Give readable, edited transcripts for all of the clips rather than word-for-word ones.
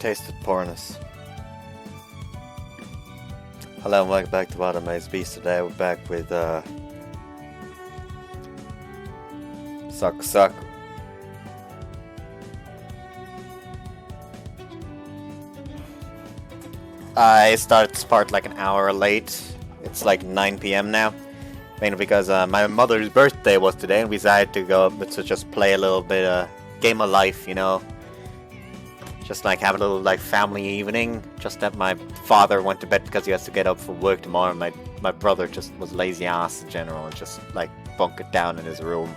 tasted porness. Hello and welcome back to Bottom Maze Beast. Today we're back with Saku Saku. I started this part like an hour late. It's like 9 PM now. Mainly because my mother's birthday was today and we decided to go to just play a little bit game of life, you know. Just like have a little like family evening. Just that my father went to bed because he has to get up for work tomorrow. My brother just was lazy ass in general and just like bunkered down in his room.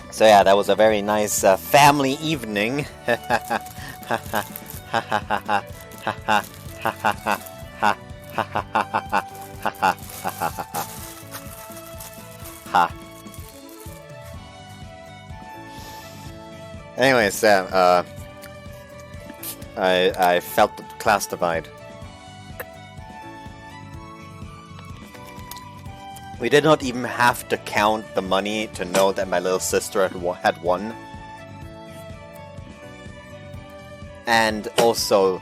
So yeah, that was a very nice family evening. Anyways, I felt the class divide. We did not even have to count the money to know that my little sister had won. And also,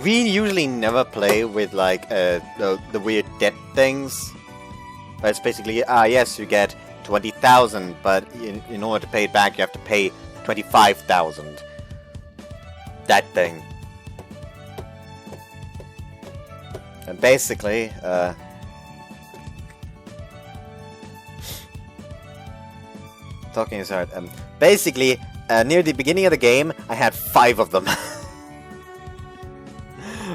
we usually never play with like the weird debt things. But it's basically, yes, you get 20,000, but in order to pay it back, you have to pay 25,000. That thing. And basically, talking is hard. Basically, near the beginning of the game, I had 5 of them.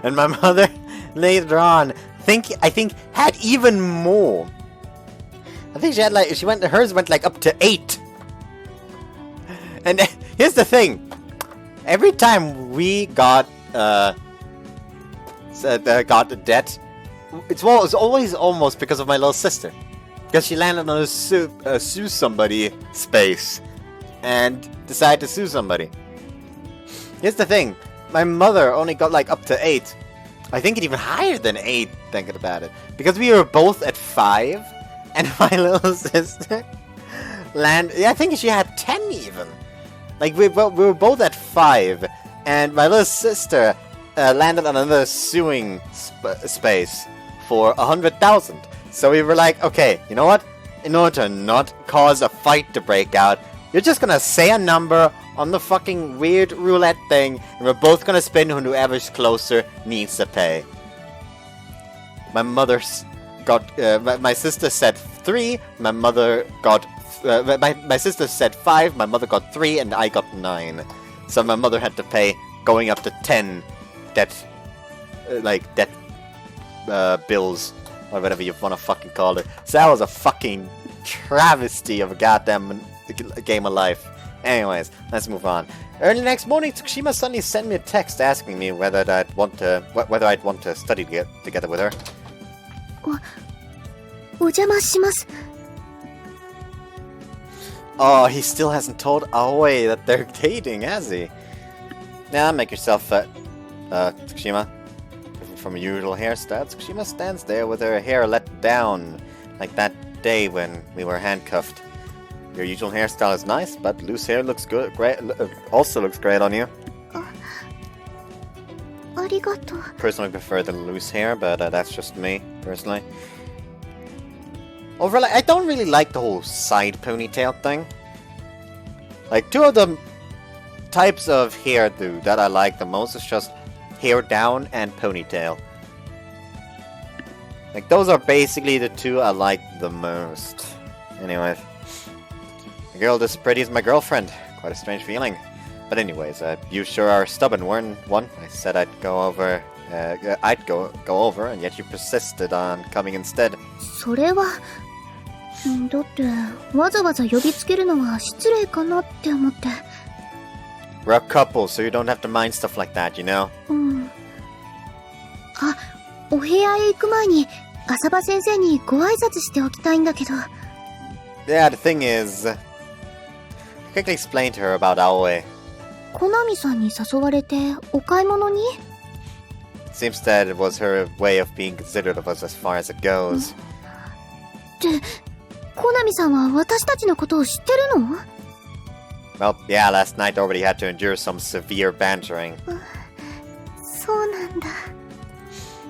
And my mother, later on, I think had even more. I think hers went like up to 8. And here's the thing. Every time we got the debt, it was always almost because of my little sister. Because she landed on a sue somebody space and decided to sue somebody. Here's the thing. My mother only got like up to 8. I think it even higher than 8, thinking about it. Because we were both at 5, and my little sister I think she had 10 even. Like we were both at 5, and my little sister landed on another suing space for 100,000. So we were like, okay, you know what? In order to not cause a fight to break out, you're just gonna say a number on the fucking weird roulette thing, and we're both gonna spin, and whoever's closer needs to pay. My mother got, my sister said 3, my mother got, my sister said 5, my mother got 3, and I got 9. So my mother had to pay going up to 10 debt bills, or whatever you wanna fucking call it. So that was a fucking travesty of a goddamn game of life. Anyways, let's move on. Early next morning, Tsukushima suddenly sent me a text asking me whether I'd want to study together with her. Oh, he still hasn't told Aoi that they're dating, has he? Now, make yourself Tsukushima. From a usual hairstyle, Tsukushima stands there with her hair let down, like that day when we were handcuffed. Your usual hairstyle is nice, but loose hair looks good. Great, also looks great on you. Personally prefer the loose hair, but that's just me, personally. Overall, I don't really like the whole side ponytail thing. Like, 2 of the types of hairdo that I like the most is just hair down and ponytail. Like, those are basically the 2 I like the most. Anyways. A girl this pretty is my girlfriend. Quite a strange feeling. But anyways, you sure are stubborn, weren't one? I said I'd go over, and yet you persisted on coming instead. We're a couple, so you don't have to mind stuff like that, you know? Yeah, the thing is, quickly explain to her about Aoi. Seems that it was her way of being considerate of us as far as it goes. Well, yeah, last night already had to endure some severe bantering. そうなんだ。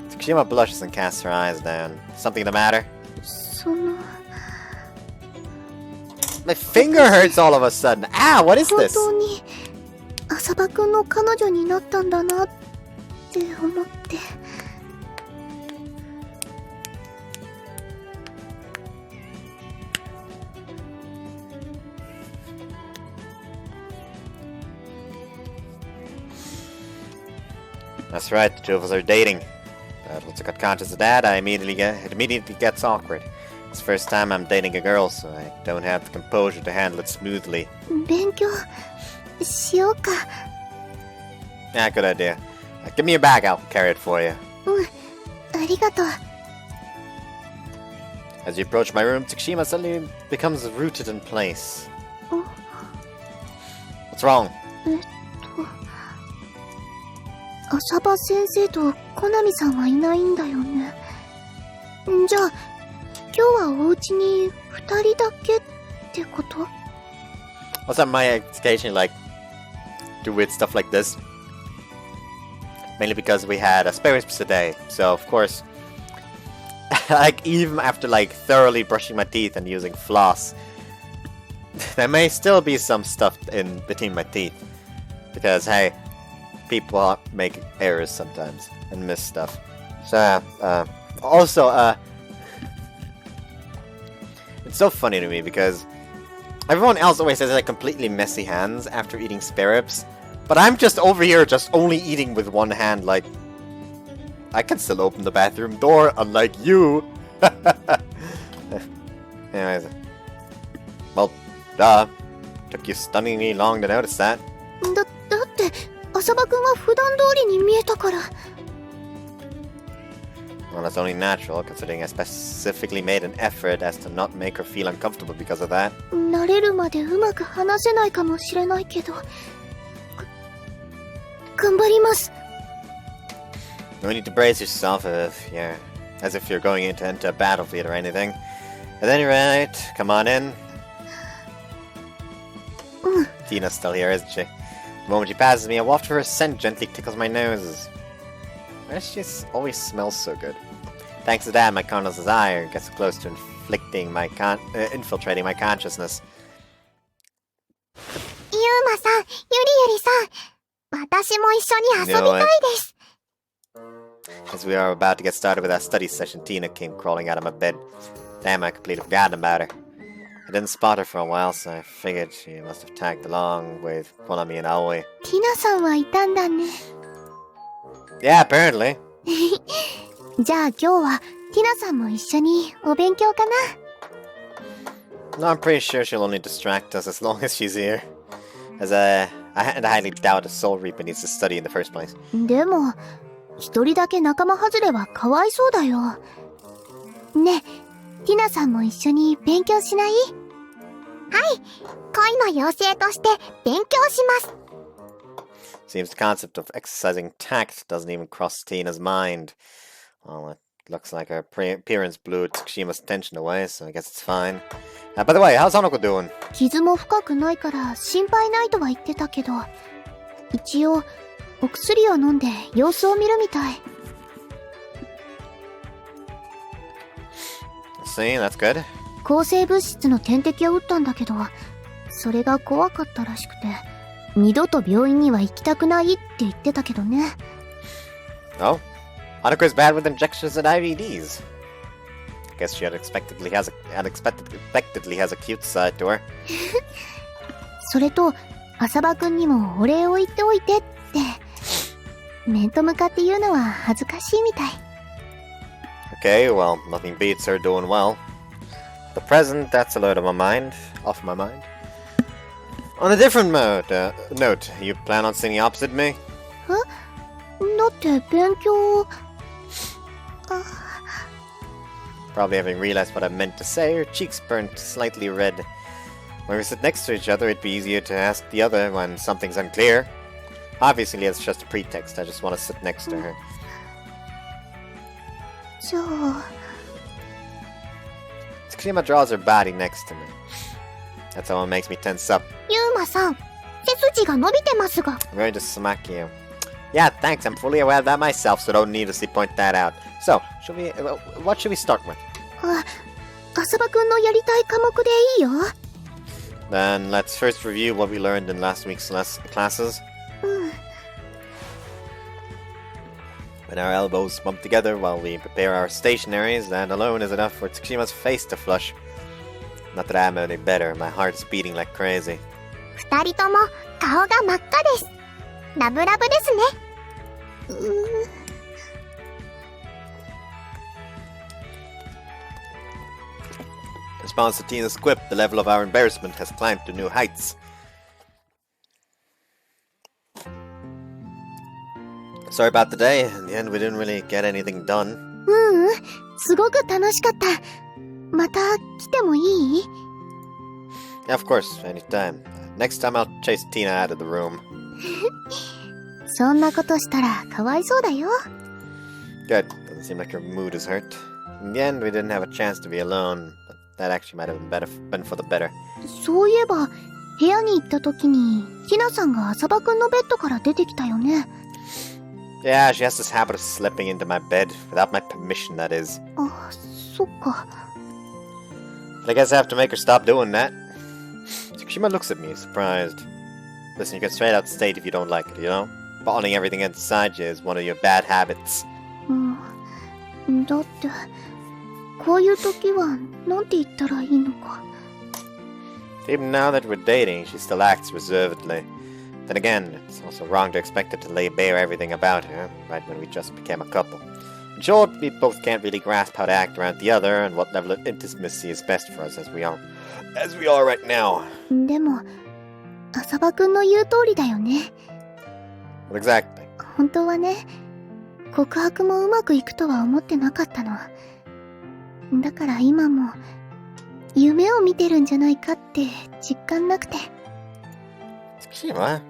Tsukushima blushes and casts her eyes down. Something the matter? その My finger hurts all of a sudden. Ah, what is 本 this? 当に浅場くんの彼女になったんだなって思って。 That's right, the two of us are dating. But once I got conscious of that, it immediately gets awkward. It's the first time I'm dating a girl, so I don't have the composure to handle it smoothly. 勉強しようか。 Yeah, good idea. Give me your bag, I'll carry it for you. ありがとう。 As you approach my room, Tsukushima suddenly becomes rooted in place. What's wrong? 浅場先生とコナミさんはいないんだよね。じゃあ今日はお家に2人だけってこと？ Also, my occasionally do weird stuff like this. Mainly because we had a spare ribs today, so of course, even after thoroughly brushing my teeth and using floss, there may still be some stuff in between my teeth. Because hey, people make errors sometimes and miss stuff. So also, it's so funny to me because everyone else always has completely messy hands after eating spare ribs, but I'm just over here just only eating with one hand. I can still open the bathroom door, unlike you. Anyways, well, duh. Took you stunningly long to notice that. だって浅場くんは普段通りに見えたから。 Well, that's only natural, considering I specifically made an effort as to not make her feel uncomfortable because of that. 慣れるまでうまく話せないかもしれないけど、頑張ります。 No need to brace yourself as if you're going to enter a battlefield or anything. At any rate, come on in. Tina's still here, isn't she? The moment she passes me, a waft of her scent gently tickles my nose. Why does she always smell so good? Thanks to that, my carnal desire gets close to infiltrating my consciousness. ユーマさん、ゆりゆりさん、私も一緒に遊びたいです。 As we are about to get started with our study session, Tina came crawling out of my bed. Damn, I completely forgotten about her. I didn't spot her for a while, so I figured she must have tagged along with Konami and Aoi. ティナさんはいたんだね。 Yeah, apparently. じゃあ今日はティナさんも一緒にお勉強かな。 No, I'm pretty sure she'll only distract us as long as she's here. I highly doubt a Soul Reaper needs to study in the first place. でも一人だけ仲間外れはかわいそうだよ。ねえ、ティナさんも一緒に勉強しない？はい、恋の妖精として勉強します。 Seems the concept of exercising tact doesn't even cross Tina's mind. Well, it looks like her appearance blew Tsukushima's attention away, so I guess it's fine. By the way, how's Hanako doing? 傷も深くないから心配ないとは言ってたけど、一応お薬を飲んで様子を見るみたい。 See, that's good. 抗生物質の点滴を打ったんだけど、それが怖かったらしくて、二度と病院には行きたくないって言ってたけどね。 Oh? Hanako's bad with injections and IVDs. I guess she unexpectedly has a cute side to her. それと、浅場くんにもお礼を言っておいてって、面と向かって言うのは恥ずかしいみたい。 Okay, well, nothing beats her doing well. The present, that's a load of off my mind. On a different note, you plan on sitting opposite me? だって勉強... Probably having realized what I meant to say, her cheeks burnt slightly red. When we sit next to each other, it'd be easier to ask the other when something's unclear. Obviously, it's just a pretext. I just want to sit next to her. じゃあ... Tsukushima draws her body next to me. That's how it makes me tense up. ユーマさん、背筋が伸びてますが。I'm going to smack you. Yeah, thanks. I'm fully aware of that myself, so don't needlessly point that out. So, what should we start with? 浅場くんのやりたい科目でいいよ。Then let's first review what we learned in last week's classes. When our elbows bump together while we prepare our stationaries, that alone is enough for Tsukushima's face to flush. Not that I'm any better, my heart is beating like crazy. 二人とも顔が真っ赤です。ラブラブですね。In response to Tina's quip, the level of our embarrassment has climbed to new heights. Sorry about the day. In the end, we didn't really get anything done. すごく楽しかった。また来てもいい？ Yeah, of course, anytime. Next time I'll chase Tina out of the room. そんなことしたらかわいそうだよ。Good. Doesn't seem like your mood is hurt. In the end, we didn't have a chance to be alone, but that actually might have been for the better. そういえば、部屋に行った時に、ひなさんが浅場くんのベッドから出てきたよね。Yeah, she has this habit of slipping into my bed, without my permission, that is. あ、そっか。But I guess I have to make her stop doing that. Tsukushima looks at me, surprised. Listen, you can straight out state if you don't like it, you know? Bottling everything inside you is one of your bad habits. だって、こういう時は、なんて言ったらいいのか。Even now that we're dating, she still acts reservedly. Then again, it's also wrong to expect her to lay bare everything about her, right when we just became a couple. In short, we both can't really grasp how to act around the other and what level of intimacy is best for us as we are right now. でも、浅場くんの言う通りだよね。What exactly? 本当はね、告白もうまくいくとは思ってなかったの。だから今も、夢を見てるんじゃないかって実感なくて。Tsukushima?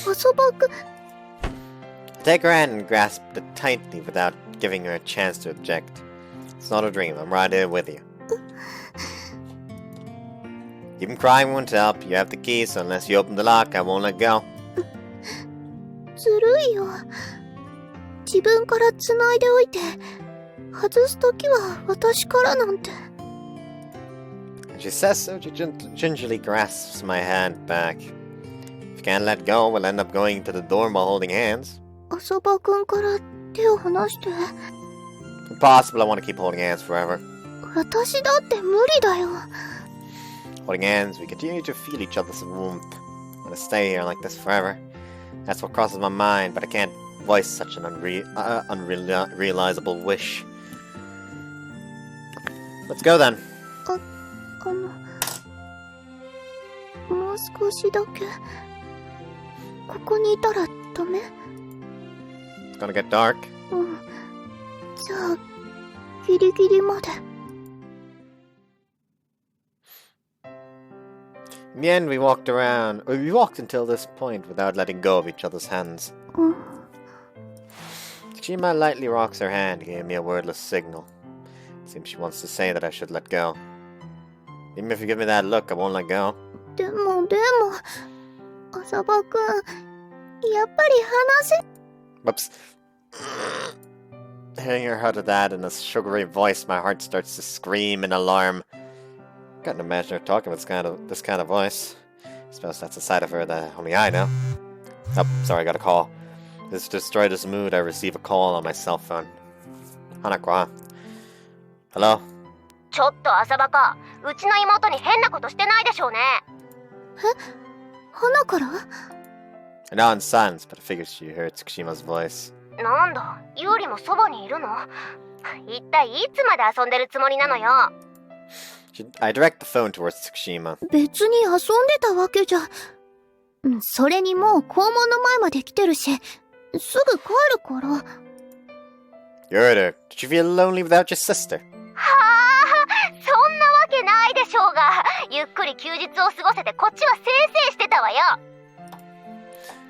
浅場くん。Take her hand and grasp it tightly without giving her a chance to object. It's not a dream, I'm right here with you. Even crying won't help. You have the key, so unless you open the lock, I won't let go. ずるいよ。自分から繋いでおいて、外すときは私からなんて。She says so, she gingerly grasps my hand back. If you can't let go, we'll end up going to the dorm while holding hands. 浅場くんから手を離して。Impossible, I want to keep holding hands forever. 私だって無理だよ。Holding hands, we continue to feel each other's warmth. I want to stay here like this forever. That's what crosses my mind, but I can't voice such an unrealizable wish. Let's go then. もう少しだけ、ここにいたらダメ？ It's gonna get dark. じゃあ、ギリギリまで。In the end, we walked until this point without letting go of each other's hands. Tsukushima lightly rocks her hand, giving me a wordless signal. It seems she wants to say that I should let go. Even if you give me that look, I won't let go. でも、浅場くん、やっぱり話せ。 Whoops. Hearing her utter that in a sugary voice, my heart starts to scream in alarm. Can't imagine her talking with this kind of voice. I suppose that's a side of her that only I know. Oh, sorry, I got a call. This to destroy this mood, I receive a call on my cell phone. Hanako. Hello? ちょっと浅場か。うちの妹に変なことしてないでしょうね。花から？ I know in silence, but I figured she heard Tsukushima's voice. なんだ、ユーリもそばにいるの？一体いつまで遊んでるつもりなのよ。I direct the phone towards Tsukushima. 別に遊んでたわけじゃ。それにもう校門の前まで来てるし、すぐ帰るから。Yuri-Route, did you feel lonely without your sister? はあ、そんなわけないでしょうが。ゆっくり休日を過ごせてこっちはせいせいしてたわよ。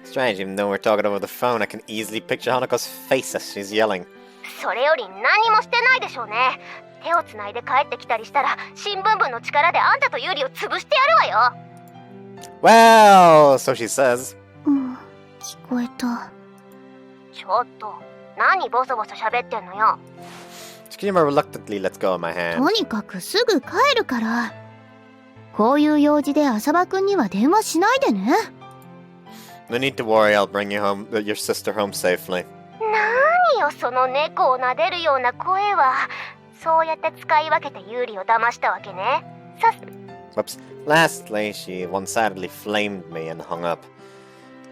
Strange, even though we're talking over the phone, I can easily picture Hanako's face as she's yelling. それより何もしてないでしょうね。手をつないで帰ってきたりしたら新聞部の力であんたとユリを潰してやるわよ。 Well, so she says. 聞こえた。ちょっと何ボソボソ喋ってんのよ。 Tsukishima reluctantly lets go of my hand. とにかくすぐ帰るから。こういう用事で浅場くんには電話しないでね。No need to worry, I'll bring your sister home safely. 何よその猫を撫でるような声は。そうやって使い分けてユーリを騙したわけね。Whoops. Lastly, she one-sidedly flamed me and hung up.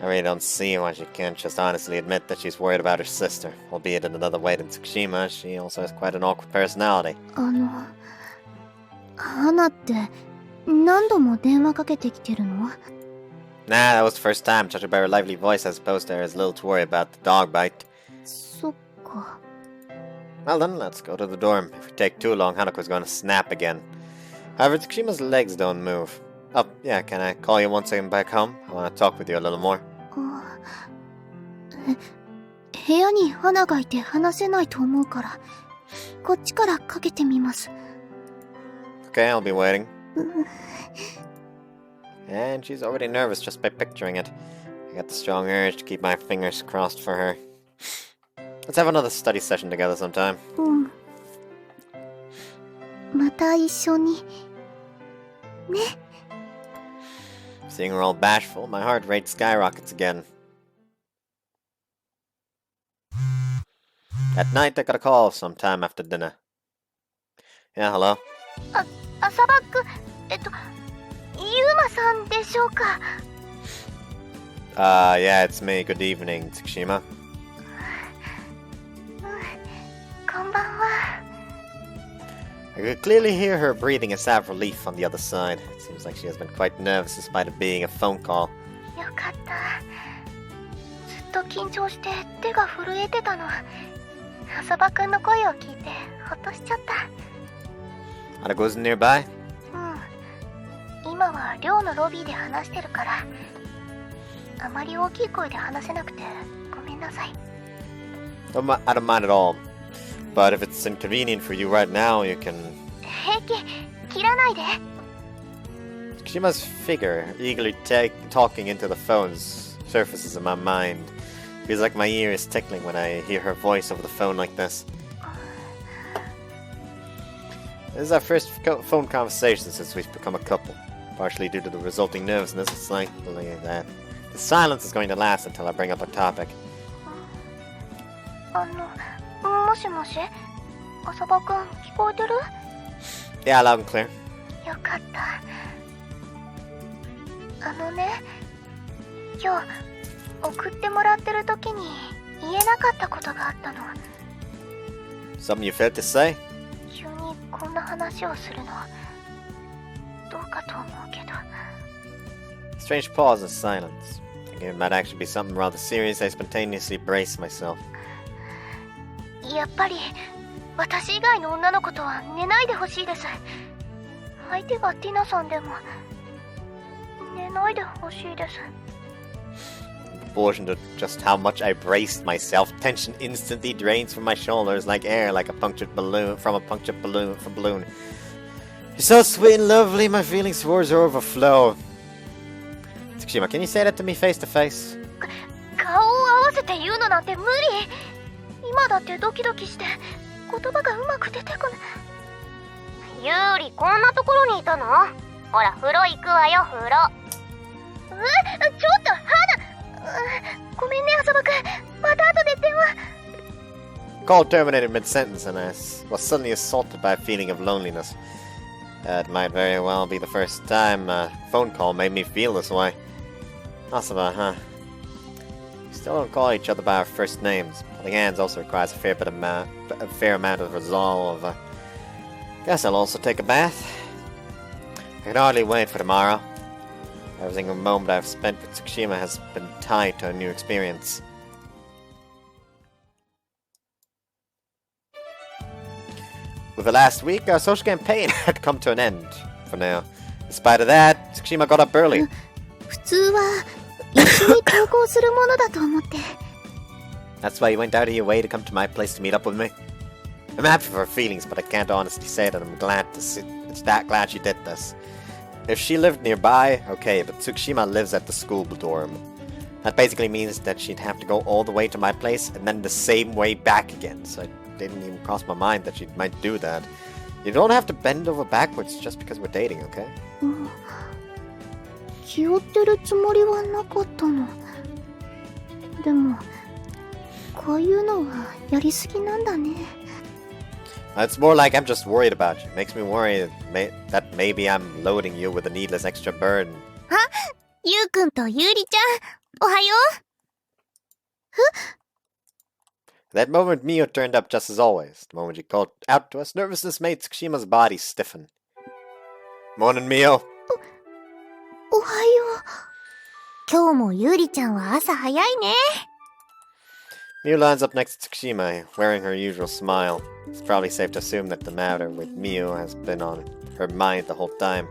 I really don't see why she can't just honestly admit that she's worried about her sister. Albeit in another way than Tsukishima, she also has quite an awkward personality. 花って何度も電話かけてきてるの？ Nah, that was the first time, judging by her lively voice. I suppose there is little to worry about the dog bite. そっか。Well then, let's go to the dorm. If we take too long, Hanako's going to snap again. However, Tsukushima's legs don't move. Oh, yeah, can I call you once I'm back home? I want to talk with you a little more. 部屋に花がいて話せないと思うから、こっちからかけてみます。Okay, I'll be waiting. And she's already nervous just by picturing it. I got the strong urge to keep my fingers crossed for her. Let's have another study session together sometime. また一緒に。ね。Seeing her all bashful, my heart rate skyrockets again. At night, I got a call sometime after dinner. Yeah, hello? 浅場くん、ユーマさんでしょうか。Yeah, it's me. Good evening, Tsukishima. こんばんは。I could clearly hear her breathing a sigh of relief on the other side. It seems like she has been quite nervous despite it being a phone call. よかった。ずっと緊張して手が震えてたの。浅場くんの声を聞いてほっとしちゃった。Hanako's nearby? 今は寮のロビーで話してるから、あまり大きい声で話せなくてごめんなさい。I don't mind at all. But if it's inconvenient for you right now, you can... 平気、切らないで。Tsukishima's figure, eagerly talking into the phones, surfaces in my mind. Feels like my ear is tickling when I hear her voice over the phone like this. This is our first phone conversation since we've become a couple. Partially due to the resulting nervousness, it's likely that the silence is going to last until I bring up a topic. もしもし、浅場くん聞こえてる？ Yeah, loud and clear. よかった。今日送ってもらってる時に言えなかったことがあったの。 Something you failed to say? 急にこんな話をするのどうかと思うけど。 Strange pause and silence. Thinking it might actually be something rather serious, I spontaneously brace myself. やっぱり私以外の女の子とは寝ないでほしいです。相手がティナさんでも寝ないでほしいです。 In proportion to just how much I braced myself, tension instantly drains from my shoulders like air, like a punctured balloon from a punctured balloon. You're so sweet and lovely, my feelings towards her overflow. Tsukishima, can you say that to me face to face? 顔を合わせて言うのなんて無理。今だってドキドキして言葉がうまく出てこない。ユーリ、こんなところにいたの？ほら、風呂行くわよ、風呂。ちょっと、ごめんね、浅場くん。また後で電話。 Call terminated mid-sentence and I was suddenly assaulted by a feeling of loneliness. It might very well be the first time a phone call made me feel this way. Asaba, huh? We still don't call each other by our first names. Holding hands also requires a fair amount of resolve. Guess I'll also take a bath. I can hardly wait for tomorrow. Every single moment I've spent with Tsukishima has been tied to a new experience. With the last week, our social campaign had come to an end. For now. In spite of that, Tsukishima got up early. 普通は一緒に登校するものだと思って。 That's why you went out of your way to come to my place to meet up with me? I'm happy for her feelings, but I can't honestly say that I'm glad to see that glad she did this. If she lived nearby, okay, but Tsukushima lives at the school dorm. That basically means that she'd have to go all the way to my place and then the same way back again, so it didn't even cross my mind that she might do that. You don't have to bend over backwards just because we're dating, okay? 気負ってるつもりはなかったの。でも、こういうのはやりすぎなんだね。It's more like I'm just worried about you. Makes me worry that maybe I'm loading you with a needless extra burden. あ、ゆうくんとゆうりちゃん、おはよう。 That moment Mio turned up just as always. The moment she called out to us, nervousness made Tsukushima's body stiffen. Morning, Mio. おはよう。今日もゆうりちゃんは朝早いね。Mio lines up next to Tsukushima, wearing her usual smile. It's probably safe to assume that the matter with Mio has been on her mind the whole time.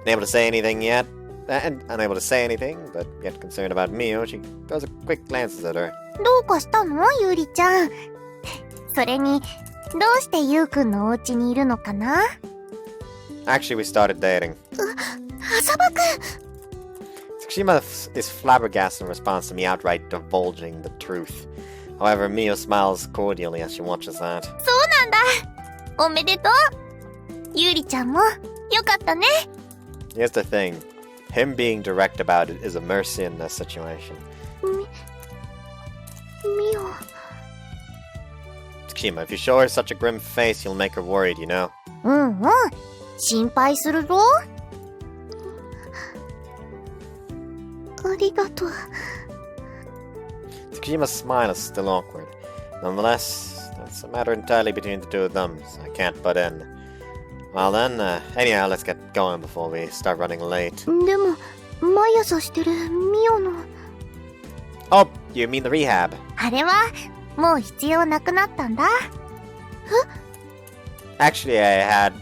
Unable to say anything yet, and unable to say anything, but yet concerned about Mio, she throws a quick glances at her. どうかしたのゆうりちゃん。それに、どうしてゆうくんのお家にいるのかな Actually, we started dating. 浅場くん Tsukushima is flabbergasted in response to me outright divulging the truth. However, Mio smiles cordially as she watches that. そうなんだ。おめでとう。ゆうりちゃんも、よかったね。Here's the thing. Him being direct about it is a mercy in this situation. ミオ Tsukushima, if you show her such a grim face, you'll make her worried, you know? うんうん。心配するぞ。ありがとう。 Tsukushima's smile is still awkward. Nonetheless, that's a matter entirely between the two of them, so I can't butt in. Well then, anyhow, let's get going before we start running late. でも、毎朝してるミオの。Oh, you mean the rehab? あれは、もう必要なくなったんだ。Actually, I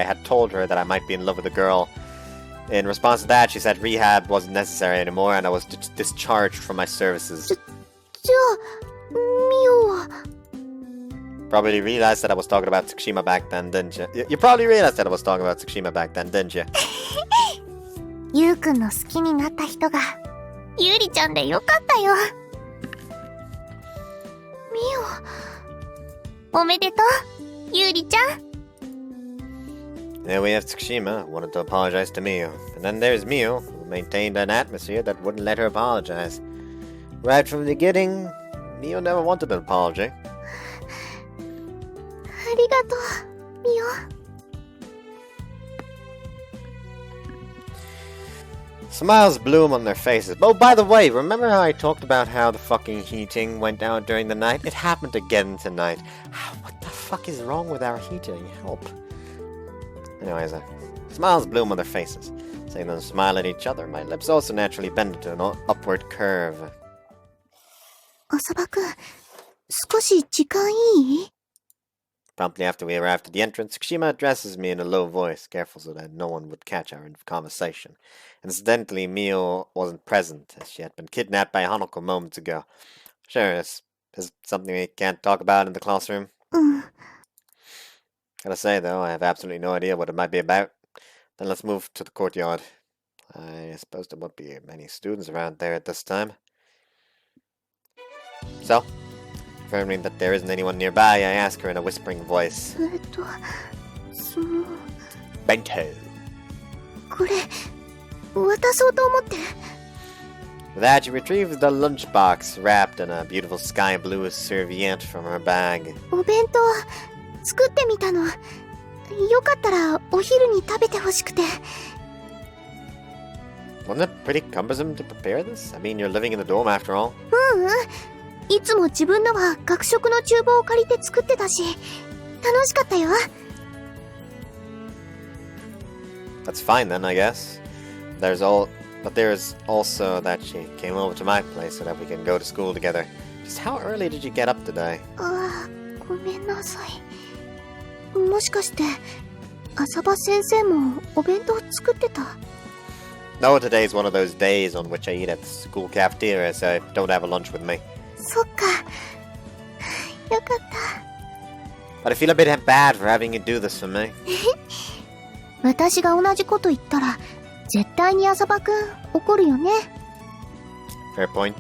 had told her that I might be in love with a girl. In response to that, she said rehab wasn't necessary anymore and I was discharged from my services. じゃあ、ミオは。Probably realized that I was talking about Tsukushima back then, didn't you? You probably realized that I was talking about Tsukushima back then, didn't you? ゆうくんの好きになった人が、ゆうりちゃんでよかったよ。ミおめでとう、ゆうりちゃん。There we have Tsukushima, who wanted to apologize to Mio. And then there's Mio, who maintained an atmosphere that wouldn't let her apologize. Right from the beginning, Mio never wanted an apology. オ。ありがとう、ミオ。Smiles bloom on their faces. Oh, by the way, remember how I talked about how the fucking heating went out during the night? It happened again tonight. What the fuck is wrong with our heating? Help. Anyways, smiles bloom on their faces. Seeing them smile at each other, my lips also naturally bend into an upward curve. 浅場くん、少し時間いい？ Promptly after we arrived at the entrance, Tsukushima addresses me in a low voice, careful so that no one would catch our conversation. Incidentally, Mio wasn't present, as she had been kidnapped by Hanako moments ago. Sure, is something we can't talk about in the classroom? うん。 Gotta say, though, I have absolutely no idea what it might be about. Then let's move to the courtyard. I suppose there won't be many students around there at this time. So, confirming that there isn't anyone nearby, I ask her in a whispering voice. その... Bento. これ、渡そうと思って。 With that, she retrieves the lunchbox wrapped in a beautiful sky blue serviette from her bag. お弁当、作ってみたの。よかったらお昼に食べてほしくて。 Wasn't it pretty cumbersome to prepare this? I mean, you're living in the dorm after all. ううん。いつも自分のは学食の厨房を借りて作ってたし、楽しかったよ。 That's fine then, I guess. But there's also that she came over to my place so that we can go to school together. Just how early did you get up today? ああ、ごめんなさい。もしかして、浅場先生もお弁当作ってた？ No, today's one of those days on which I eat at the school cafeteria, so I don't have a lunch with me. そっか。よかった。But I feel a bit bad for having you do this for me. 私が同じこと言ったら、絶対に浅葉くん怒るよね。Fair point.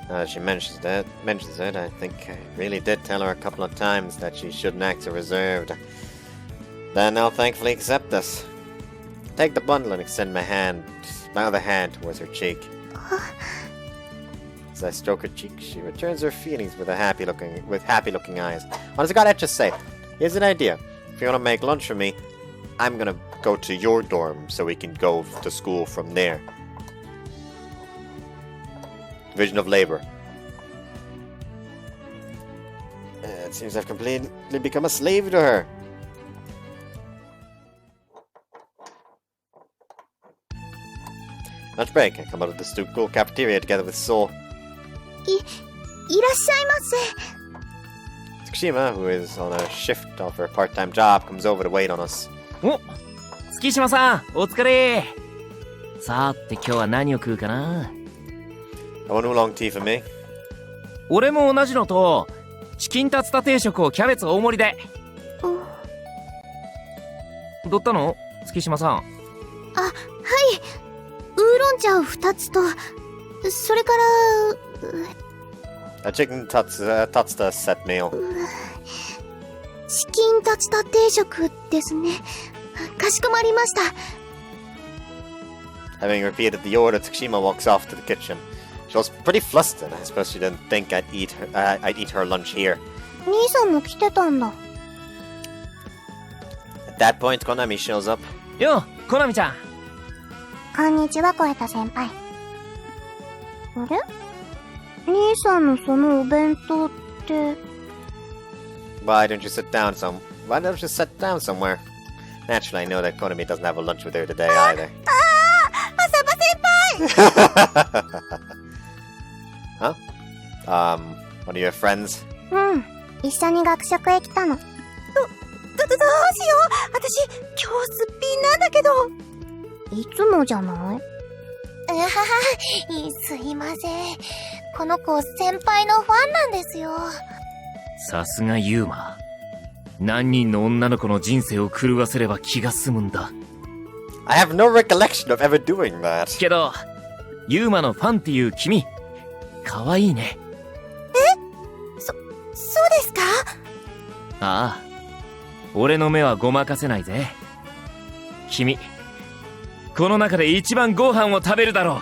Now that she mentions it, I think I really did tell her a couple of times that she shouldn't act so reserved. Then I'll thankfully accept this. Take the bundle and extend my other hand towards her cheek. As I stroke her cheek, she returns her feelings with happy looking eyes. Honestly, God, I'd just say, here's an idea. If you want to make lunch for me, I'm gonna go to your dorm so we can go to school from there. Division of labor. It seems I've completely become a slave to her. Lunch break. I come out of the school cafeteria together with Soul. いらっしゃいませ。Tsukushima, who is on a shift off her part-time job, comes over to wait on us. お、月島さん、お疲れ。さて今日は何を食うかな。I want oolong tea for me. 俺も同じのと、チキンタツタ定食をキャベツ大盛りで。どったの、月島さん。あ、はい。ウーロン茶を2つと、それから、A chicken tatsuta set meal. チキンタツタ定食ですね。かしこまりました。Having repeated the order, Tsukushima walks off to the kitchen. She was pretty flustered. I suppose she didn't think I'd eat her lunch here. 兄さんも来てたんだ。At that point, Konami shows up. よ、コナミちゃん。こんにちは、小枝先輩。あれ？兄さんのそのお弁当って。Why don't you sit down somewhere? Naturally, I know that Konami doesn't have a lunch with her today either. 浅葉先輩Huh? One of your friends? うん、一緒に学食へ来たの。どうしよう。私、今日すっぴんなんだけど。いつもじゃない？すいません。この子、先輩のファンなんですよ。さすがユーマ。何人の女の子の人生を狂わせれば気が済むんだ。I have no recollection of ever doing that. けど、ユーマのファンっていう君、かわいいね。そうですか？ああ、俺の目はごまかせないぜ。君、この中で一番ご飯を食べるだろう。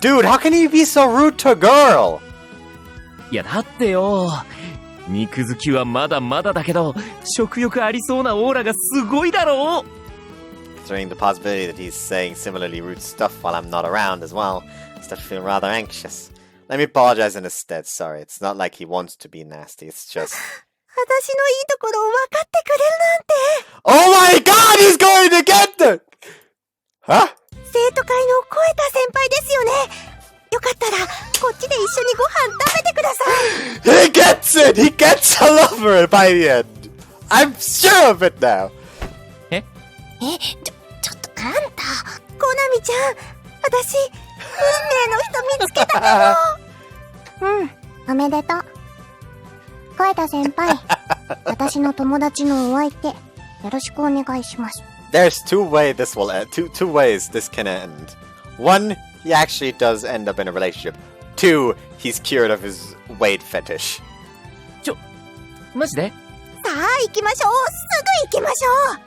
Dude, how can you be so rude to a girl? いやだってよ、肉好きはまだまだだけど、食欲ありそうなオーラがすごいだろう。Considering the possibility that he's saying similarly rude stuff while I'm not around as well, I start to feel rather anxious. Let me apologize instead. Sorry, it's not like he wants to be nasty. It's just. 私のいいところを分かってくれるなんて。Oh my God, he's going to get the. Huh? 生徒会の小枝先輩ですよね。よかったらこっちで一緒にご飯食べてください。 He gets it. He gets all over it by the end. I'm sure of it now. ちょっとあんた、コナミちゃん、私運命の人見つけたかも。うん、おめでとう。小枝先輩、私の友達のお相手、よろしくお願いします。There's two ways this will end. Two ways this can end. One, he actually does end up in a relationship. Two, he's cured of his weight fetish. マジで？さあ行きましょう。すぐ行きましょう。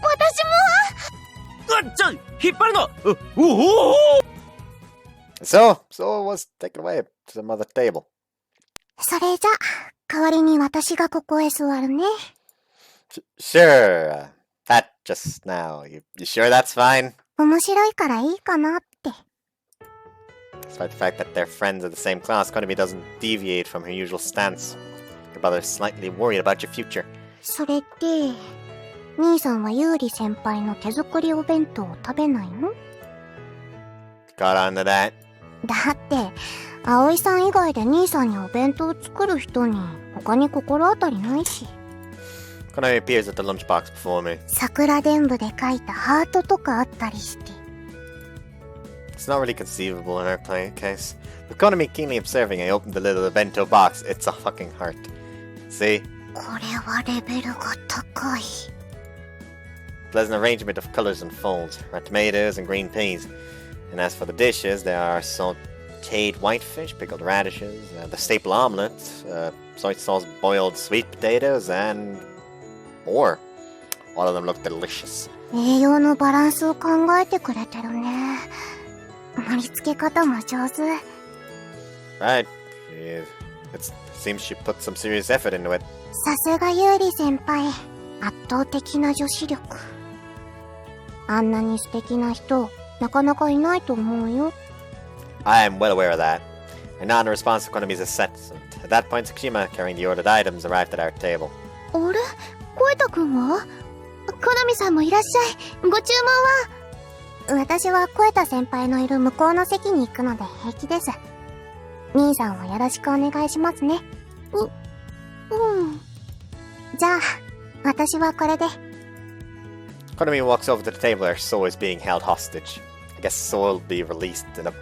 私も。引っ張るの。おお。So it was taken away to some other table. それじゃ、代わりに私がここへ座るね。Sure. That just now. You sure that's fine? 面白いからいいかなって。Despite the fact that they're friends of the same class, Konami doesn't deviate from her usual stance. Your brother's slightly worried about your future. それって、兄さんはユーリ先輩の手作りお弁当を食べないの？ Got onto that. だって、葵さん以外で兄さんにお弁当を作る人に他に心当たりないし。Konami appears at the lunchbox before me. 桜伝部で書いたハートとかあったりして。It's not really conceivable in our case. With Konami keenly observing, I opened the lid of the bento box. It's a fucking heart. See? これはレベルが高い。 Pleasant arrangement of colors and folds. Red tomatoes and green peas. And as for the dishes, there are sauteed whitefish, pickled radishes, the staple omelette, soy sauce boiled sweet potatoes, and more. All of them look delicious. 栄養のバランスを考えてくれてるね。盛り付け方も上手。 Right. It seems she put some serious effort into it. さすがユーリ先輩。圧倒的な女子力。あんなに素敵な人、なかなかいないと思うよ。 I am well aware of that. I nod in response to Konami's assessment. At that point, Tsukushima, carrying the ordered items, arrived at our table. あれコエタくんはコナミさんもいらっしゃい。ご注文は私はコエタ先輩のいる向こうの席に行くので平気です。兄さんをよろしくお願いしますね。じゃあ、私はこれで。 Konami walks over to the table where So is being held hostage. I guess So will be released in a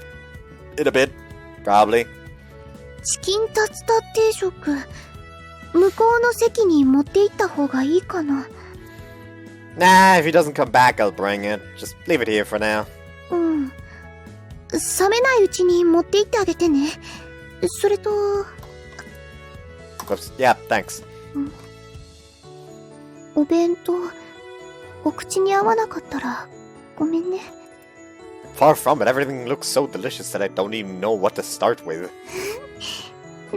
bit, probably. チキンタツタ定食、向こうの席に持って行った方がいいかな。Nah, if he doesn't come back, I'll bring it. Just leave it here for now. 冷めないうちに持って行ってあげてね。それと... Whoops. Yeah, thanks. お弁当、お口に合わなかったら、ごめんね。 Far from it, everything looks so delicious that I don't even know what to start with.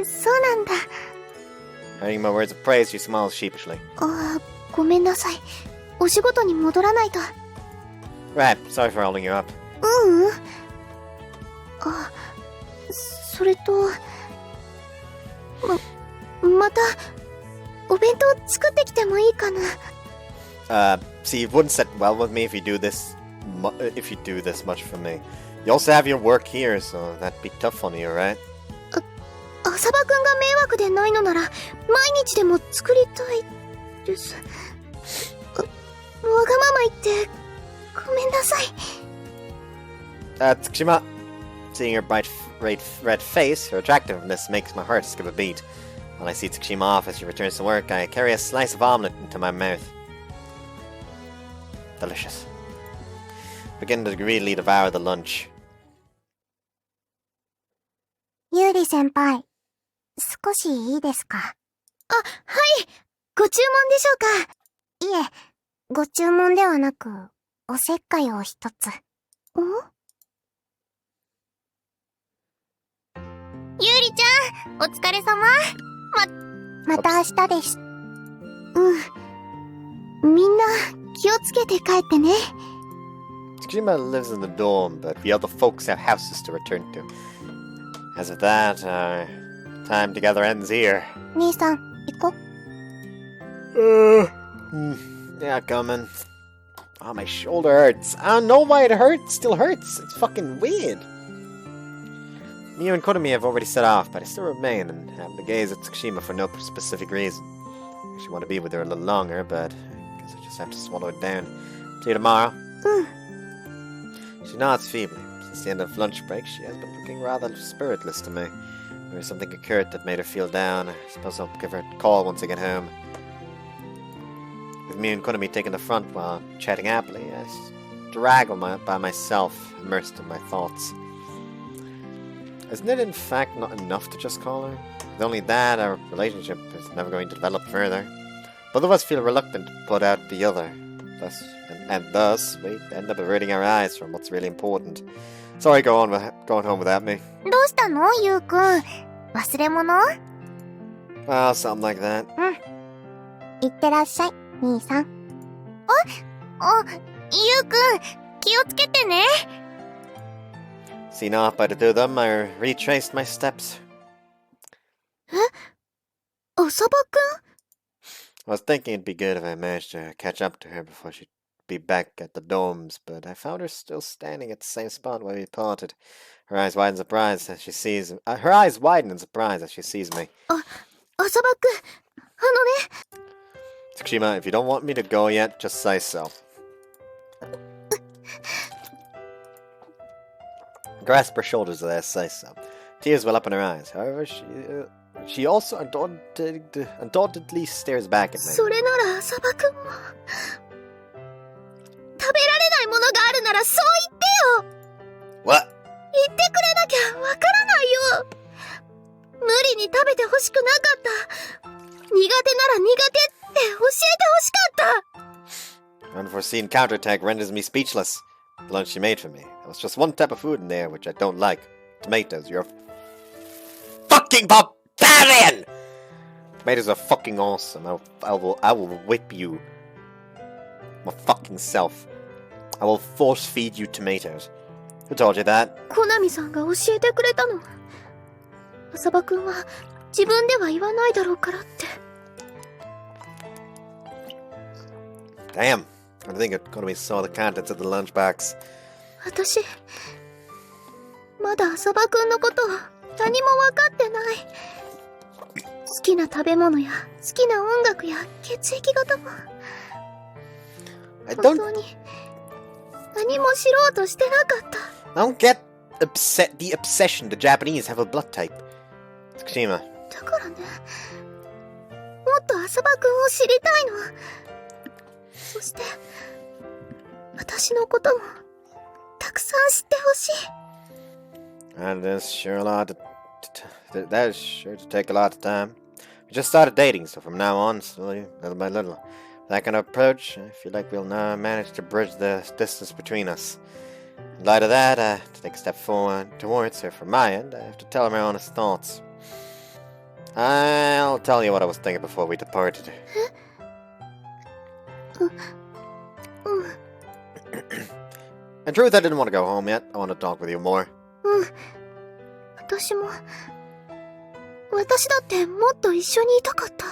そうなんだ。 Hearing my words of praise, she smiles sheepishly. ごめんなさい。お仕事に戻らないと。 Right, sorry for holding you up. それと、また、お弁当作ってきてもいいかな。See, it wouldn't sit well with me if you do this much for me. You also have your work here, so that'd be tough on you, right? 浅場くんが迷惑でないのなら、毎日でも作りたいです。わがまま言って、ごめんなさい。Tsukushima, seeing her bright red face, her attractiveness makes my heart skip a beat. When I see Tsukushima off as she returns to work, I carry a slice of omelette into my mouth. Delicious. Begin to greedily devour the lunch. ユーリ先輩、少しいいですか？はい。ご注文でしょうか？いえ、ご注文ではなく、おせっかいを一つ。ユーリちゃん、お疲れ様。また明日です。みんな、気をつけて帰ってね。Tsukishima lives in the dome, but we other folks have houses to return to. As of that, our time together ends here. 兄さん、行こ。Yeah, coming. Oh, my shoulder hurts. I don't know why it hurts. Still hurts. It's fucking weird. Miyu and Konami have already set off, but I still remain and have to gaze at Tsukushima for no specific reason. I actually want to be with her a little longer, but I guess I just have to swallow it down. See you tomorrow. She nods feebly. Since the end of lunch break, she has been looking rather spiritless to me. Maybe something occurred that made her feel down. I suppose I'll give her a call once I get home. With me and Konami taking the front while chatting happily, I drag by myself, immersed in my thoughts. Isn't it in fact not enough to just call her? With only that, our relationship is never going to develop further. Both of us feel reluctant to put out the other. Thus, we end up averting our eyes from what's really important. Sorry, going home without me. どうしたの、ユウくん。忘れ物？ Well, something like that. いってらっしゃい、兄さん。ユウくん、気をつけてね。Seen off by the two of them, I retraced my steps. 浅場くん？ I was thinking it'd be good if I managed to catch up to her before she'd be back at the domes, but I found her still standing at the same spot where we parted. Her eyes widen in surprise as she sees me. 浅場くん、Tsukushima, if you don't want me to go yet, just say so. grasped her shoulders as I say so. Tears well up in her eyes. However, she also undoubtedly stares back at me. それなら浅場くんも食べられないものがあるならそう言ってよ。 What? 言ってくれなきゃわからないよ。無理に食べてほしくなかった。苦手なら苦手って教えてほしかった。 Unforeseen counterattack renders me speechless. The lunch she made for me. There was just one type of food in there which I don't like. Tomatoes. You're a fucking barbarian! Tomatoes are fucking awesome. I will whip you. My fucking self. I will force feed you tomatoes. Who told you that? コナミさんが教えてくれたの。浅場くんは自分では言わないだろうからって。 Damn. I think Konami saw the contents of the lunchbox. 私、まだ浅場くんのこと何も分かってない。好きな食べ物や好きな音楽や血液型も。本当に何も知ろうとしてなかった。 I don't get the obsession the Japanese have with blood type. Tsukushima. だからね、もっと浅場くんを知りたいの。そして私のこともたくさん知ってほしい。 And that's sure a lot. That is sure to take a lot of time. We just started dating, so from now on, slowly, little by little, that kind of approach, I feel like we'll now manage to bridge the distance between us. In light of that, to take a step forward towards her from my end, I have to tell her my honest thoughts. I'll tell you what I was thinking before we departed. In truth, I didn't want to go home yet. I want to talk with you more. 私も。私だってもっと一緒にいたかった。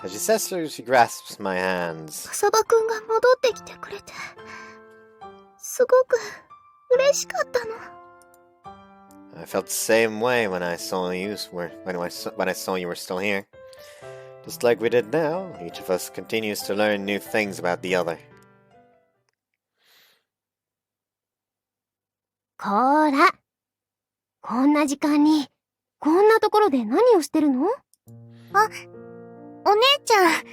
As she says so, she grasps my hands. 浅場くんが戻ってきてくれて、すごく嬉しかったの。 I felt the same way when I saw you were still here. Just like we did now, each of us continues to learn new things about the other. こーら、こんな時間にこんなところで何をしてるの？あ、お姉ちゃん。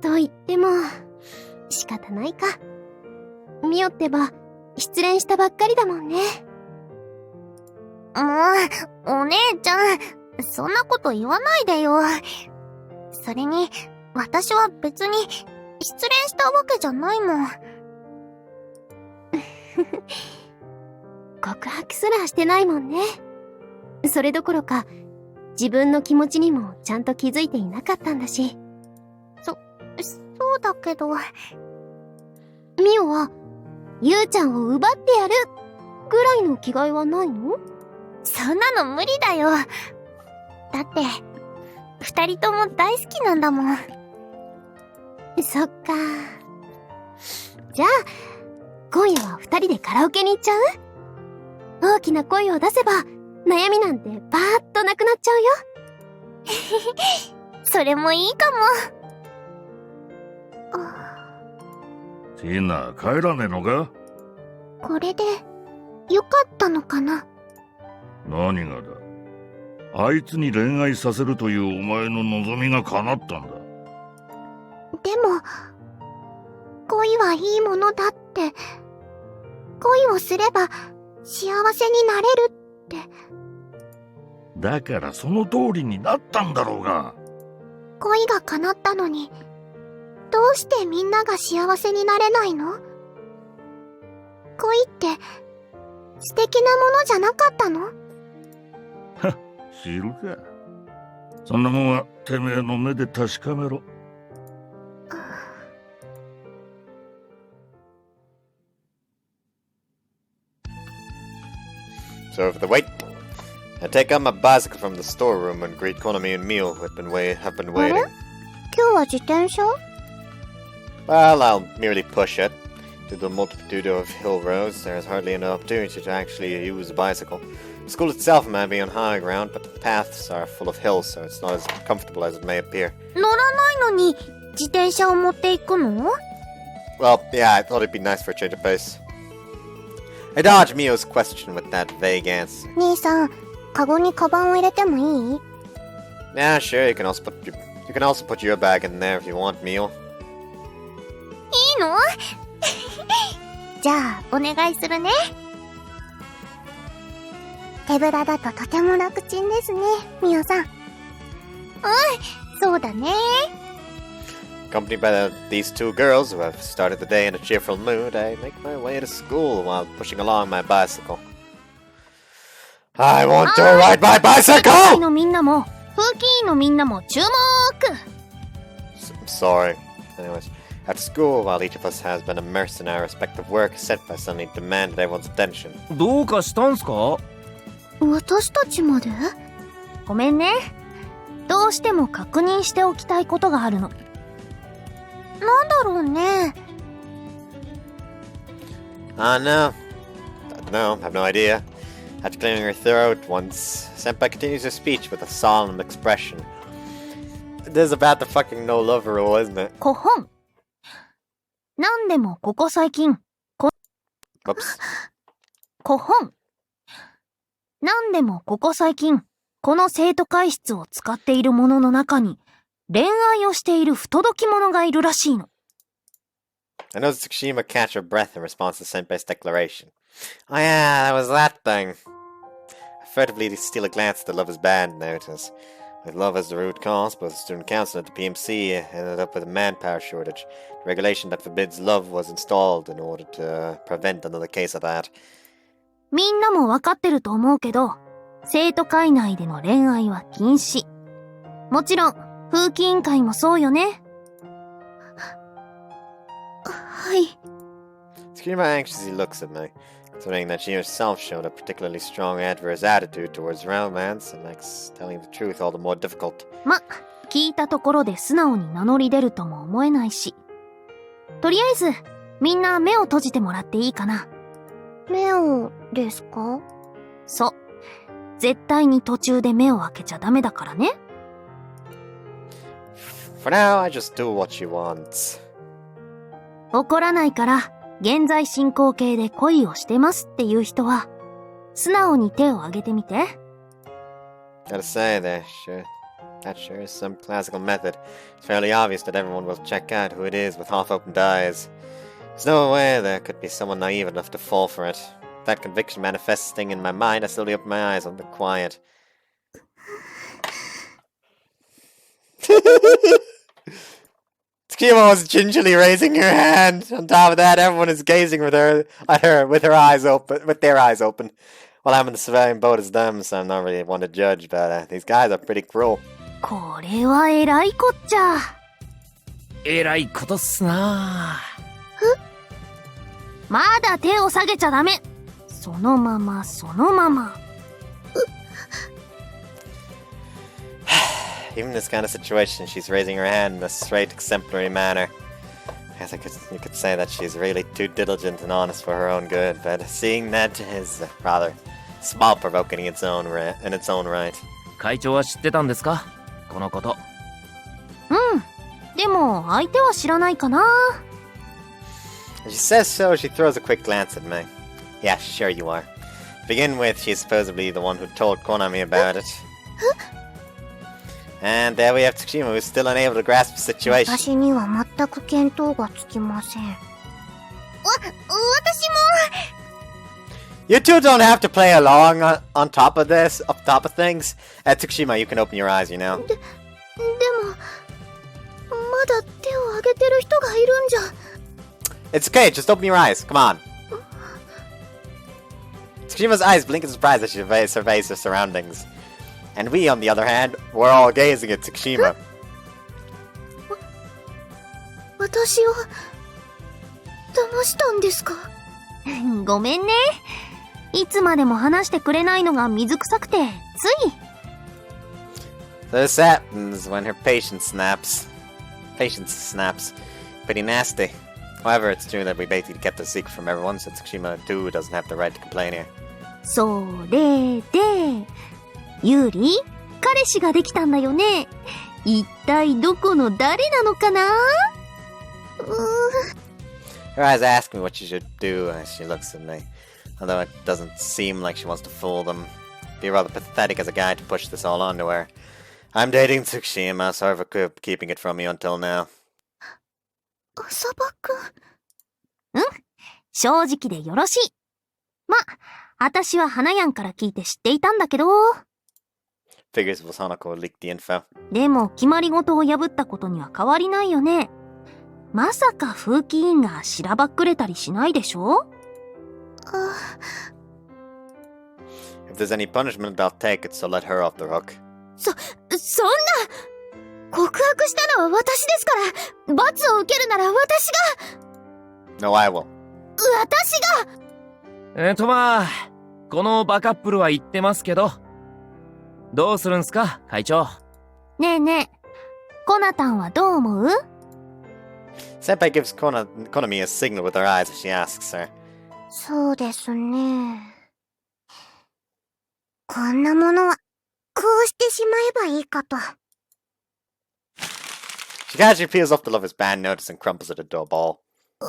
と言っても仕方ないか。ミオってば失恋したばっかりだもんね。もう、お姉ちゃん、そんなこと言わないでよ。それに、私は別に失恋したわけじゃないもん。告白すらしてないもんね。それどころか、自分の気持ちにもちゃんと気づいていなかったんだし。そうだけど。ミオは、ユウちゃんを奪ってやるぐらいの気概はないの？そんなの無理だよ。だって、二人とも大好きなんだもん。そっか。じゃあ、今夜は二人でカラオケに行っちゃう？大きな声を出せば、悩みなんてバーッとなくなっちゃうよ。それもいいかも。ティナ、帰らねえのか？これで、よかったのかな？何がだ？あいつに恋愛させるというお前の望みが叶ったんだ。でも、恋はいいものだって、恋をすれば幸せになれるって。だからその通りになったんだろうが。恋が叶ったのに、どうしてみんなが幸せになれないの？恋って素敵なものじゃなかったの？は、知るか。そんなもんはてめえの目で確かめろ。So for the wait, I take out my bicycle from the storeroom and greet Konami and Mio, who have been waiting. 今日は自転車？ Well, I'll merely push it. Due to the multitude of hill roads, there is hardly an opportunity to actually use a bicycle. The school itself might be on high ground, but the paths are full of hills, so it's not as comfortable as it may appear. 乗らないのに自転車を持っていくの？ Well, yeah, I thought it'd be nice for a change of pace. I dodged Mio's question with that vague answer. 兄さん、カゴにカバンを入れてもいい？ Yeah, sure, you can also put your bag in there if you want, Mio. いいの？じゃあ、お願いするね。手ぶらだととても楽ちんですね、ミオさん。そうだね。Accompanied by these two girls who have started the day in a cheerful mood, I make my way to school while pushing along my bicycle. I want to ride my 世界 bicycle! のみんなも風紀委員のみんなも注目。 I'm sorry. Anyways, at school, while each of us has been immersed in our respective work, Senpai suddenly demanded everyone's attention. どうかしたんすか？私たちまで？ごめんね。どうしても確認しておきたいことがあるの。なんだろうね。No. No, have no idea. After clearing her throat once, Senpai continues her speech with a solemn expression. This is about the fucking no love rule, isn't it? 古本。なんでもここ最近、Oops. 古本。なんでもここ最近、この生徒会室を使っている者の中に、恋愛をしている不届き者がいるらしいの。I noticed Tsukushima catch her breath in response to Senpai's declaration. Oh yeah, that was that thing. I furtively steal a glance at the Love is Bad notice. With love as the root cause, both the student council and the PMC ended up with a manpower shortage. The regulation that forbids love was installed in order to prevent another case of that. みんなもわかってると思うけど、生徒会内での恋愛は禁止。もちろん、風紀委員会もそうよね。はい。Tsukishima anxiously looks at me, considering that she herself showed a particularly strong adverse attitude towards romance and makes telling the truth all the more difficult. ま、聞いたところで素直に名乗り出るとも思えないし。とりあえず、みんな目を閉じてもらっていいかな。目をですか？そう。絶対に途中で目を開けちゃダメだからね。For now, I just do what she wants. 怒らないから、現在進行形で恋をしてますっていう人は、素直に手を挙げてみて。Gotta say, that sure is some classical method. It's fairly obvious that everyone will check out who it is with half-opened eyes. There's no way there could be someone naive enough to fall for it. That conviction manifesting in my mind, I slowly open my eyes and be quiet. Tsukishima was gingerly raising her hand. On top of that, everyone is gazing at her with their eyes open. Well, I'm in the same boat as them, so I'm not really one to judge, but these guys are pretty cruel. これは偉いこっちゃ。偉いことっすな。まだ手を下げちゃダメ。そのまま、そのまま。Even in this kind of situation, she's raising her hand in a straight, exemplary manner. I guess you could say that she's really too diligent and honest for her own good, but seeing that is rather small-provoking in its own right. 会長は知ってたんですか？このこと。うん。でも、相手は知らないかな。As she says so, she throws a quick glance at me. Yeah, sure you are. To begin with, she's supposedly the one who told Konami about it. And there we have Tsukushima, who's still unable to grasp the situation. 私には全く見当がつきません。私も。 You two don't have to play along on top of things. Tsukushima, you can open your eyes, you know. でも、まだ手を挙げてる人がいるんじゃ。It's okay, just open your eyes, come on. Tsukushima's eyes blink in surprise as she surveys her surroundings. And we, on the other hand, we're all gazing at Tsukushima. 私を騙したんですか？ごめんね。いつまでも話してくれないのが水臭くて、つい。So this happens when her patience snaps. Patience snaps. Pretty nasty. However, it's true that we basically kept the secret from everyone, so Tsukushima too doesn't have the right to complain here. それで、ユーリ、彼氏ができたんだよね。一体どこの誰なのかな？ Her eyes ask me what she should do as she looks at me. Although it doesn't seem like she wants to fool them. Be rather pathetic as a guy to push this all onto her. I'm dating Tsukushima, sorry for keeping it from you until now. 浅葉くん。正直でよろしい。ま、私は花やんから聞いて知っていたんだけど。Figures was Hanako leaked the info. でも決まり事を破ったことには変わりないよね。まさか風紀委員がしらばっくれたりしないでしょ？ If there's any punishment, I'll take it, so let her off the hook. そんな告白したのは私ですから罰を受けるなら私が No, I will. 私がまあ、このバカップルは言ってますけど。どうするんすか、会長。ねえねえ、コナタンはどう思う？ Senpai gives Konami a signal with her eyes as she asks her. そうですね。こんなものは、こうしてしまえばいいかと。She casually peels off the lover's band notice and crumples it into a ball. コ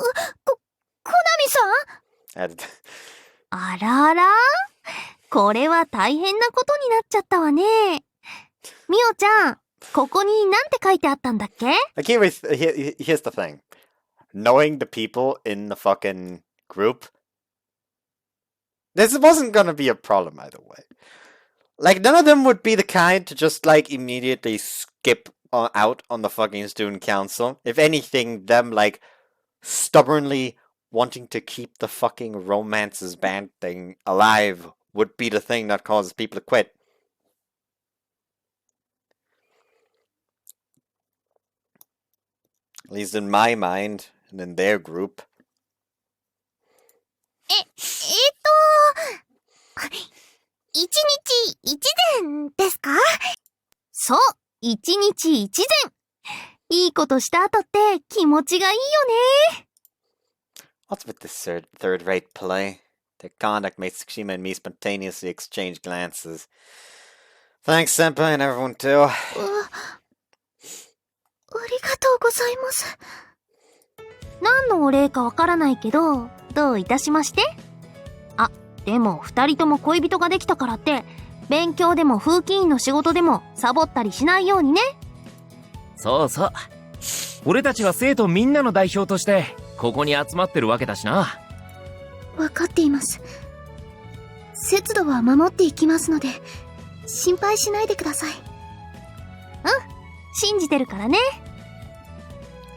ナミさん？ And あらあら？これは大変なことになっちゃったわね。ミオちゃん、ここになんて書いてあったんだっけ？ like here's the thing. Knowing the people in the fucking group, this wasn't gonna be a problem either way. Like, none of them would be the kind to just, like, immediately skip out on the fucking student council. If anything, them, like, stubbornly wanting to keep the fucking romances band thing alive would be the thing that causes people to quit. At least in my mind, and in their group. 一日一善ですか？そう、一日一善。いいことした後って気持ちがいいよね。What's with this third-rate play? Their conduct made Tsukushima and me spontaneously exchange glances. Thanks, Senpai, and everyone too. ありがとうございます。何のお礼かわからないけど、どういたしまして？あ、でも二人とも恋人ができたからって、勉強でも風紀委員の仕事でもサボったりしないようにね。そうそう。俺たちは生徒みんなの代表として、ここに集まってるわけだしな。わかっています。節度は守っていきますので、心配しないでください。信じてるからね。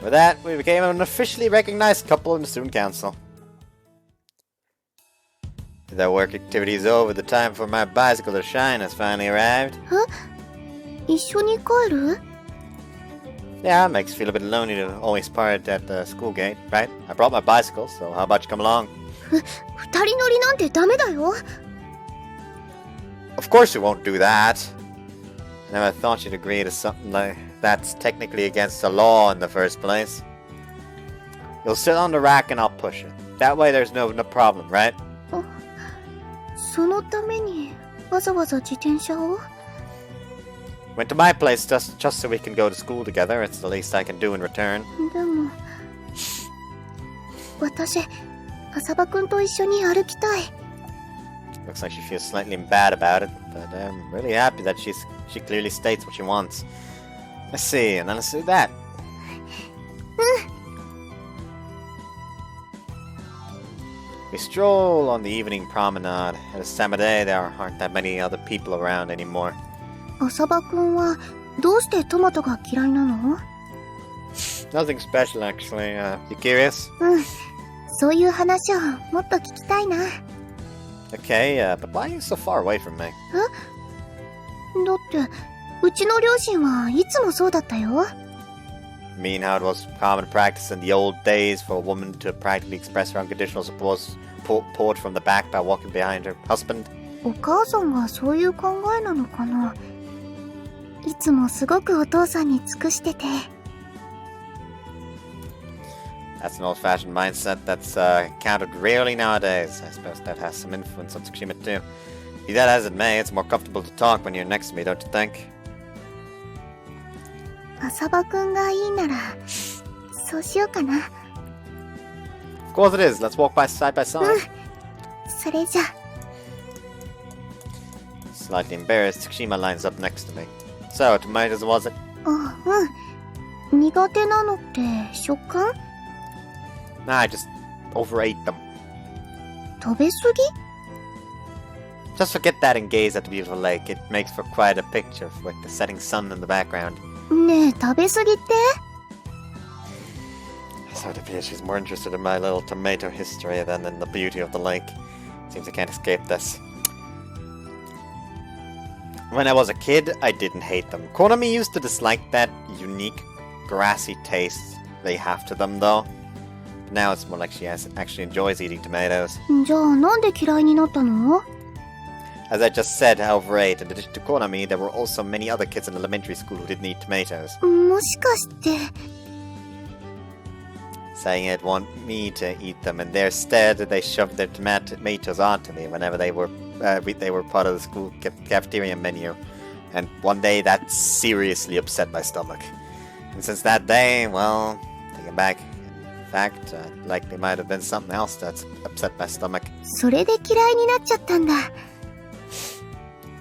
With that, we became an officially recognized couple in the student council. With our work activities over, the time for my bicycle to shine has finally arrived. 一緒に帰る？ Yeah, it makes you feel a bit lonely to always park at the school gate, right? I brought my bicycle, so how about you come along? 二人乗りなんてダメだよ。Of course you won't do that. I never thought you'd agree to something like that's technically against the law in the first place. You'll sit on the rack and I'll push it. That way there's no problem, right? そのためにわざわざ自転車を？ Went to my place just so we can go to school together. It's the least I can do in return. でも、私、浅葉くんと一緒に歩きたい。 Looks like she feels slightly bad about it, but I'm really happy that she clearly states what she wants. Let's see, and then let's do that. We stroll on the evening promenade. At this time of day, there aren't that many other people around anymore. 浅葉くんはどうしてトマトが嫌いなの？ Nothing special, actually. You curious? そういう話をもっと聞きたいな。 Okay, but why are you so far away from me? だってうちの両親はいつもそうだったよ。 Mean how it was common practice in the old days for a woman to practically express her unconditional support from the back by walking behind her husband? お母さんがそういう考えなのかな。いつもすごくお父さんに尽くしてて。 That's an old-fashioned mindset that's counted rarely nowadays. I suppose that has some influence on Tsukushima too. Be that as it may, it's more comfortable to talk when you're next to me, don't you think? 浅葉くんがいいならそうしようかな。 Of course it is. Let's walk side by side. それじゃ。 Slightly embarrassed, Tsushima lines up next to me. So, tomatoes was it? あ、うん。苦手なのって食感？ Nah, I just overate them. 食べすぎ？ Just forget that and gaze at the beautiful lake. It makes for quite a picture with the setting sun in the background. ねえ、食べすぎって？ So it appears she's more interested in my little tomato history than in the beauty of the lake. Seems I can't escape this. When I was a kid, I didn't hate them. Konami used to dislike that unique, grassy taste they have to them, though. But now it's more like she actually enjoys eating tomatoes. じゃあなんで嫌いになったの？ As I just said, I overate. In addition to Konami, there were also many other kids in elementary school who didn't eat tomatoes. もしかして。 Saying they'd want me to eat them. Instead, they shoved their tomatoes onto me whenever they were part of the school cafeteria menu. And one day, that seriously upset my stomach. And since that day, well, thinking back, in fact, likely might have been something else that's upset my stomach. それで嫌いになっちゃったんだ。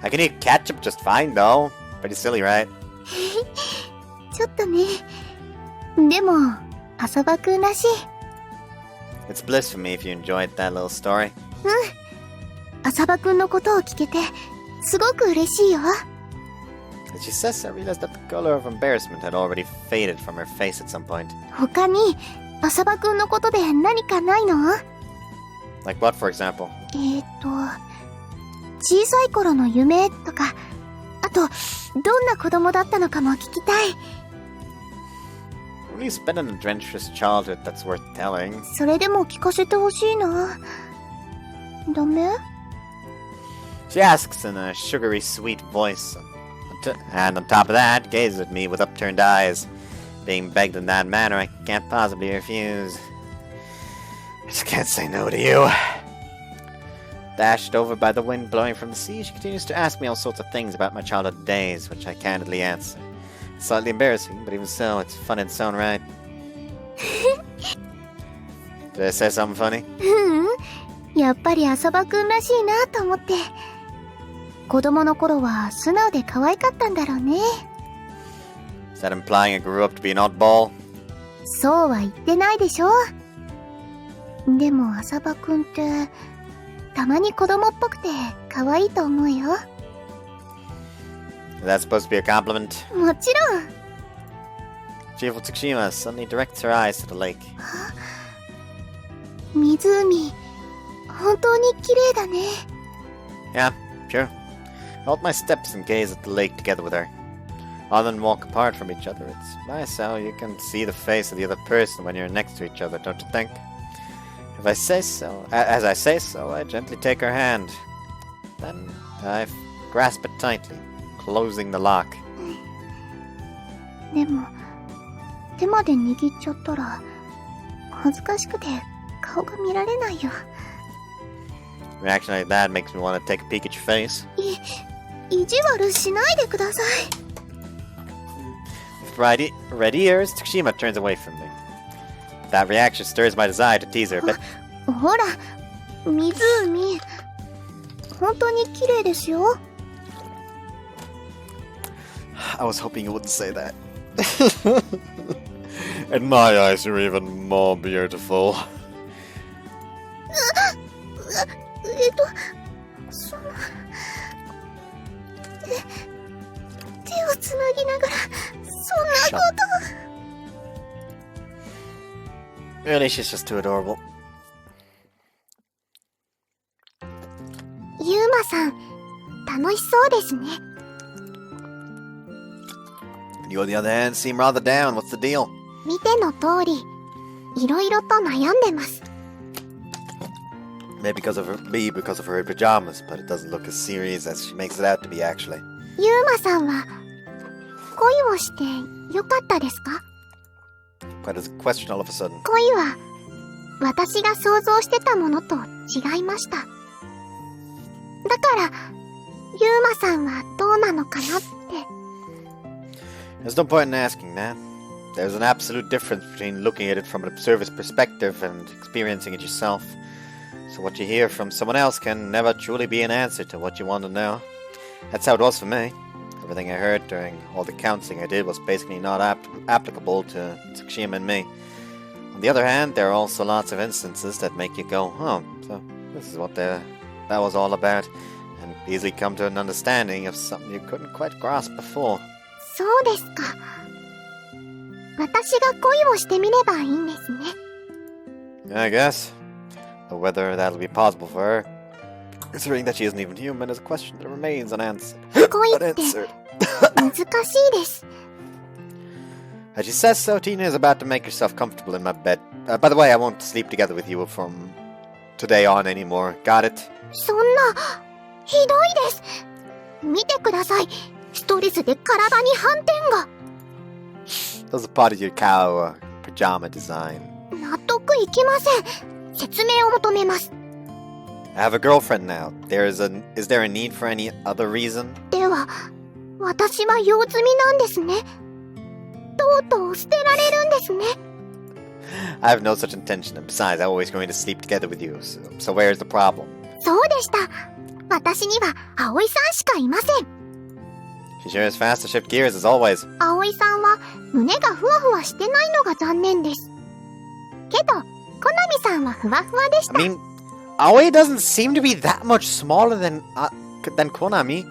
I can eat ketchup just fine, though. Pretty silly, right? ちょっとね。でも、浅場くんらしい。 It's bliss for me if you enjoyed that little story. 浅場くんのことを聞けて、すごく嬉しいよ。 As she says, I realized that the color of embarrassment had already faded from her face at some point. 他に、浅場くんのことで何かないの？ Like what, for example? 小さい頃の夢とか、あと、どんな子供だったのかも聞きたい。 Really spent an adventurous childhood that's worth telling. それでも聞かせてほしいな。ダメ？ She asks in a sugary sweet voice. And on top of that, gazes at me with upturned eyes. Being begged in that manner, I can't possibly refuse. I just can't say no to you. Dashed over by the wind blowing from the sea, she continues to ask me all sorts of things about my childhood days, which I candidly answer. It's slightly embarrassing, but even so, it's fun in its own right. Did I say something funny? やっぱり浅場くんらしいなと思って。子供の頃は素直で可愛かったんだろうね。 Is that implying I grew up to be an oddball? そうは言ってないでしょ。でも浅場くんって、たまに子供っぽくて可愛いと思うよ。 Is that supposed to be a compliment? もちろん。 Cheerful Tsushima suddenly directs her eyes to the lake. 湖、本当に綺麗だね。 Yeah, sure. I hold my steps and gaze at the lake together with her. Other than walk apart from each other, it's nice how you can see the face of the other person when you're next to each other, don't you think? If I say so, as I say so, I gently take her hand. Then I grasp it tightly, closing the lock. でも、手まで握っちゃったら、恥ずかしくて顔が見られないよ。 Reaction like that makes me want to take a peek at your face. 意地悪しないでください。 With red ears, Tsushima turns away from me. That reaction stirs my desire to tease her, but ほら、湖、本当に綺麗ですよ。 I was hoping you wouldn't say that. And my eyes are even more beautiful. その、手をつなぎながら、そんなこと。 Really, she's just too adorable. ユウマさん、楽しそうですね。 You, on the other hand, seem rather down. What's the deal? 見ての通り、いろいろと悩んでます。 Maybe because of her pajamas, but it doesn't look as serious as she makes it out to be, actually. ユウマさんは、恋をしてよかったですか？ Quite as a question all of a sudden. 恋は、私が想像してたものと違いました。だから、ユウマさんはどうなのかなって。 There's no point in asking that. There's an absolute difference between looking at it from an observer's perspective and experiencing it yourself. So what you hear from someone else can never truly be an answer to what you want to know. That's how it was for me. Everything I heard during all the counseling I did was basically not applicable to Tsukushima and me. On the other hand, there are also lots of instances that make you go, oh, so this is what that was all about, and easily come to an understanding of something you couldn't quite grasp before. そうですか。私が恋をしてみればいいんですね。I guess. But whether that'll be possible for her, considering that she isn't even human, is a question that remains unanswered. 恋って難しいです。As she says so, Tina is about to make herself comfortable in my bed. By the way, I won't sleep together with you from today on anymore. Got it? そんな、ひどいです。見てください。ストレスで体に斑点が。That's a part of your cow pajama design. 納得いきません。説明を求めます。I have a girlfriend now. Is there a need for any other reason? では、私は用済みなんですね。とうとう捨てられるんですね。I have no such intention, and besides, I'm always going to sleep together with you, so where's the problem? そうでした。私には葵さんしかいません。She sure is fast to shift gears as always. 葵さんは胸がふわふわしてないのが残念です。けど、コナミさんはふわふわでした。I mean, Aoi doesn't seem to be that much smaller than Konami.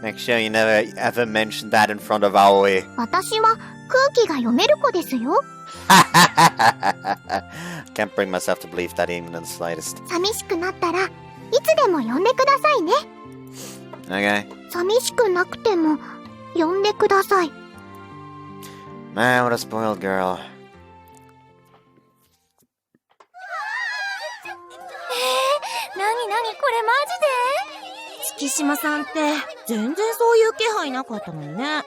Make sure you never ever mention that in front of Aoi. 私は空気が読める子ですよ。Can't bring myself to believe that even in the slightest. 寂しくなったらいつでも呼んでくださいね。Okay. 寂しくなくても呼んでください。Man, what a spoiled girl. なにこれマジで？月島さんって全然そういう気配なかったのにね。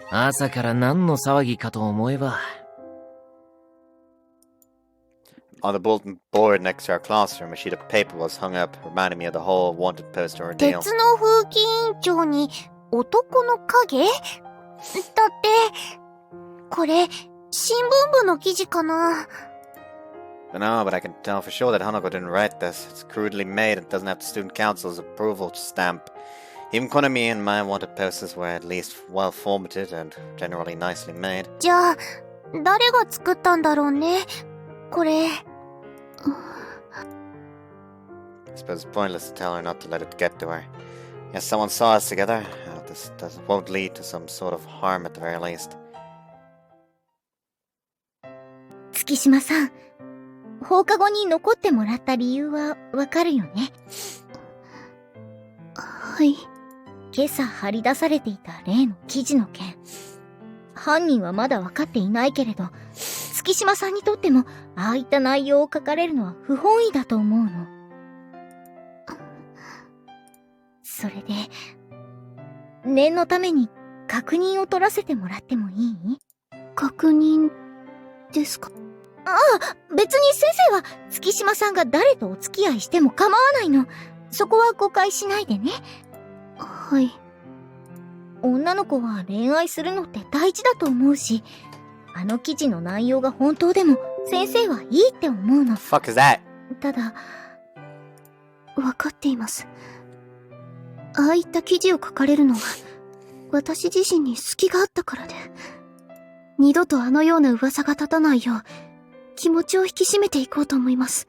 朝から何の騒ぎかと思えば。On the bulletin board next to our classroom, a sheet of paper was hung up, reminding me of the whole wanted poster ordeal. 鉄の風紀委員長に男の影？だって、これ、新聞部の記事かな。No, but I can tell for sure that Hanako didn't write this. It's crudely made and doesn't have the student council's approval stamp. Even Konami and my wanted posters were at least well formatted and generally nicely made. じゃあ、誰が作ったんだろうね。これ。I suppose it's pointless to tell her not to let it get to her. Yes, someone saw us together. This won't lead to some sort of harm at the very least. 月島さん。放課後に残ってもらった理由はわかるよね。はい。今朝張り出されていた例の記事の件。犯人はまだわかっていないけれど、月島さんにとってもああいった内容を書かれるのは不本意だと思うの。それで、念のために確認を取らせてもらってもいい？確認ですか？ああ、別に先生は月島さんが誰とお付き合いしても構わないの。そこは誤解しないでね。はい。女の子は恋愛するのって大事だと思うし、あの記事の内容が本当でも先生はいいって思うの。Fuck is that? ただ、わかっています。ああいった記事を書かれるのは、私自身に隙があったからで、二度とあのような噂が立たないよう、気持ちを引き締めていこうと思います。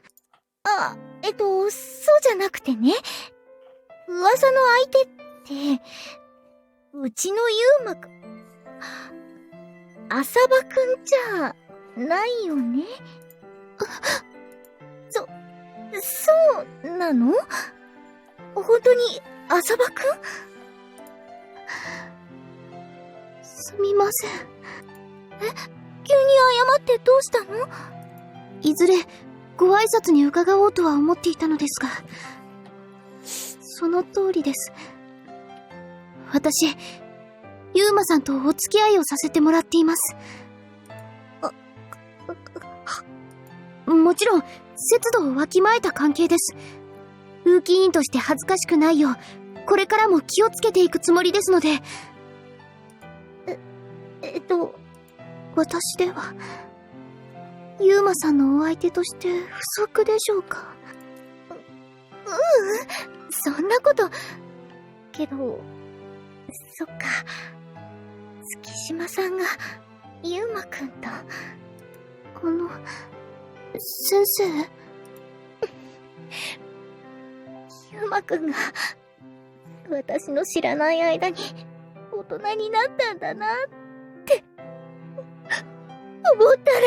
あ、そうじゃなくてね。噂の相手って、うちのユーマくん、浅場くんじゃないよね。そうなの？本当に浅場くん？すみません。急に謝ってどうしたの？いずれご挨拶に伺おうとは思っていたのですが、その通りです。私、ユーマさんとお付き合いをさせてもらっています。もちろん、節度をわきまえた関係です。風紀委員として恥ずかしくないよう、これからも気をつけていくつもりですので。私では、ユーマさんのお相手として不足でしょうか？そんなこと。けど、そっか。月島さんが、ユーマくんと、この、先生？ユーマくんが、私の知らない間に、大人になったんだなって、思ったら、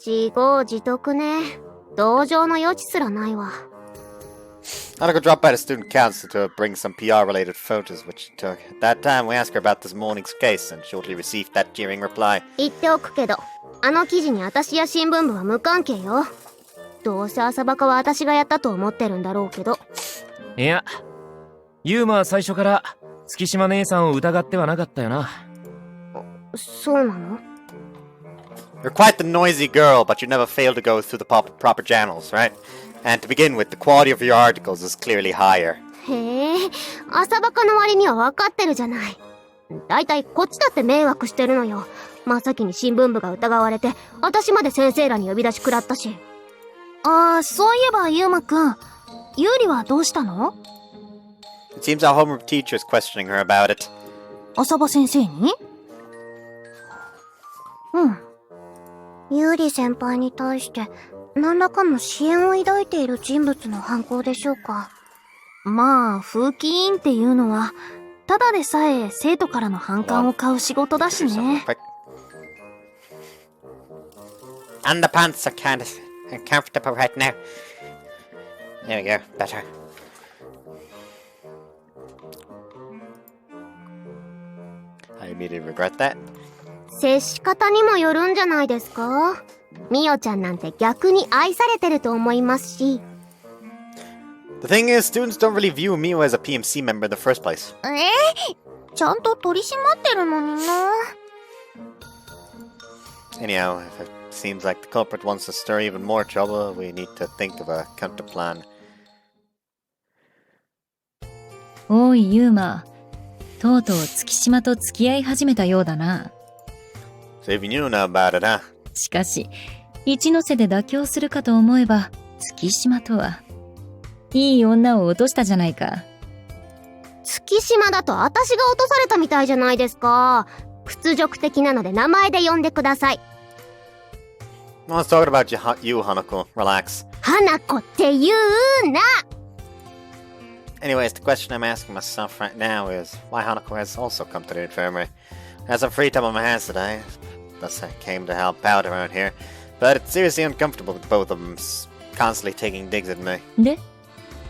自業自得ね。同情の余地すらないわ。Hanako dropped by the student council to bring some PR-related photos which she took. At that time, we asked her about this morning's case and shortly received that jeering reply. 言っておくけど、あの記事に私や新聞部は無関係よ。どうせ浅バカは私がやったと思ってるんだろうけど。いや、ユーマは最初から月島姉さんを疑ってはなかったよな。そうなの？ You're quite the noisy girl, but you never fail to go through the proper channels, right? And to begin with, the quality of your articles is clearly higher. へえ、浅バカの割には分かってるじゃない。だいたいこっちだって迷惑してるのよ。真っ先に新聞部が疑われて、私まで先生らに呼び出し食らったし。そういえばユーマくん、ユーリはどうしたの？ It seems our homeroom teacher is questioning her about it. 浅場先生に？ユーリ先輩に対して何らかの支援を抱いている人物の犯行でしょうか。まあ、風紀委員っていうのは、ただでさえ生徒からの反感を買う仕事だしね。Underpants are kind of uncomfortable right now. There we go, better. I immediately regret that. 接し方にもよるんじゃないですか。ミオちゃんなんて逆に愛されてると思いますし。The thing is, students don't really view Mio as a PMC member in the first place. ちゃんと取り締まってるのにな。Anyhow, if it seems like the culprit wants to stir even more trouble, we need to think of a counter plan. おいユーマ、とうとう月島と付き合い始めたようだな。So if you knew now about it, huh? しかし一ノ瀬で妥協するかと思えば月島とはいい女を落としたじゃないか。月島だと私が落とされたみたいじゃないですか。屈辱的なので名前で呼んでください。No one's talking about you, Hanako. Relax. 花子って言うな。 Anyways, the question I'm asking myself right now is why Hanako has also come to the infirmary. I have some free time on my hands today, thus I came to help out around here. But it's seriously uncomfortable with both of them constantly taking digs at me. で、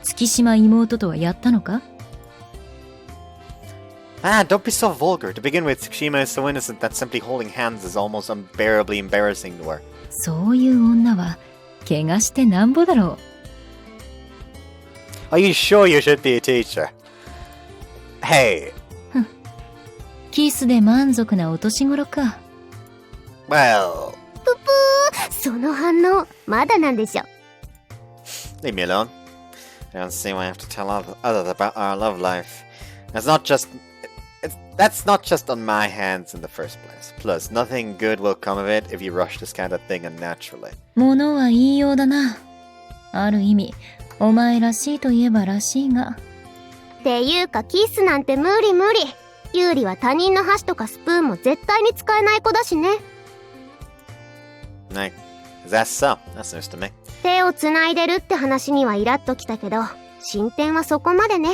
月島妹とはやったのか？ Don't be so vulgar. To begin with, Tsushima is so innocent that simply holding hands is almost unbearably embarrassing to her. そういう女は怪我してなんぼだろう。Are you sure you should be a teacher? Hey. キスで満足なお年頃か。Well. その反応まだなんでしょ。 Leave me alone. I don't see why I have to tell others about our love life. That's not just on my hands in the first place. Plus, nothing good will come of it if you rush this kind of thing unnaturally. ものは言いようだな。ある意味、お前らしいといえばらしいが。っていうかキスなんて無理無理。ユーリは他人の箸とかスプーンも絶対に使えない子だしね。Like, that's so. That's news to me. 手を繋いでるって話にはイラッときたけど、進展はそこまでね。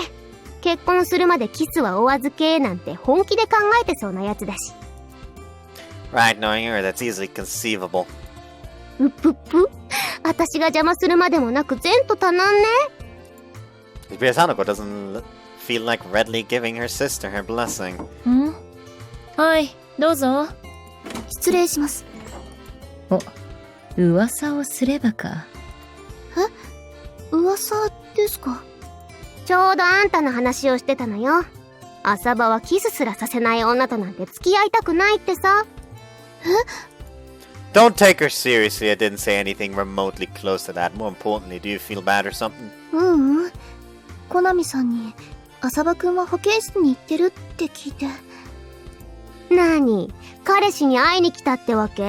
結婚するまでキスはお預けなんて本気で考えてそうなやつだし。Right, knowing her, that's easily conceivable. うっぷっぷ。私が邪魔するまでもなく前途多難ね。Because Hanako doesn't feel like readily giving her sister her blessing. ん？はい、どうぞ。失礼します。お、噂をすればか。噂ですか？ちょうどあんたの話をしてたのよ。浅場はキスすらさせない女となんて付き合いたくないってさ。Don't take her seriously. I didn't say anything remotely close to that. More importantly, do you feel bad or something? コナミさんに浅場くんは保健室に行ってるって聞いて。なに、彼氏に会いに来たってわけ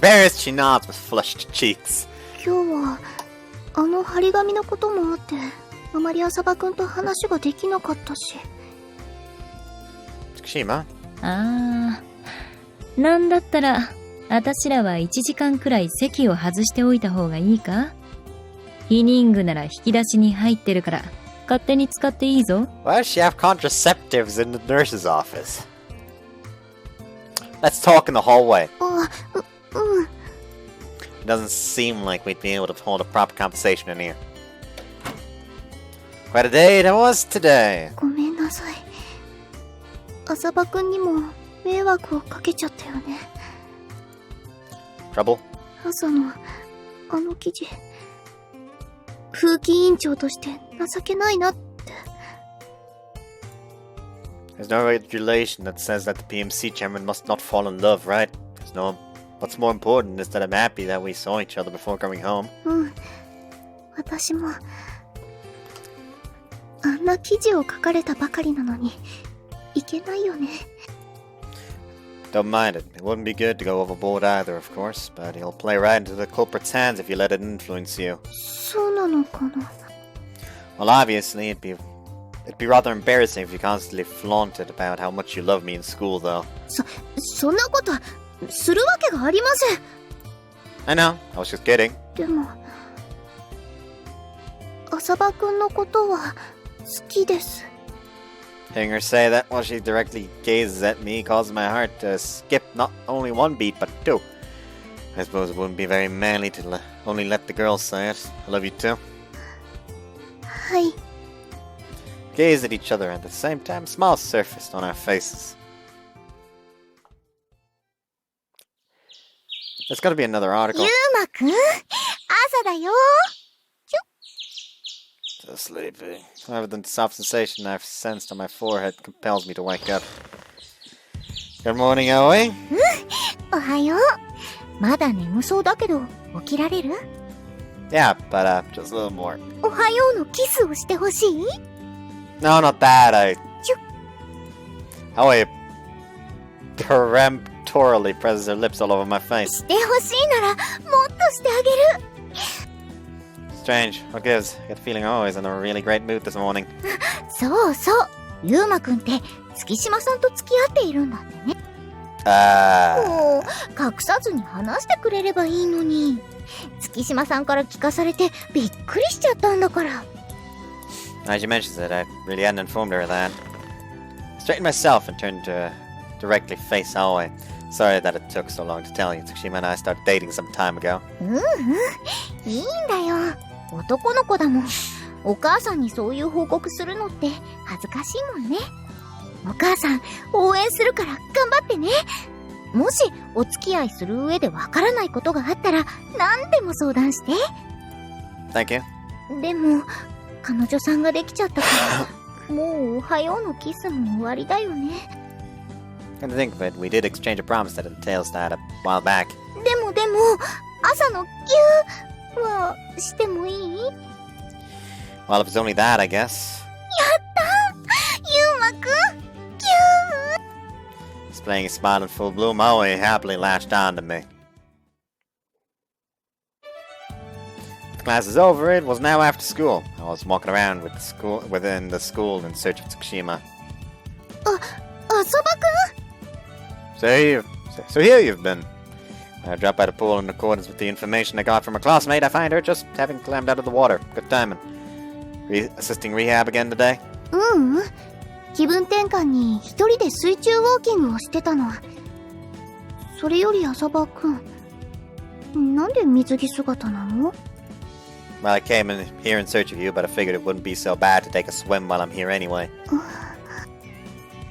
？Embarrassed, she nods with flushed cheeks. 今日は、あの張り紙のこともあって、あまり浅場くんと話ができなかったし。Tsukushima? あー。なんだったら、あたしらは1時間くらい席を外しておいた方がいいか？避妊具なら引き出しに入ってるから、勝手に使っていいぞ。Why does she have contraceptives in the nurse's office? Let's talk in the hallway. It doesn't seem like we'd be able to hold a proper conversation in here. Quite a day that was today. ごめんなさい。浅場くんにも迷惑をかけちゃったよね。Trouble? 朝のあの記事、風紀委員長として情けないなって。There's no regulation that says that the PMC chairman must not fall in love, right? There's no. What's more important is that I'm happy that we saw each other before going home. 私もあんな記事を書かれたばかりなのにいけないよね。Don't mind it. It wouldn't be good to go overboard either, of course, but he'll play right into the culprit's hands if you let it influence you. そうなのかな。 Well, obviously, it'd be rather embarrassing if you constantly flaunted about how much you love me in school, though. そんなことするわけがありません。 I know. I was just kidding. でも浅場くんのことは好きです。 Hearing her say that while she directly gazes at me causes my heart to skip not only one beat, but two. I suppose it wouldn't be very manly to only let the girls say it. I love you too. はい。 Gaze at each other and at the same time, a smile surfaced on our faces. There's gotta be another article. ゆうまくん、朝だよ。So sleepy. However, the soft sensation I've sensed on my forehead compels me to wake up. Good morning, Aoi. おはよう。まだ眠そうだけど起きられる？ Yeah, but just a little more. おはようのキスをしてほしい？ No, not that. Aoi peremptorily presses her lips all over my face. してほしいならもっとしてあげる。 Strange. What gives? I get the feeling I'm always in a really great mood this morning. そうそう。ゆうまくんって月島さんと付き合っているんだってね。もう隠さずに話してくれればいいのに。月島さんから聞かされてびっくりしちゃったんだから。Now she mentions it, I really hadn't informed her of that. I straightened myself and turned to directly face Aoi. Sorry that it took so long to tell you. Tsukushima and I started dating some time ago. いいんだよ。男の子だもん。お母さんにそういう報告するのって恥ずかしいもんね。お母さん応援するから頑張ってね。もしお付き合いする上でわからないことがあったら何でも相談して。 Thank you. でも彼女さんができちゃったからもうおはようのキスも終わりだよね。 Come to think of it, we did exchange a promise that entails that a while back. でも朝のギューはしてもいい？ Well, if it's only that, I guess. ゆうまくん、ギュー。 Displaying a smile in full bloom, Aoi happily latched on to me. With classes over, it was now after school. I was walking around within the school in search of Tsukushima. 浅場くん。 So here you've been. I dropped by the pool in accordance with the information I got from a classmate. I find her just having climbed out of the water. Good timing. Assisting rehab again today? 気分転換に一人で水中ウォーキングをしてたの。それより浅場くん、なんで水着姿なの？ Well, I came in here in search of you, but I figured it wouldn't be so bad to take a swim while I'm here anyway.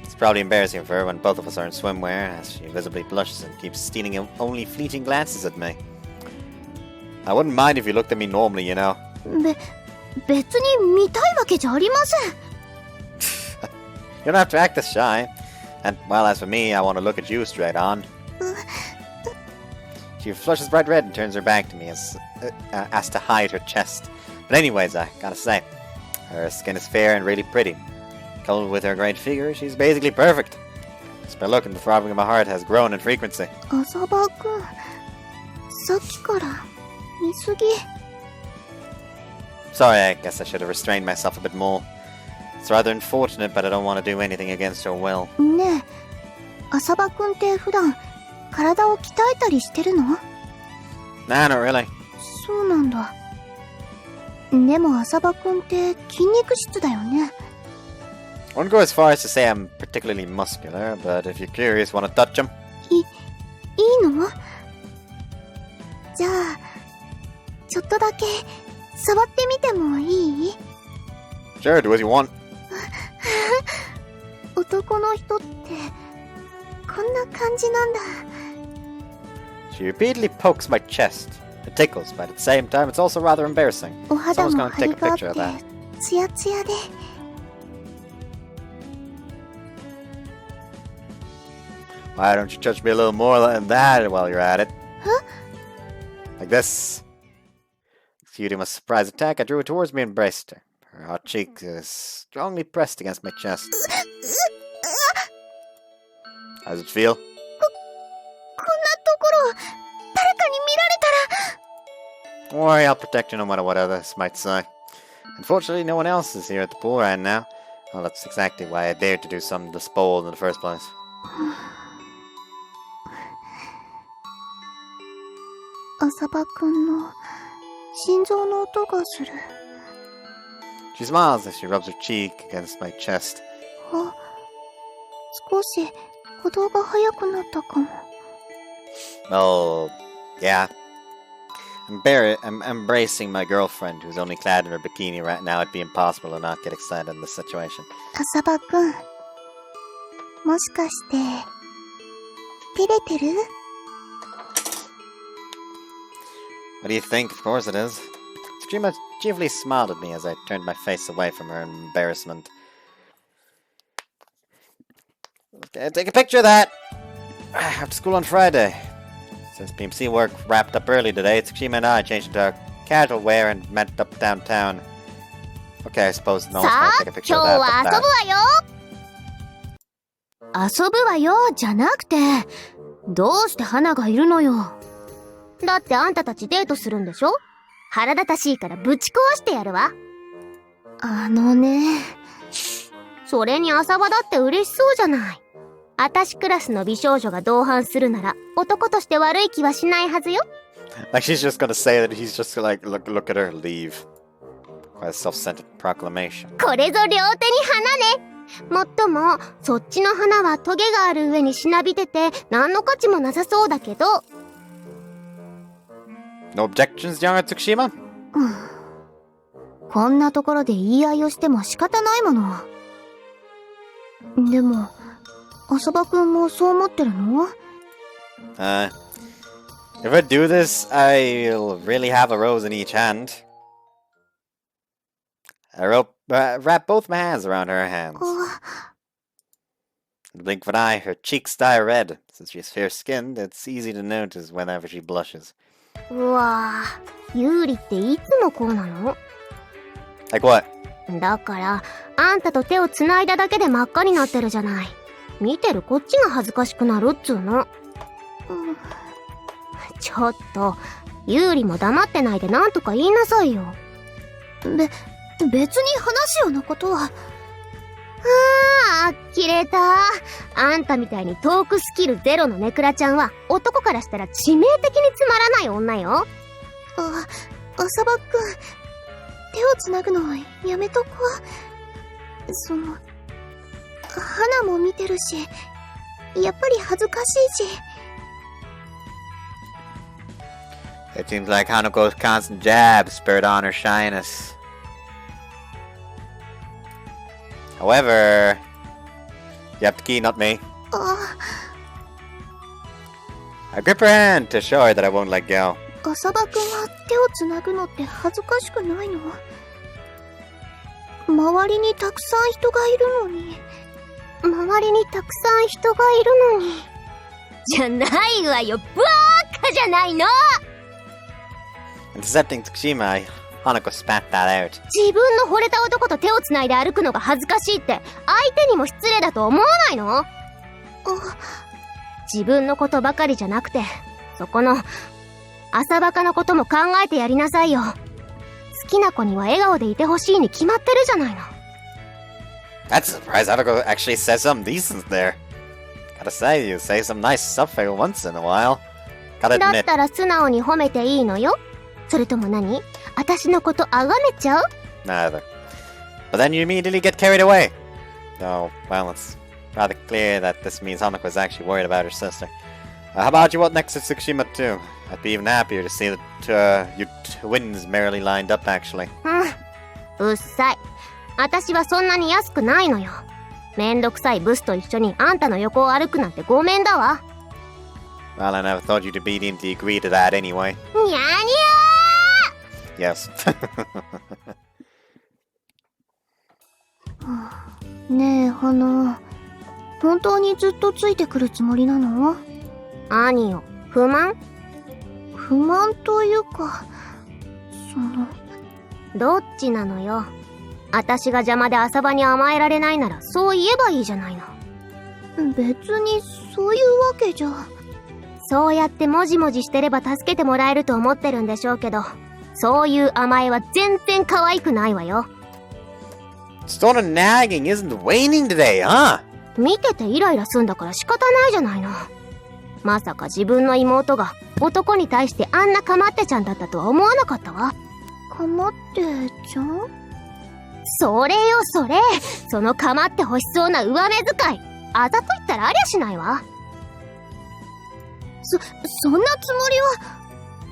It's probably embarrassing for her when both of us are in swimwear, as she visibly blushes and keeps stealing only fleeting glances at me. I wouldn't mind if you looked at me normally, you know. 別に見たいわけじゃありません。 You don't have to act this shy. And, well, as for me, I want to look at you straight on. She flushes bright red and turns her back to me as to hide her chest. But anyways, I gotta say, her skin is fair and really pretty. Coupled with her great figure, she's basically perfect. Just by looking, the throbbing of my heart has grown in frequency. 浅葉くん、さっきから見すぎ。 Sorry, I guess I should have restrained myself a bit more. It's rather unfortunate, but I don't want to do anything against your will. ねえ、浅葉くんって普段体を鍛えたりしてるの？ Nah, not really. そうなんだ。でも浅葉くんって筋肉質だよね。 I wouldn't go as far as to say I'm particularly muscular, but if you're curious, want to touch him? いいの？じゃあ、ちょっとだけ触ってみてもいい？ Sure, do as you want. 男の人ってこんな感じなんだ。 She repeatedly pokes my chest. It tickles, but at the same time, it's also rather embarrassing. お肌 Someone's も gonna 張り take a があっ picture of that. てツヤツヤで。 Why don't you touch me a little more than that while you're at it? Huh? Like this. Executing my surprise attack, I drew her towards me and embraced her. Her hot cheek is strongly pressed against my chest. How does it feel? こんなところ誰かに見られたら。 Don't worry, I'll protect you no matter what others might say. Unfortunately, no one else is here at the pool right now. Well, that's exactly why I dared to do something this bold in the first place. 浅葉くんの心臓の音がする。 She smiles as she rubs her cheek against my chest. あ、少し鼓動が速くなったかも。 Oh, yeah. I'm embracing my girlfriend, who's only clad in her bikini right now. It'd be impossible to not get excited in this situation. 浅葉くん、もしかして照れてる？ What do you think? Of course it is. Tsukima cheerfully smiled at me as I turned my face away from her in embarrassment. Okay, take a picture of that! I have to school on Friday. Since BMC work wrapped up early today, Tsukima and I changed into our casual wear and met up downtown. Okay, I suppose no one's gonna take a picture of that. 今日は遊ぶわよ。遊ぶわよじゃなくて、どうして花がいるのよ。だってあんたたちデートするんでしょ？腹立たしいからぶち壊してやるわ。それに浅場だって嬉しそうじゃない。あたしクラスの美少女が同伴するなら男として悪い気はしないはずよ。Like she's just gonna say that he's just like, look at her leave. Quite a self-centered proclamation. これぞ両手に花ね。もっとも、そっちの花はトゲがある上にしなびてて何の価値もなさそうだけど。No objections, young Tsukushima? こんなところで言い合いをしても仕方ないもの。でも、浅葉くんもそう思ってるの？ If I do this, I'll really have a rose in each hand. I wrap both my hands around her hands. In the blink of an eye, her cheeks dye red. Since she's fair-skinned, it's easy to notice whenever she blushes. うわぁ、ユーリっていつもこうなの？ Like what? だから、あんたと手をつないだだけで真っ赤になってるじゃない。見てるこっちが恥ずかしくなるっつうの。ちょっと、ユーリも黙ってないでなんとか言いなさいよ。別に話すようなことは。呆れた。あんたみたいにトークスキルゼロのネクラちゃんは男からしたら致命的につまらない女よ。浅葉くん、手をつなぐのはやめとこう。花も見てるし、やっぱり恥ずかしいし。It seems like Hanuko's constant jabs spurred on her shyness. However, you have the key, not me. I grip her hand to show her that I won't let go. 浅葉くんが手をつなぐのって恥ずかしくないの？周りにたくさん人がいるのに。周りにたくさん人がいるのに。じゃないわよ、バーカじゃないの！ Intercepting Tsukushima, I Hanako spat that out. 自分の惚れた男と手をつないで歩くのが恥ずかしいって相手にも失礼だと思わないの？自分のことばかりじゃなくて、そこの浅バカのことも考えてやりなさいよ。好きな子には笑顔でいてほしいに決まってるじゃないの。That's a surprise. Hanako actually says something decent there. Gotta say, you say some nice stuff every once in a while. Gotta だっ admit. たら素直に褒めていいのよ。それとも何？私のこと崇めちゃう？ Neither. But then you immediately get carried away. Oh, well, it's rather clear that this means Hanako is actually worried about her sister. How about you walk next to Tsukushima too? I'd be even happier to see that you twins merrily lined up, actually. うっさい。私はそんなに安くないのよ。めんどくさいブスと一緒にあんたの横を歩くなんてごめんだわ。Well, I never thought you'd obediently agree to that anyway. にゃーに Yes. ねえ、花。本当にずっとついてくるつもりなの？ゃー。兄よ、不満？不満というか、どっちなのよ。私が邪魔で浅場に甘えられないならそう言えばいいじゃないの。別にそういうわけじゃ。そうやってもじもじしてれば助けてもらえると思ってるんでしょうけど、そういう甘えは全然可愛くないわよ。Sort of nagging isn't waning today, huh? 見ててイライラすんだから仕方ないじゃないの。まさか自分の妹が男に対してあんなかまってちゃんだったとは思わなかったわ。かまってちゃん？それよそれ。そのかまって欲しそうな上目遣い。あざと言ったらありゃしないわ。そんなつもりは。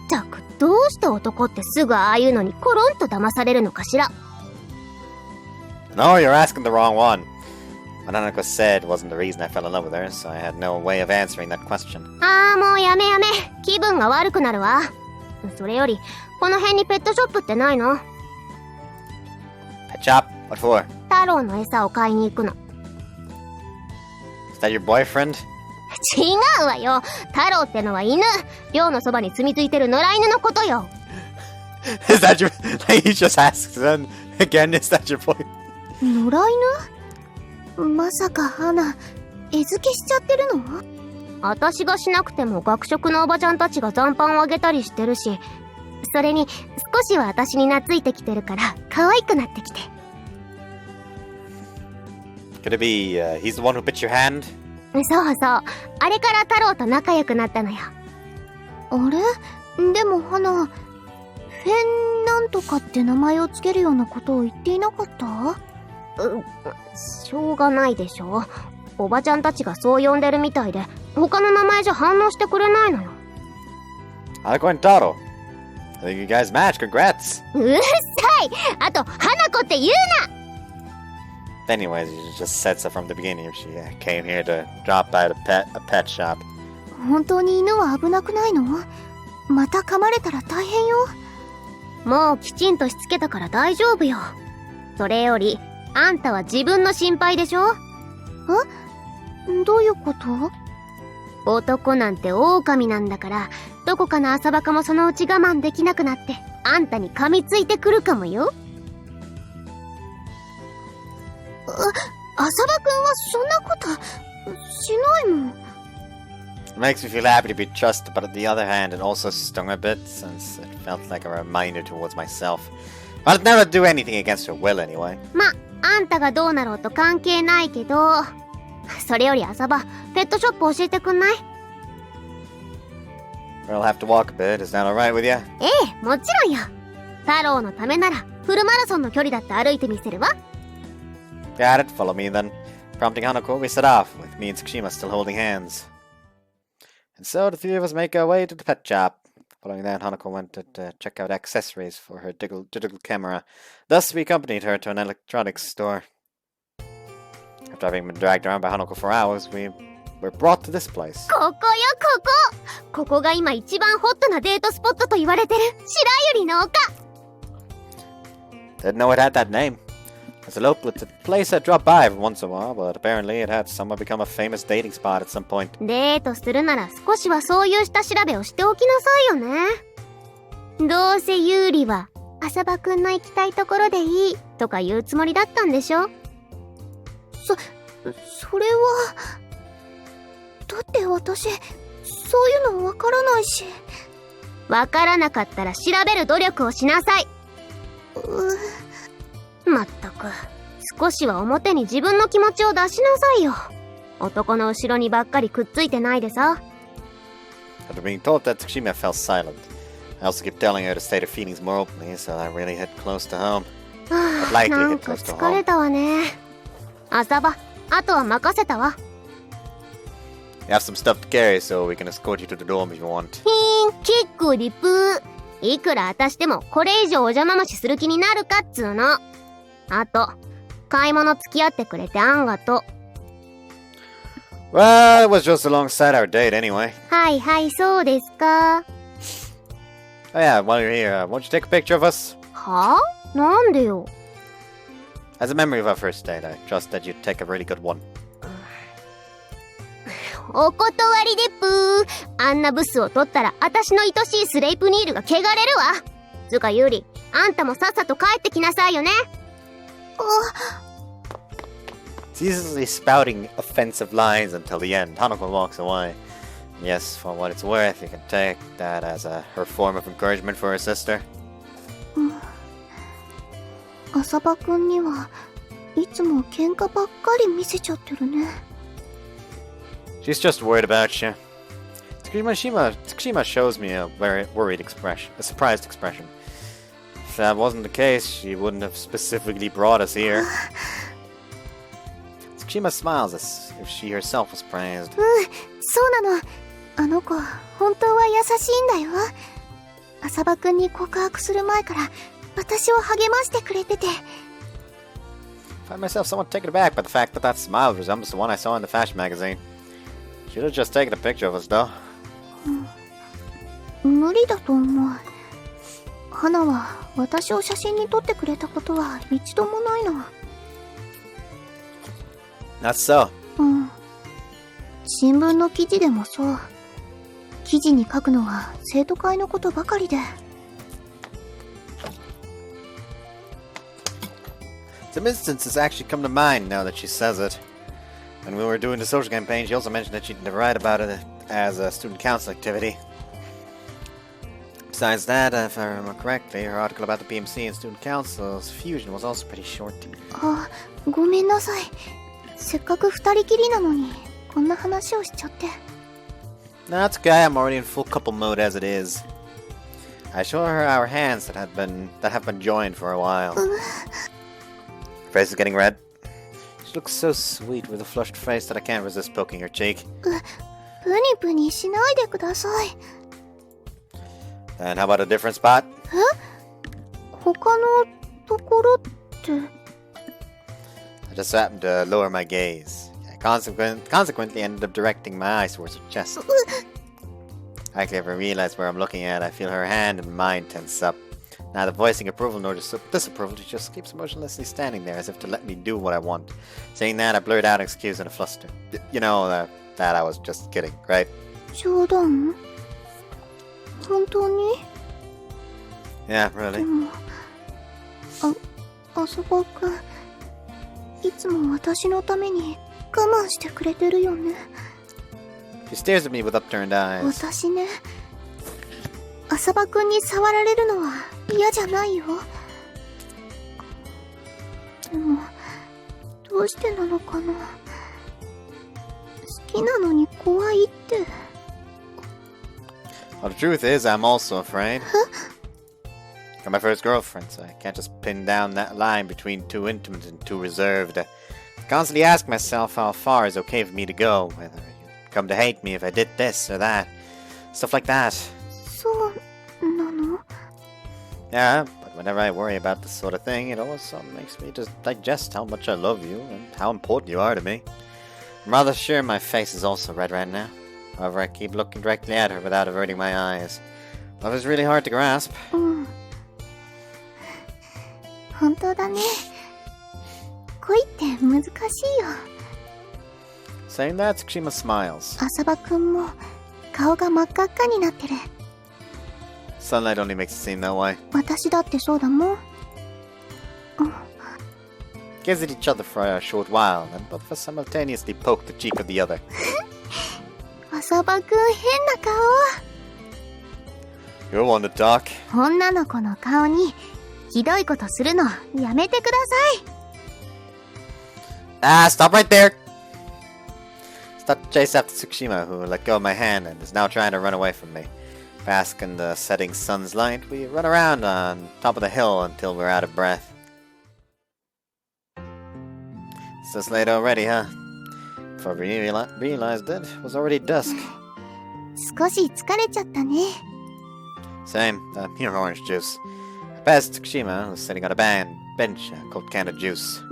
ったくどうして男ってすぐああいうのにコロンと騙されるのかしら。 No, you're asking the wrong one. What Hanako said wasn't the reason I fell in love with her, so I had no way of answering that question. ああもうやめやめ。気分が悪くなるわ。それよりこの辺にペットショップってないの？ Pet shop? What for? 太郎の餌を買いに行くの。 Is that your boyfriend? 違うわよ。太郎ってのは犬。寮のそばに住み着いてる野良犬のことよ。Is that your... He just asked then. Again, is that your boy? 野良犬？まさか花、餌付けしちゃってるの？私がしなくても学食のおばちゃんたちが残飯をあげたりしてるし、それに少しは私に懐いてきてるから可愛くなってきて。Could it be, he's the one who bit your hand? そうそう。あれから太郎と仲良くなったのよ。あれ？でも花、フェンなんとかって名前をつけるようなことを言っていなかった？しょうがないでしょ。おばちゃんたちがそう呼んでるみたいで、他の名前じゃ反応してくれないのよ。Hanako and Taro. I think you guys match. Congrats. うるさい。あと花子って言うな。Anyways, you just said so from the beginning. She came here to drop by a pet shop. 本当に犬は危なくないの？また噛まれたら大変よ。もうきちんとしつけたから大丈夫よ。それよりあんたは自分の心配でしょ？どういうこと？男なんて狼なんだから、どこかの浅バカもそのうち我慢できなくなってあんたに噛みついてくるかもよ。浅葉くんはそんなことしないもん。 It makes me feel happy to be trusted, but on the other hand, it also stung a bit, since it felt like a reminder towards myself. I'd never do anything against her will anyway. ま、あんたがどうなろうと関係ないけど、それより浅葉、ペットショップ教えてくんない？ We'll have to walk a bit. Is that alright with you? ええ、もちろんよ。太郎のためならフルマラソンの距離だって歩いてみせるわ。 Got it. Follow me then. Prompting Hanako, we set off, with me and Tsukushima still holding hands. And so the three of us make our way to the pet shop. Following that, Hanako went to check out accessories for her digital camera. Thus, we accompanied her to an electronics store. After having been dragged around by Hanako for hours, we were brought to this place. ここよ、ここ。ここが今一番ホットなデートスポットと言われてる白百合の丘。 Didn't know it had that name. As a local, it's a place I drop by every once in a while, but apparently it had somehow become a famous dating spot at some point. デートするなら少しはそういう下調べをしておきなさいよね。どうせユーリは浅場くんの行きたいところでいいとか言うつもりだったんでしょ？それは。だって私、そういうのわからないし。わからなかったら調べる努力をしなさい。まったく、少しは表に自分の気持ちを出しなさいよ。男の後ろにばっかりくっついてないでさ。After being told that, Tsushima fell silent. I also kept telling her to state her feelings more openly, so I really hit close to home. なんか疲れたわね。浅場、あとは任せたわ。You have some stuff to carry, so we can escort you to the dorm if you want. 結構リプ。いくら私でもこれ以上お邪魔虫する気になるかっつうの。あと、買い物付き合ってくれてあんがと。Well, it was just alongside our date anyway. はいはい、そうですか。Oh yeah, while you're here, won't you take a picture of us? はぁ？なんでよ。As a memory of our first date, I trust that you'd take a really good one. お断りでぷー。あんなブスを取ったら私の愛しいスレイプニールが汚れるわ。つかユリ、あんたもさっさと帰ってきなさいよね。Ceaselessly spouting offensive lines until the end, Hanako walks away. Yes, for what it's worth, you can take that as her form of encouragement for her sister. 浅場くんにはいつも喧嘩ばっかり見せちゃってるね。She's just worried about you. Tsukushima shows me a very worried expression, a surprised expression. If that wasn't the case, she wouldn't have specifically brought us here. Tsukushima smiles as if she herself was praised. そうなの。あの子、本当は優しいんだよ。浅場くんに告白する前から私を励ましてくれてて。I find myself somewhat taken aback by the fact that that smile resembles the one I saw in the fashion magazine. Should have just taken a picture of us, though. 無理だと思う。花は私を写真に撮ってくれたことは一度もないの。Not so. 新聞の記事でもそう。記事に書くのは生徒会のことばかりで。Some instances actually come to mind now that she says it. When we were doing the social campaign, she also mentioned that she'd write about it as a student council activity. Besides that, if I remember correctly, her article about the PMC and student council's fusion was also pretty short. あ、ごめんなさい。せっかく二人きりなのに、こんな話をしちゃって。No, it's okay. I'm already in full couple mode as it is. I show her our hands that have been joined for a while. Her face is getting red. She looks so sweet with a flushed face that I can't resist poking her cheek. プニプニしないでください。And how about a different spot? 他のところって。I just happened to lower my gaze. I consequently ended up directing my eyes towards her chest. I can't even realize where I'm looking at. I feel her hand and mine tense up. Neither voicing approval nor disapproval, she just keeps motionlessly standing there as if to let me do what I want. Saying that, I blurred out an excuse in a fluster. You know, that I was just kidding, right? 冗談？本当に？ Yeah, really. でも、浅場くん、いつも私のために我慢してくれてるよね。She stares at me with upturned eyes. 私ね、浅場くんに触られるのは嫌じゃないよ。でも、どうしてなのかな。好きなのに怖いって。Well, the truth is, I'm also afraid. You're my first girlfriend, so I can't just pin down that line between too intimate and too reserved. I constantly ask myself how far is okay for me to go, whether you'd come to hate me if I did this or that. Stuff like that. そうなの？ Yeah, but whenever I worry about this sort of thing, it also makes me just digest how much I love you and how important you are to me. I'm rather sure my face is also red right now. However, I keep looking directly at her without averting my eyes. Love is really hard to grasp. 本当だね。恋って難しいよ。Saying that, Tsukushima smiles. 浅場くんも顔が真っ赤っかになってる。Sunlight only makes it seem that way. 私だってそうだもん。Gazed at each other for a short while, and both of us simultaneously poked the cheek of the other. 浅場くん変な顔。 You want to talk? 女の子の顔にひどいことするのやめてください。 Ah, stop right there! Start to chase after Tsukushima, who let go of my hand and is now trying to run away from me. Bask in the setting sun's light, we run around on top of the hill until we're out of breath. It's this late already, huh? Before we realized it was already dusk. 少し疲れちゃったね。 Same, here orange juice. I passed Tsukushima, who was sitting on a bench, a cold can of juice.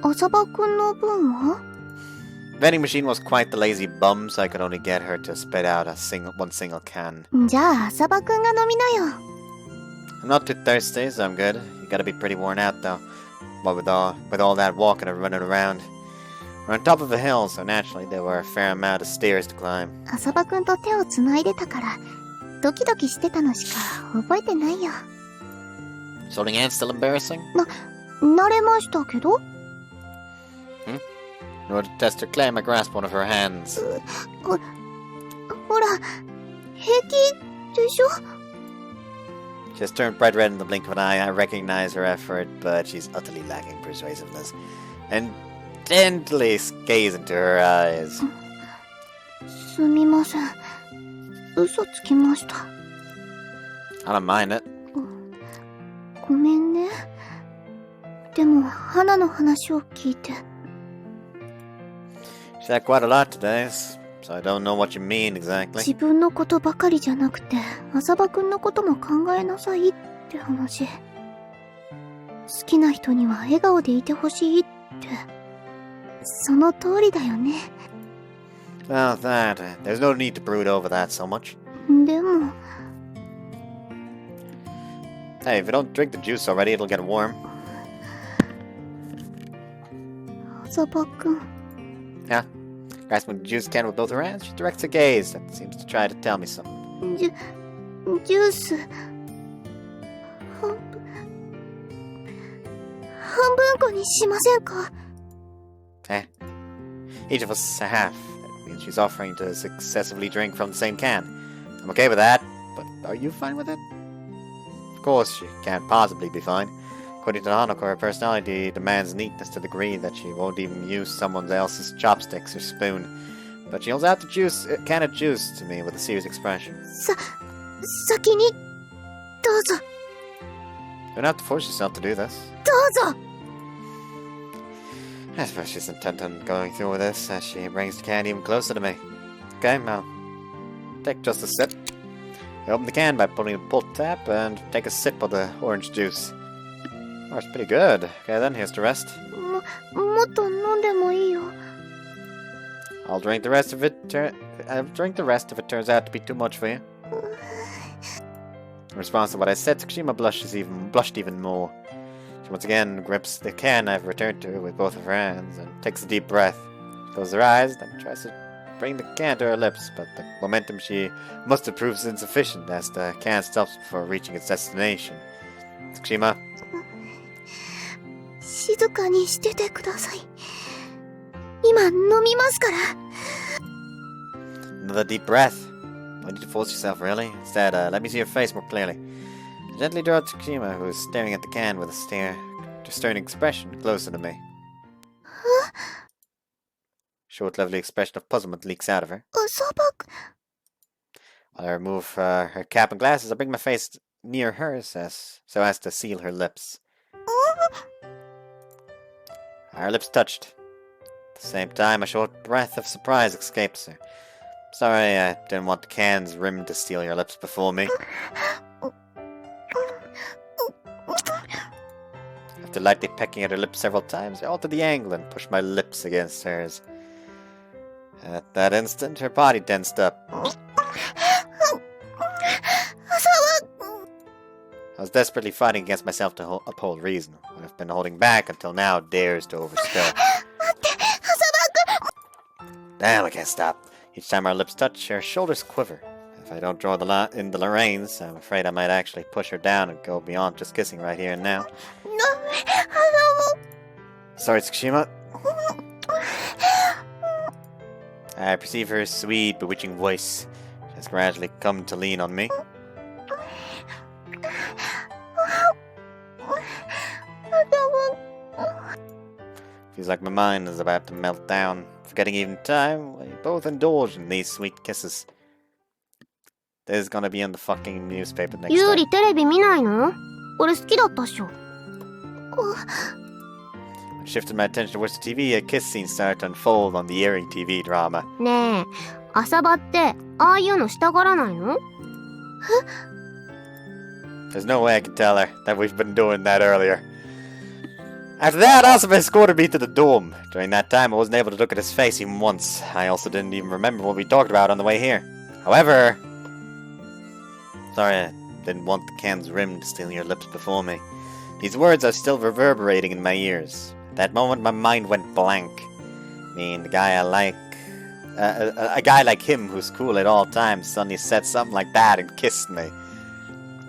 浅場くんの分は？ Vending machine was quite the lazy bum, so I could only get her to spit out one single can. じゃあ浅場くんが飲みなよ。 I'm not too thirsty, so I'm good. You gotta be pretty worn out, though. What with all that walking and running around. We're on top of a hill, so naturally there were a fair amount of stairs to climb. 浅場くんと手をつないでたからドキドキしてたのしか覚えてないよ。 Is holding hands still embarrassing? 慣れましたけど。 In order to test her claim, I grasped one of her hands. ほら平気でしょ？ She has turned bright red in the blink of an eye. I recognize her effort, but she's utterly lacking persuasiveness. And intently gaze into her eyes. すみません。嘘つきました。 I don't mind it. ごめんね。でも花の話を聞いて。 She said quite a lot today, so I don't know what you mean exactly. 自分のことばかりじゃなくて浅場くんのことも考えなさいって話。好きな人には笑顔でいてほしいって。その通りだよね。 Oh, that. There's no need to brood over that so much. でも Hey, if you don't drink the juice already, it'll get warm. 浅場くん。 Yeah. Grasping the juice can with both her hands, she directs her gaze and seems to try to tell me something. ジュース半分こにしませんか？ Eh? Each of us a half. That means she's offering to successively drink from the same can. I'm okay with that, but are you fine with it? Of course, she can't possibly be fine. According to Hanako, her personality demands neatness to the degree that she won't even use someone else's chopsticks or spoon. But she holds out the can of juice to me with a serious expression. 先にどうぞ You don't have to force yourself to do this. どうぞ I suppose she's intent on going through with this as she brings the can even closer to me. Okay, I'll take just a sip. I open the can by pulling the pull tab and take a sip of the orange juice. Oh, it's pretty good. Okay, then here's the rest. もっと飲んでもいいよ I'll drink the rest if it turns out to be too much for you. In response to what I said, Tsukushima blushed even more. She once again grips the can I've returned to her with both of her hands and takes a deep breath. She closes her eyes, then tries to bring the can to her lips, but the momentum she must have proves insufficient as the can stops before reaching its destination. Tsukushima. 静かにしててください今飲みますから Another deep breath. No need to force yourself, really. Instead, let me see your face more clearly. I gently draw Tsukushima, who is staring at the can with a stern expression, closer to me. Short, lovely expression of puzzlement leaks out of her. 浅場くん While I remove her cap and glasses, I bring my face near hers so as to seal her lips. Our lips touched. At the same time, a short breath of surprise escapes her. Sorry, I didn't want the can's rim to steal your lips before me. After lightly pecking at her lips several times, I altered the angle and pushed my lips against hers. At that instant, her body tensed up. I was desperately fighting against myself to uphold reason. What I've been holding back until now dares to overspill. Damn, I can't stop. Each time our lips touch, her shoulders quiver. A If I don't draw in the reins, I'm afraid I might actually push her down and go beyond just kissing right here and now. Sorry, Tsukushima. I perceive her sweet, bewitching voice. She has gradually come to lean on me. Feels like my mind is about to melt down. Forgetting even time, we both indulge in these sweet kisses. This is gonna be in the fucking newspaper next ユー time. リテレビ見ないの？俺好きだったっしょ。I shifted my attention towards the TV, a kiss scene started to unfold on the eerie TV drama. ねえ、朝場ってああいうのしたがらないの？ There's no way I can tell her that we've been doing that earlier. After that, Asuma escorted me to the dome. During that time, I wasn't able to look at his face even once. I also didn't even remember what we talked about on the way here. However... Sorry, I didn't want the can's rim to steal your lips before me. These words are still reverberating in my ears. At that moment, my mind went blank. I mean, the guy I like... a guy like him who's cool at all times suddenly said something like that and kissed me.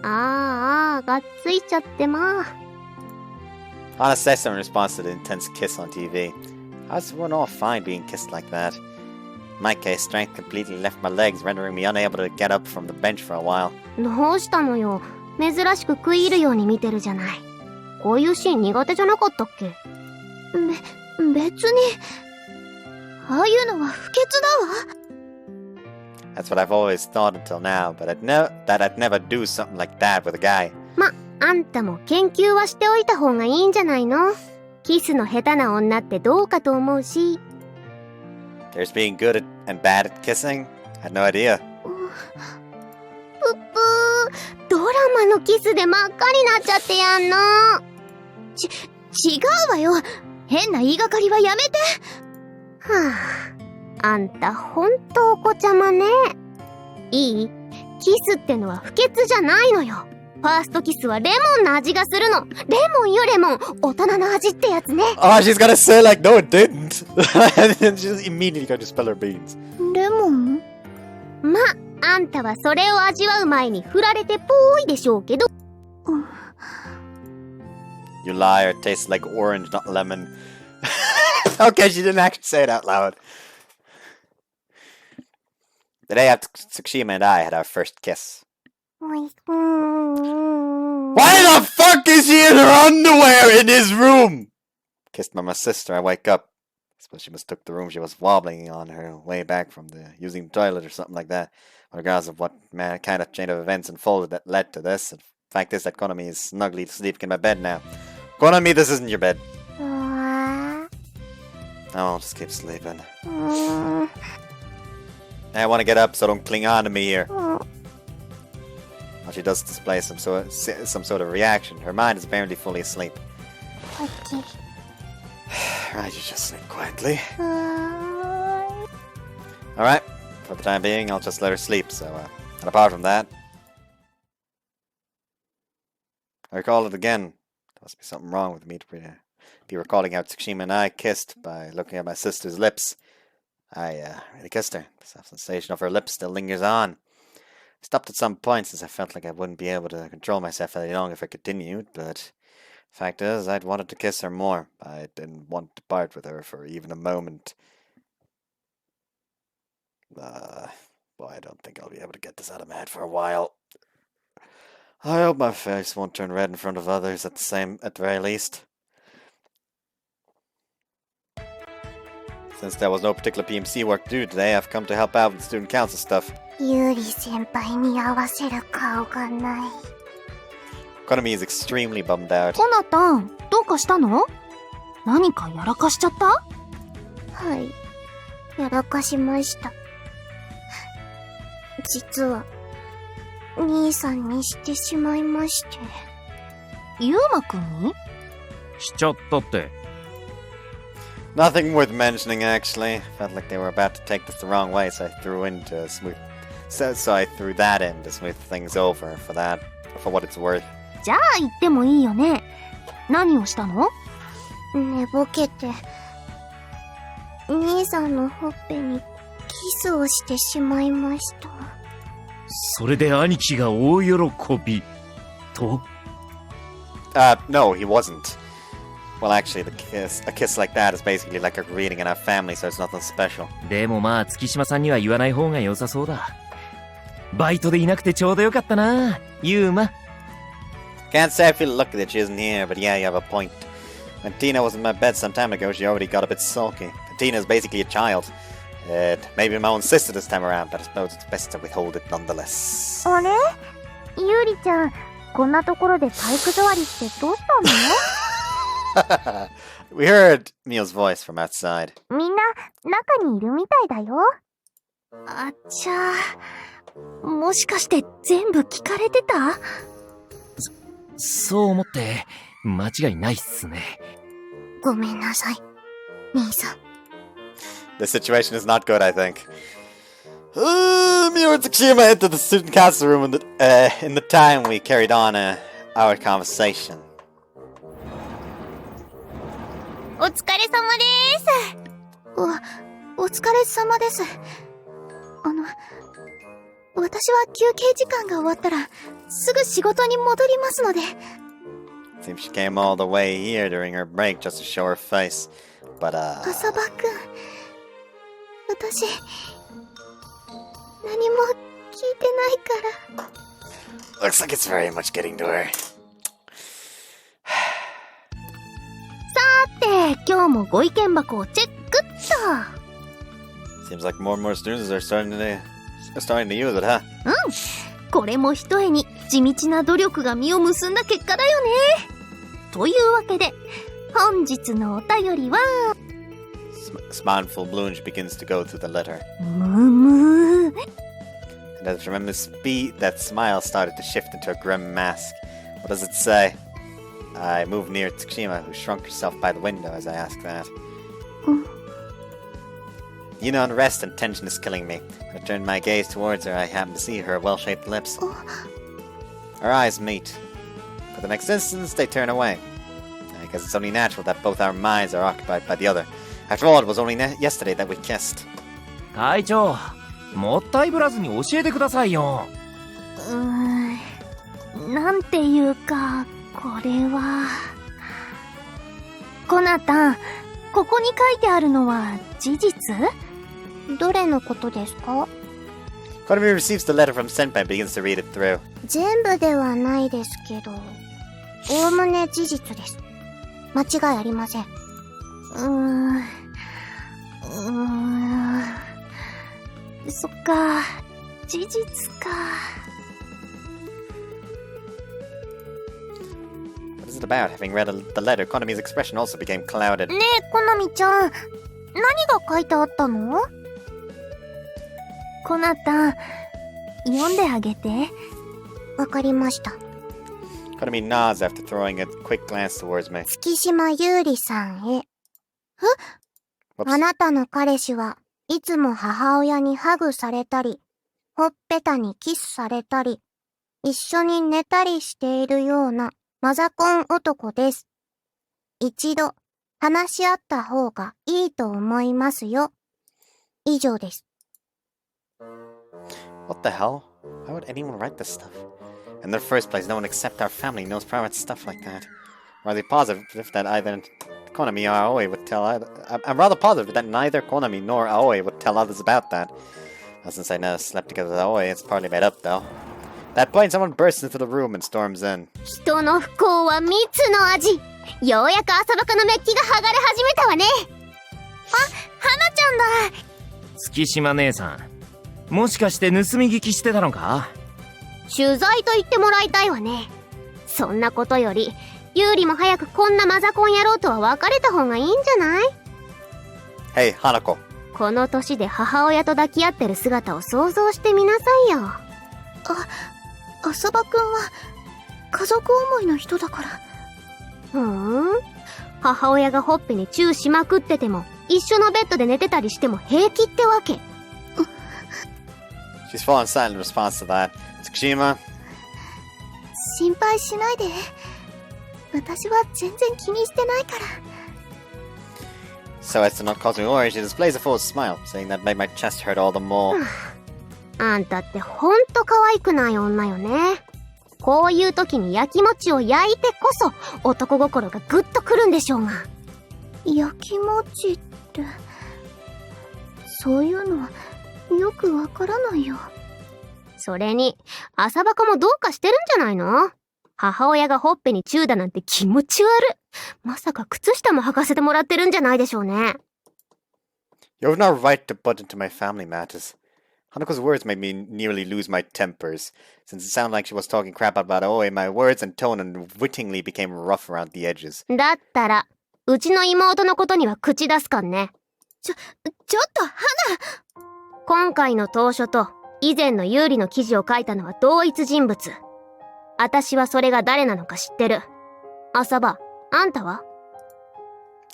ああ、がっついちゃってまあ。Anna says so in response to the intense kiss on TV. How's one all fine being kissed like that? In my case, strength completely left my legs, rendering me unable to get up from the bench for a while. どうしたのよ。珍しく食い入るように見てるじゃない。こういうシーン苦手じゃなかったっけ？別に。ああいうのは不潔だわ。That's what I've always thought until now, but I'd never do something like that with a guy. ま、あんたも研究はしておいた方がいいんじゃないの？キスの下手な女ってどうかと思うし。There's being good and bad at kissing? I had no idea. ぷっぷー、ドラマのキスで真っ赤になっちゃってやんの。違うわよ。変な言いがかりはやめて。はあ、あんたほんとお子ちゃまね。いい？キスってのは不潔じゃないのよ。ファーストキスはレモンの味がするの。レモンよレモン。大人の味ってやつね。Oh, she's gonna say like, no it didn't. And then she's immediately going to spill her beans. レモン？ま、あんたはそれを味わう前に振られてぽーいでしょうけど。You liar, it tastes like orange, not lemon. Okay, she didn't actually say it out loud. The day after Tsukushima and I had our first kiss. Why the fuck is she in her underwear in his room? Kissed by my sister, I wake up. I suppose she mistook the room she was wobbling on her way back from using the toilet or something like that. Regardless of what kind of chain of events unfolded that led to this. The fact is that Konami is snugly sleeping in my bed now. Konami, this isn't your bed. I'll just keep sleeping. I want to get up, so don't cling on to me here. Well, she does display some sort of reaction. Her mind is apparently fully asleep. Okay. Right, you just sleep quietly. Alright, for the time being, I'll just let her sleep, so, and apart from that... I recall it again. There must be something wrong with me to be recalling how Tsukushima and I kissed by looking at my sister's lips. I really kissed her. The soft sensation of her lips still lingers on. I stopped at some point since I felt like I wouldn't be able to control myself any longer if I continued, but the fact is, I'd wanted to kiss her more. I didn't want to part with her for even a moment. Boy, I don't think I'll be able to get this out of my head for a while. I hope my face won't turn red in front of others at the very least. Since there was no particular PMC work to do today, I've come to help out with the student council stuff. ユーリ先輩に合わせる顔がない。Konami is extremely bummed out. コナタン、どうかしたの？何かやらかしちゃった？はい。やらかしました。実は、兄さんにしてしまいまして。ユーマくんに？しちゃったって。Nothing worth mentioning, actually. Felt like they were about to take this the wrong way, so I threw that in to smooth things over for what it's worth. じゃあ言ってもいいよね。何をしたの？寝ぼけて、兄さんのほっぺにキスをしてしまいました。それで兄貴が大喜びと。No, he wasn't. Well, actually, a kiss like that is basically like a greeting in our family, so it's nothing special. でもまあ月島さんには言わない方が良さそうだ。バイトでいなくてちょうどよかったな、ユーマ。Can't say I feel lucky that she isn't here, but yeah, you have a point. When Tina was in my bed some time ago, she already got a bit sulky. Tina is basically a child. Maybe my own sister this time around, but I suppose it's best to withhold it nonetheless. あれゆりちゃん、こんなところで体育座りしてどうしたの？ We heard Mio's voice from outside. みんな中にいるみたいだよ。あちゃー。もしかして全部聞かれてた？そう思って間違いないっすね。ごめんなさい、兄さん。The situation is not good, I think. Mio and Tsushima entered the student council room in the time we carried on our conversation. お疲れ様です。お疲れ様です。私は休憩時間が終わったらすぐ仕事に戻りますので。Seems she came all the way here during her break just to show her face. But 浅場くん、私何も聞いてないから。looks like it's very much getting to her. さて、今日もご意見箱をチェックっと。 Seems like more and more students are starting to use it, huh? これもひとえに地道な努力が実を結んだ結果だよね。というわけで本日のお便りは、Smileful Bloom begins to go through the letter. むー。 And as from his speed, that smile started to shift into a grim mask. What does it say? I moved near Tsushima, who shrunk herself by the window as I asked that. You know, unrest and tension is killing me. When I turned my gaze towards her, I happened to see her well-shaped lips. Our eyes meet. For the next instant, they turn away. I guess it's only natural that both our minds are occupied by the other. After all, it was only yesterday that we kissed. 会長、もったいぶらずに教えてくださいよ。なんていうか、これは。コナタン、ここに書いてあるのは事実？どれのことですか？ Konami receives the letter from Senpai and begins to read it through. 全部ではないですけど、おおむね事実です。間違いありません。そっか、事実か。What is it about? Having read the letter, Konami's expression also became clouded. ねえ、コナミちゃん、何が書いてあったの？コナタン、読んであげて。わかりました。Konami nods after throwing a quick glance towards me. 月島優里さんへ。あなたの彼氏はいつも母親にハグされたり、ほっぺたにキスされたり、一緒に寝たりしているようなマザコン男です。一度話し合った方がいいと思いますよ。以上です。What the hell? Why would anyone write this stuff? In the first place, no one except our family knows private stuff like that. I'm rather positive that either Konami or Aoi would tell I'm rather positive that neither Konami nor Aoi would tell others about that. Well, since I never slept together with Aoi, it's partly made up, though. At that point, someone bursts into the room and storms in. 人の不幸は蜜の味。ようやく朝バカのメッキが剥がれ始めたわね。あ、花ちゃんだ。月島姉さん、もしかして盗み聞きしてたのか？取材と言ってもらいたいわね。そんなことよりユーリも早くこんなマザコン野郎とは別れた方がいいんじゃない？ Hey, Hanako. この年で母親と抱き合ってる姿を想像してみなさいよ。浅場くんは家族思いの人だから。母親がほっぺにチューしまくってても一緒のベッドで寝てたりしても平気ってわけ。She's fallen silent in response to that. Tsushima. 心配しないで。私は全然気にしてないから。So as to not cause me worry, she displays a forced smile, saying that made my chest hurt all the more. あんたってほんと可愛くない女よね。こういう時に焼きもちを焼いてこそ男心がぐっとくるんでしょうが。焼きもちって、そういうのはよくわからないよ。それに、浅バカもどうかしてるんじゃないの？母親がほっぺにチューだなんて気持ち悪い。まさか靴下も履かせてもらってるんじゃないでしょうね。You have no right to butt into my family matters. Hanuko's words made me nearly lose my tempers, since it sounded like she was talking crap about Aoi. My words and tone unwittingly became rough around the edges. だったら、うちの妹のことには口出すかんね。ちょっと、花！今回の投書と、以前の有利の記事を書いたのは同一人物。私はそれが誰なのか知ってる。浅場、あんたは？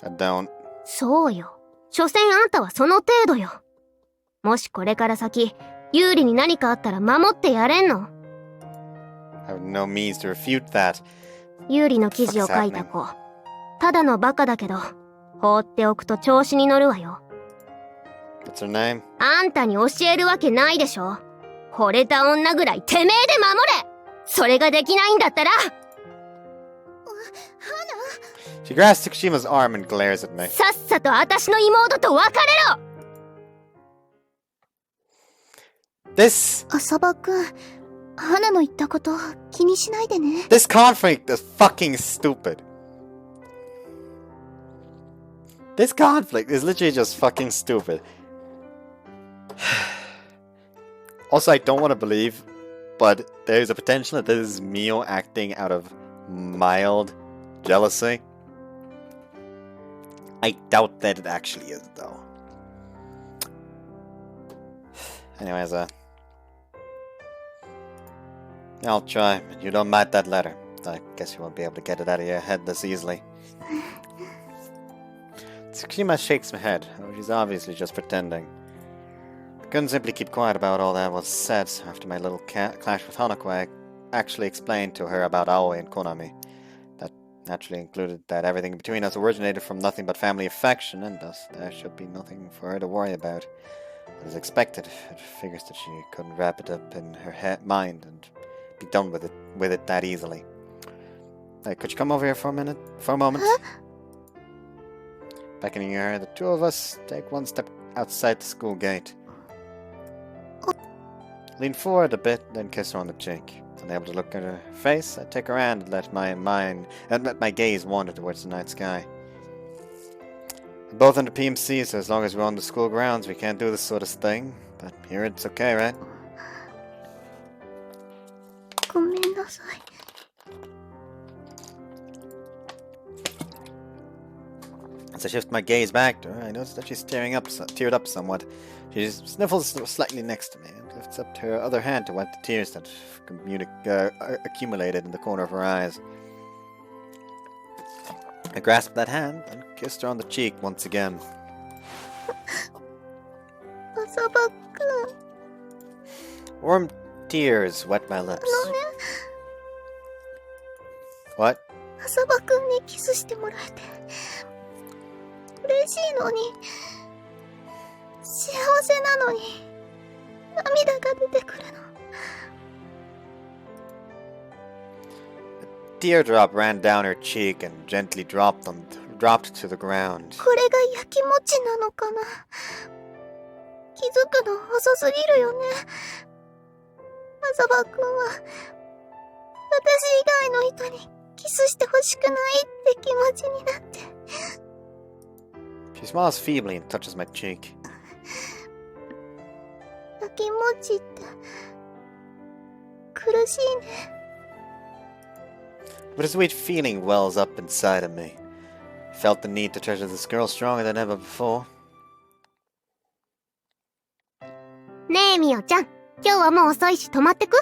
I don't. そうよ。所詮あんたはその程度よ。もしこれから先、有利に何かあったら守ってやれんの？ I have no means to refute that. 有利の記事を書いた子。ただのバカだけど、放っておくと調子に乗るわよ。What's her name? あんたに教えるわけないでしょ。惚れた女ぐらいてめえで守れ！それができないんだったら。She grasps Takushima's arm and glares at me. さっさと私の妹と別れろ！ This 浅葉くん、花の言ったこと気にしないでね。 conflict is fucking stupid. This conflict is literally just fucking stupid. Also, I don't want to believe, but there's a potential that this is Mio acting out of mild jealousy. I doubt that it actually is, though. Anyways, I'll try, but you don't mind that letter. I guess you won't be able to get it out of your head this easily. Tsukushima shakes my head. Oh, she's obviously just pretending. I couldn't simply keep quiet about all that was said. After my little clash with Hanako, I actually explained to her about Aoi and Konami. That naturally included that everything between us originated from nothing but family affection, and thus there should be nothing for her to worry about. But as expected, it figures that she couldn't wrap it up in her mind and be done with it that easily. Hey, could you come over here for a moment? For a moment? Huh? Beckoning her, the two of us take one step outside the school gate. Lean forward a bit, then kiss her on the cheek. Unable to look at her face, I take her hand and let my gaze wander towards the night sky. We're both under PMC, so as long as we're on the school grounds, we can't do this sort of thing. But here it's okay, right? ごめんなさい。As I shift my gaze back to her, I notice that she's teared up somewhat. She sniffles slightly next to me and lifts up her other hand to wipe the tears that accumulated in the corner of her eyes. I grasped that hand and kissed her on the cheek once again. 浅葉くん。 Warm tears wet my lips. What? 浅葉くんにキスしてもらえて嬉しいのに、幸せなのに涙が出てくるの。 A teardrop ran down her cheek and gently dropped to the ground. これが焼きもちなのかな。気づくの遅すぎるよね。浅葉くんは私以外の人にキスしてほしくないって気持ちになって。 She smiles feebly and touches my cheek. 焼きもちって苦しいね。 But a sweet feeling wells up inside of me. I felt the need to treasure this girl stronger than ever before. ねえみおちゃん、今日はもう遅いし泊まってく？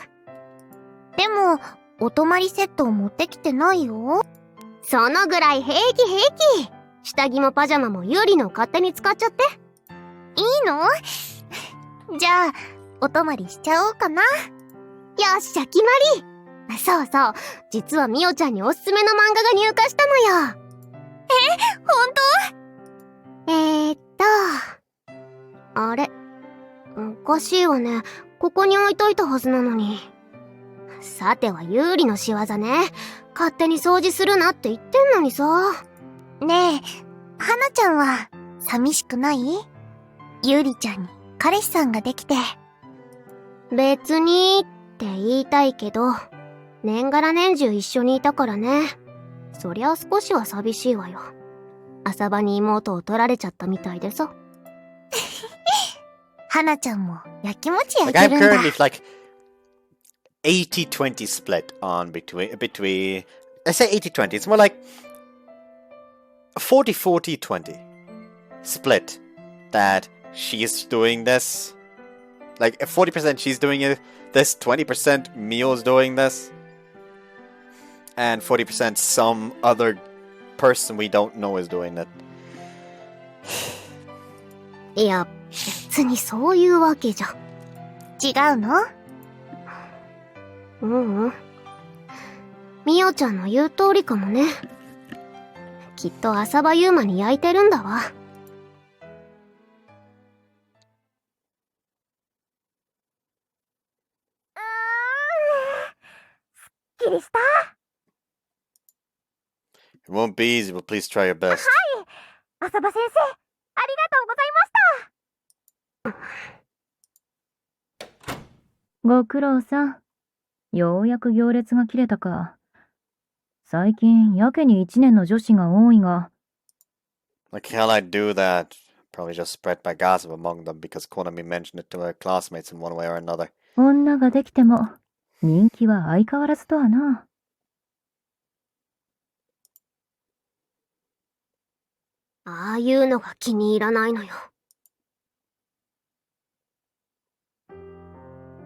でも、お泊まりセットを持ってきてないよ。そのぐらい平気平気。下着もパジャマもユリの勝手に使っちゃって。いいの？じゃあ、お泊まりしちゃおうかな。よっしゃ決まり。そうそう、実はみおちゃんにおすすめの漫画が入荷したのよ。本当？あれ、おかしいわね。ここに置いといたはずなのに。さては有利の仕業ね。勝手に掃除するなって言ってんのにさ。ねえ、花ちゃんは寂しくない？ゆりちゃんに彼氏さんができて。別にって言いたいけど、年がら年中一緒にいたからね。そりゃ少しは寂しいわよ。浅場に妹を取られちゃったみたいでさ。花ちゃんも焼きもち焼 Like いて I'm るんだ。 currently like 80-20 split on between I say 80-20, it's more like 40-40-20 split that she's doing this. Like 40% she's doing this, 20% Mio's doing this, and 40% some other person we don't know is doing it. いや、別にそういうわけじゃ。違うの？みおちゃんの言う通りかもね。きっと浅場ユーマに焼いてるんだわ。すっきりした。It won't be easy, but please try your best. 浅場先生、ありがとうございました。ご苦労さん。ようやく行列が切れたか。最近、やけに一年の女子が多いが。Like hell I'd do that. Probably just spread my gossip among them because Konami mentioned it to her classmates in one way or another. 女ができても、人気は相変わらずとはな。ああいうのが気に入らないのよ。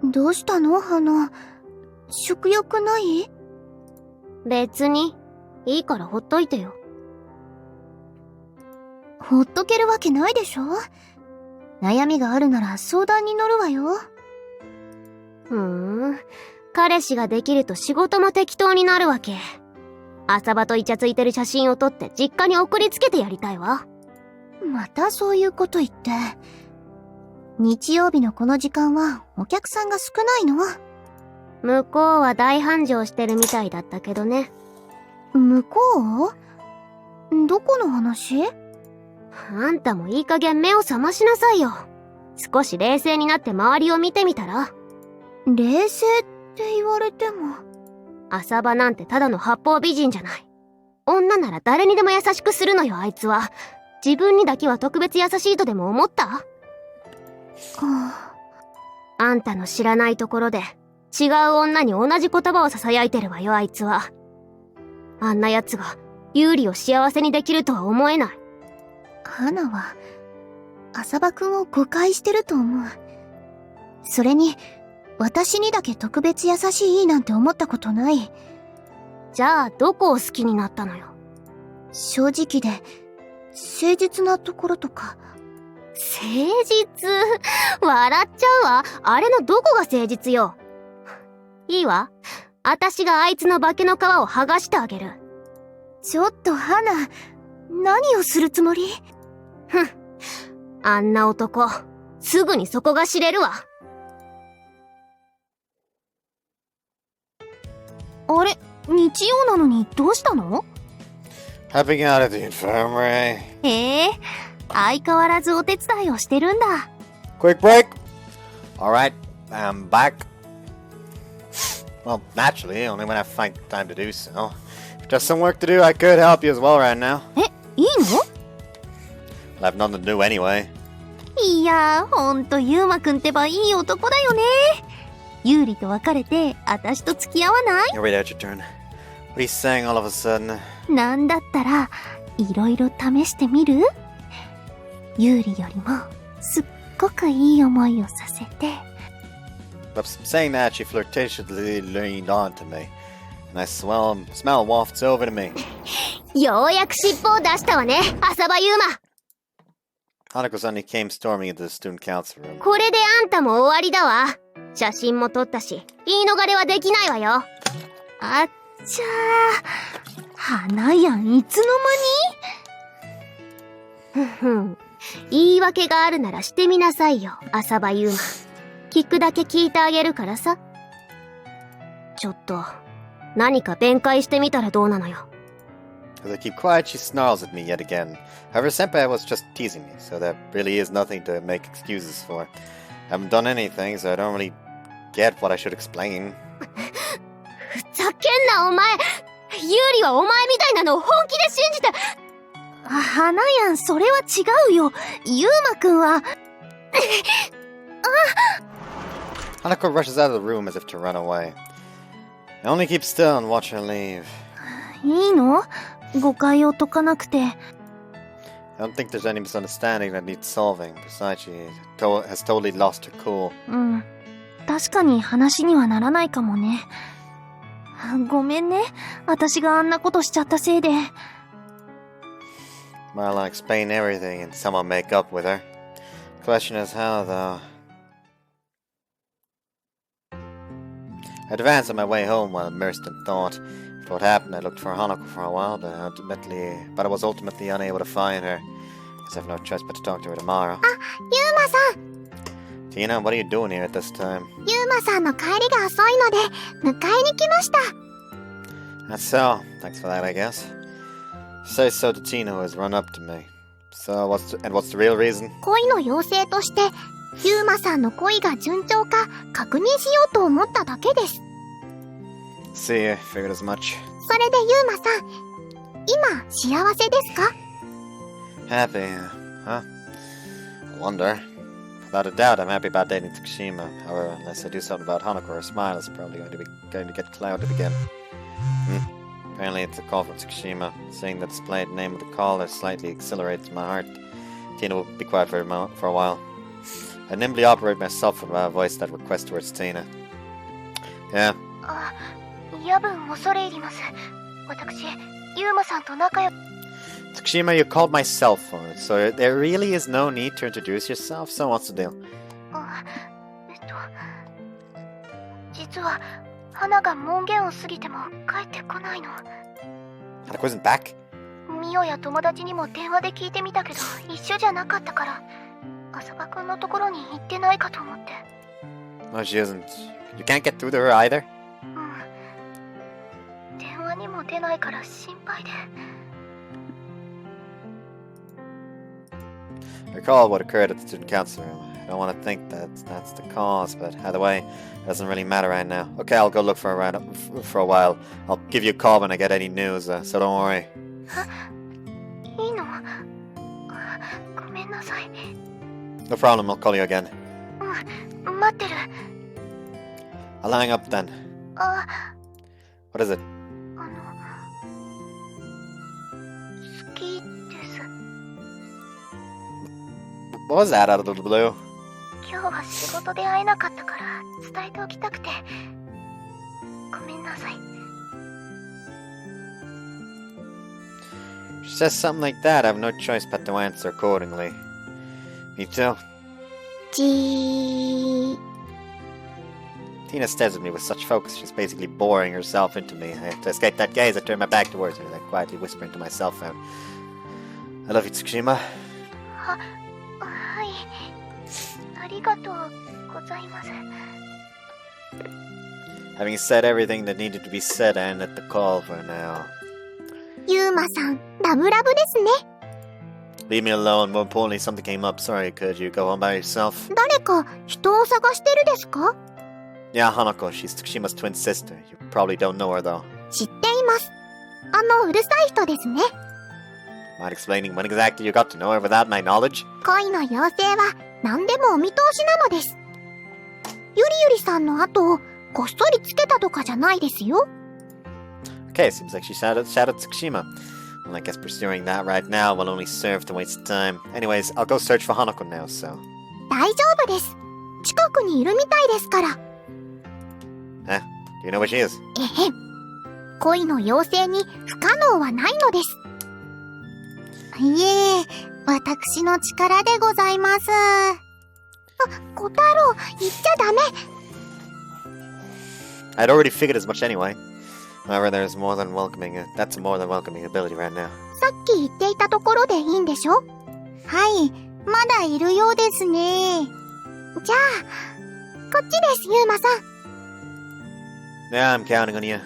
どうしたの花？食欲ない？別に、いいからほっといてよ。ほっとけるわけないでしょ？悩みがあるなら相談に乗るわよ。彼氏ができると仕事も適当になるわけ。浅場とイチャついてる写真を撮って実家に送りつけてやりたいわ。またそういうこと言って。日曜日のこの時間はお客さんが少ないの？向こうは大繁盛してるみたいだったけどね。向こう？どこの話？あんたもいい加減目を覚ましなさいよ。少し冷静になって周りを見てみたら。冷静って言われても。浅場なんてただの八方美人じゃない。女なら誰にでも優しくするのよ、あいつは。自分にだけは特別優しいとでも思った？あんたの知らないところで違う女に同じ言葉を囁いてるわよ、あいつは。あんな奴が有利を幸せにできるとは思えない。花は浅場くんを誤解してると思う。それに私にだけ特別優しいなんて思ったことない。じゃあどこを好きになったのよ。正直で誠実なところとか。誠実？笑っちゃうわ。あれのどこが誠実よ。いいわ。私があいつの化けの皮を剥がしてあげる。ちょっと花、何をするつもり？あんな男、すぐにそこが知れるわ。あれ、日曜なのにどうしたの？ Helping out at the infirmary. 相変わらずお手伝いをしてるんだ。Quick break. Alright, I'm back. Well, naturally, only when I find time to do so. If there's some work to do, I could help you as well right now. いいの？ Well, I've nothing to do anyway. いやー、ほんとユーマくんってばいい男だよね。ユーリと別れて、私と付き合わない？ You're right out your turn. What are you saying all of a sudden? なんだったら、いろいろ試してみる？ユーリよりも、すっごくいい思いをさせて。But saying that, she flirtatiously leaned on to me. And I smell wafts over to me. ようやく尻尾を出したわね、浅場ユーマ。Hanako suddenly came storming into the student council room. これであんたも終わりだわ。写真も撮ったし、言い逃れはできないわよ。あっちゃー、花やん、いつの間に？言い訳があるならしてみなさいよ、浅場ユーマ。聞くだけ聞いてあげるからさ。ちょっと、何か弁解してみたらどうなのよ。As I keep quiet, she snarls at me yet again. However, Senpai was just teasing me, so there really is nothing to make excuses for. I haven't done anything, so I don't really get what I should explain. ふざけんなお前。ユーリはお前みたいなのを本気で信じて。花やん、それは違うよ。ユーマくんは。Hanako rushes out of the room as if to run away. I only keep still and watch her leave. いいの？誤解を解かなくて。I don't think there's any misunderstanding that needs solving. Besides, she has totally lost her cool. うん。確かに話にはならないかもね。ごめんね。私があんなことしちゃったせいで。Well, I'll explain everything and someone make up with her. Question is how, though. I advanced on my way home while immersed in thought. After what happened, I looked for Hanako for a while, but I was ultimately unable to find her. Guess I have no choice but to talk to her tomorrow. ユーマさん。Tina, what are you doing here at this time? ユーマさんの帰りが遅いので、迎えに来ました。That's so. Thanks for that, I guess. Say so to Tina, who has run up to me. So, what's the real reason? 恋の妖精として、ユーマさんの恋が順調か確認しようと思っただけです。See, I figured as much. それでユーマさん、今幸せですか？ Happy, huh? I wonder. Without a doubt, I'm happy about dating Tsukushima. However, unless I do something about Hanako, her smile is probably going to get clouded again. Apparently, it's a call from Tsukushima. Seeing the displayed name of the caller slightly accelerates my heart. Tina will be quiet for a while. I nimbly operate myself and voice that request towards Tina. Yeah. 夜分恐れ入ります。私、ユーマさんと仲良く。Tsukushima, you called my cell phone, so there really is no need to introduce yourself. So what's the deal? 実は花が門限を過ぎても帰ってこないの。Hanako isn't back? ミオや友達にも電話で聞いてみたけど一緒じゃなかったから、浅場くんのところに行ってないかと思って。No, she isn't. You can't get through to her either? 電話にも出ないから心配で。I recall what occurred at the student council room. I don't want to think that's the cause, but either way, it doesn't really matter right now. Okay, I'll go look for a while. I'll give you a call when I get any news, so don't worry. いいの？ごめんなさい。 No problem, I'll call you again. 待ってる。I'll hang up then. What is it? 好きです。What was that out of the blue? 今日は仕事で会えなかったから伝えておきたくて。ごめんなさい。She says something like that. I have no choice but to answer accordingly. Me too. Tina stares at me with such focus, she's basically boring herself into me. To escape that gaze, I turn my back towards her, then quietly whisper into my cell phone. I love you, Tsukushima. はい。ありがとうございます。Having said everything that needed to be said, I ended the call for now. ユーマさん、ラブラブですね。Leave me alone. More importantly, something came up. Sorry, could you go home by yourself? 誰か人を探してるですか？ Yeah, Hanako. She's Tsukushima's twin sister. You probably don't know her, though. 知っています。うるさい人ですね。Mind explaining when exactly you got to know her without my knowledge? 恋の妖精は何でもお見通しなのです。ゆりゆりさんの後をこっそりつけたとかじゃないですよ。Okay, seems like she shadowed Tsukushima. Well, I guess pursuing that right now will only serve to waste time. Anyways, I'll go search for Hanako now, so... 大丈夫です。近くにいるみたいですから。Eh? Do you know where she is? えへん。恋の妖精に不可能はないのです。いえ、私の力でございます。小太郎、言っちゃダメ。I'd already figured as much anyway. However, that's a more than welcoming ability right now. さっき言っていたところでいいんでしょ？はい、まだいるようですね。じゃあ、こっちです、ユーマさん。Yeah, I'm counting on you.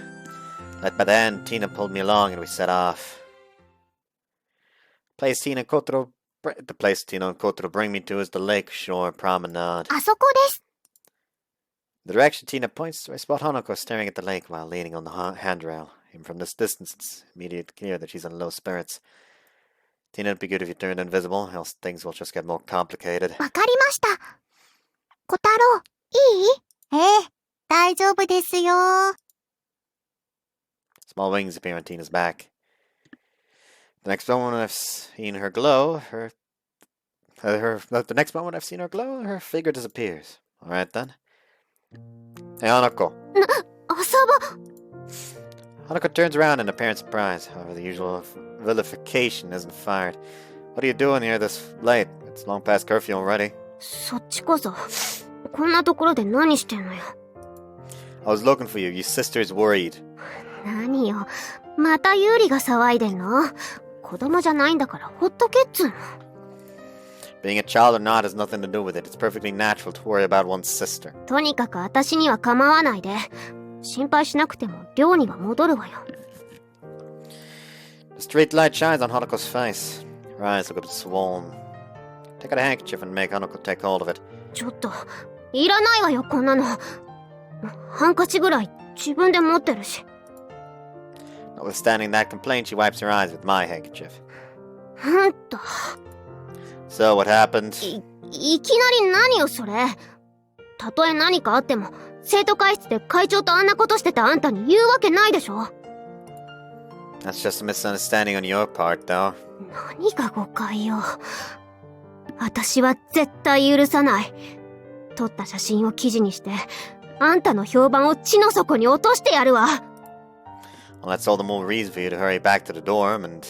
But by then, Tina pulled me along and we set off. The place Tina and Kotaro bring me to is the lakeshore promenade. あそこです。The direction Tina points to, I spot Hanako staring at the lake while leaning on the handrail. Even from this distance, it's immediately clear that she's in low spirits. Tina, it'd be good if you turned invisible, else things will just get more complicated. わかりました。小太郎、いい？ええ、大丈夫ですよ。Small wings appear on Tina's back. The next moment I've seen her glow, her figure disappears. All right then. Hey, Hanako. 浅場。Hanako turns around in apparent surprise. However, the usual vilification isn't fired. What are you doing here this late? It's long past curfew already. そっちこそ、こんなところで何してんのよ。I was looking for you. Your sister's worried. 何よ、またユーリが騒いでんの？子供じゃないんだからほっとけっつうの。Being a child or not has nothing to do with it. It's perfectly natural to worry about one's sister. とにかく私には構わないで。心配しなくても寮には戻るわよ。The street light shines on Hanako's face. Her eyes look a bit swollen. Take out a handkerchief and make Hanako take hold of it. ちょっと、いらないわよ、こんなの。ハンカチぐらい自分で持ってるし。Notwithstanding that complaint, she wipes her eyes with my handkerchief. と。So, what happened? いきなり何よ、それ。たとえ何かあっても、生徒会室で会長とあんなことしてたあんたに言うわけないでしょ。That's just a misunderstanding on your part, though. 何が誤解よ。私は絶対許さない。撮った写真を記事にして、あんたの評判を地の底に落としてやるわ。Well, that's all the more reason for you to hurry back to the dorm, and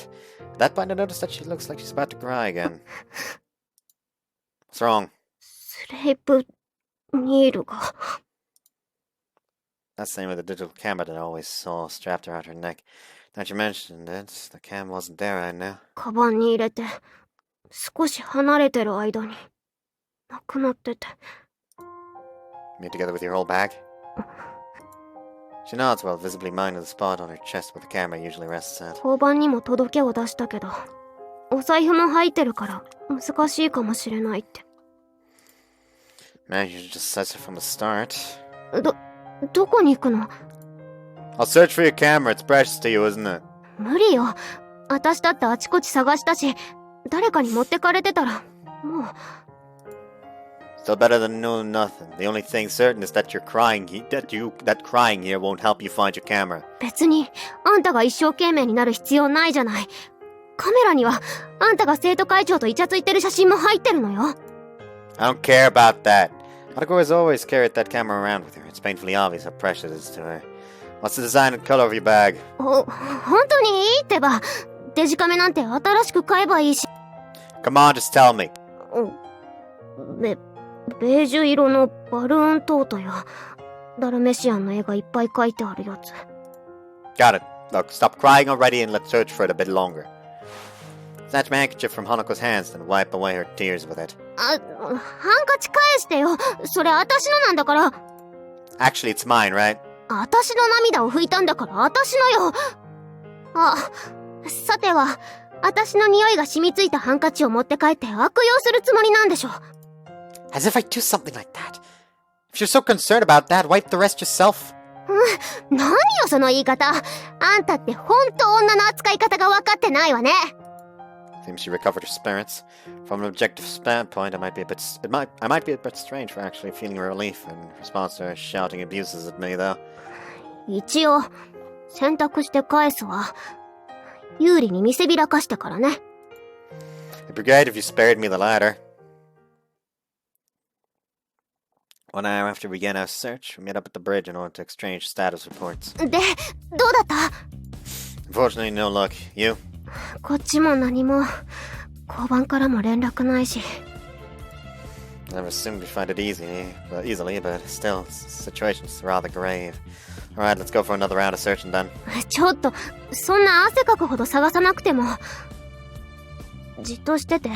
at that point I noticed that she looks like she's about to cry again. What's wrong? スレイプニールが。That's the name of the digital camera that I always saw strapped around her neck. Now that you mentioned it, the cam wasn't there right now. カバンに入れて、少し離れてる間に、なくなってて。You mean together with your whole bag? She nods while visibly minding the spot on her chest where the camera usually rests at. 交番にも届けを出したけど、お財布も入ってるから難しいかもしれないって。Man, you should just said it from the start. どこに行くの？ I'll search for your camera. It's precious to you, isn't it? 無理よ。私だってあちこち探したし、誰かに持ってかれてたら、もう。Still better than no nothing. The only thing certain is that crying here won't help you find your camera. 別に、あんたが一生懸命になる必要ないじゃない。カメラには、あんたが生徒会長とイチャついてる写真も入ってるのよ。I don't care about that. Hanako has always carried that camera around with her. It's painfully obvious how precious it is to her. What's the design and color of your bag? 本当にいいってば。デジカメなんて新しく買えばいいし。Come on, just tell me. ベージュ色のバルーントートやダルメシアンの絵がいっぱい描いてあるやつ。Got it. Look, stop crying already and let's search for it a bit longer. Snatch my handkerchief from Hanako's hands and wipe away her tears with it. ハンカチ返してよ。それ私のなんだから。Actually, it's mine, right? 私の涙を拭いたんだから私のよ。さては、私の匂いが染みついたハンカチを持って帰って悪用するつもりなんでしょ。As if I do something like that. If you're so concerned about that, wipe the rest yourself. 何よその言い方。あんたってほんと女の扱い方が分かってないわね。Seems she recovered her spirits. From an objective standpoint, I might be a bit strange for actually feeling relief in response to her shouting abuses at me, though. 一応、選択して返すわ。有利に見せびらかしてからね。It'd be great if you spared me the latter. 1 hour after we began our search, we met up at the bridge in order to exchange status reports. で、どうだった？ Unfortunately, no luck. You? こっちも何も。交番からも連絡ないし。I never assumed we'd find it easily, but still, the situation's rather grave. Alright, let's go for another round of searching then. ちょっと、そんな汗かくほど探さなくても。じっとしてて、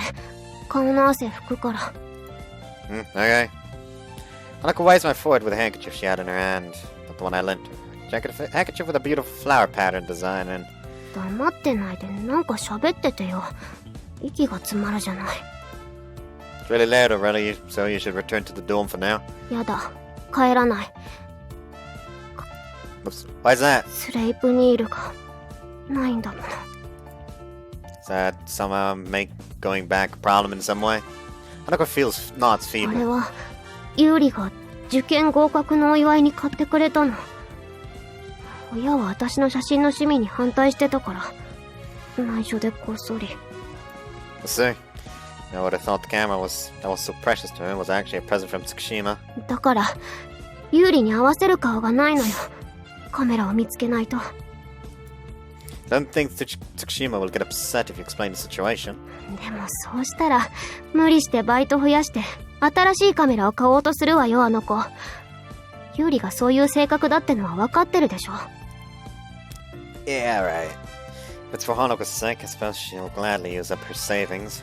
顔の汗拭くから。Okay. Hanako wipes my forehead with a handkerchief she had in her hand, not the one I lent her. Handkerchief with a beautiful flower pattern design and... 黙ってないでなんか喋っててよ。息が詰まるじゃない。 It's really late already, so you should return to the dome for now. やだ。帰らない。 Oops. Why is that? スレイプニールがないんだもの。 Does that somehow make going back a problem in some way? Hanako nods あれ feebly. はユーリが受験合格のお祝いに買ってくれたの。親は私の写真の趣味に反対してたから内緒でこっそり。 We'll see. Now what I thought the camera that was so precious to her was actually a present from Tsukushima. だからユーリに合わせる顔がないのよ。カメラを見つけないと。 Don't think Tsukushima will get upset if you explain the situation. でもそうしたら無理してバイト増やして新しいカメラを買おうとするわよ、あの子。ユーリがそういう性格だってのは分かってるでしょ。 Yeah, right. If it's for Hanako's sake, I suppose she'll gladly use up her savings.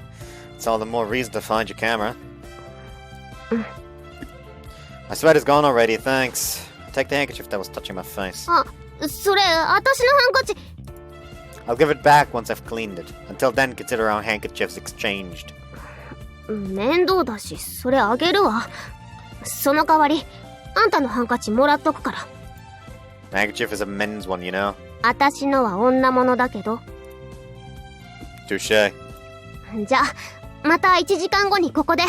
It's all the more reason to find your camera. My sweat is gone already, thanks. Take the handkerchief that was touching my face. あ、それ私のハンカチ。 I'll give it back once I've cleaned it. Until then, consider our handkerchiefs exchanged. 面倒だしそれあげるわ。その代わりあんたのハンカチもらっとくから。 The handkerchief is a men's one, you know. 私のは女物だけど。 Touche. じゃあまた1時間後にここで。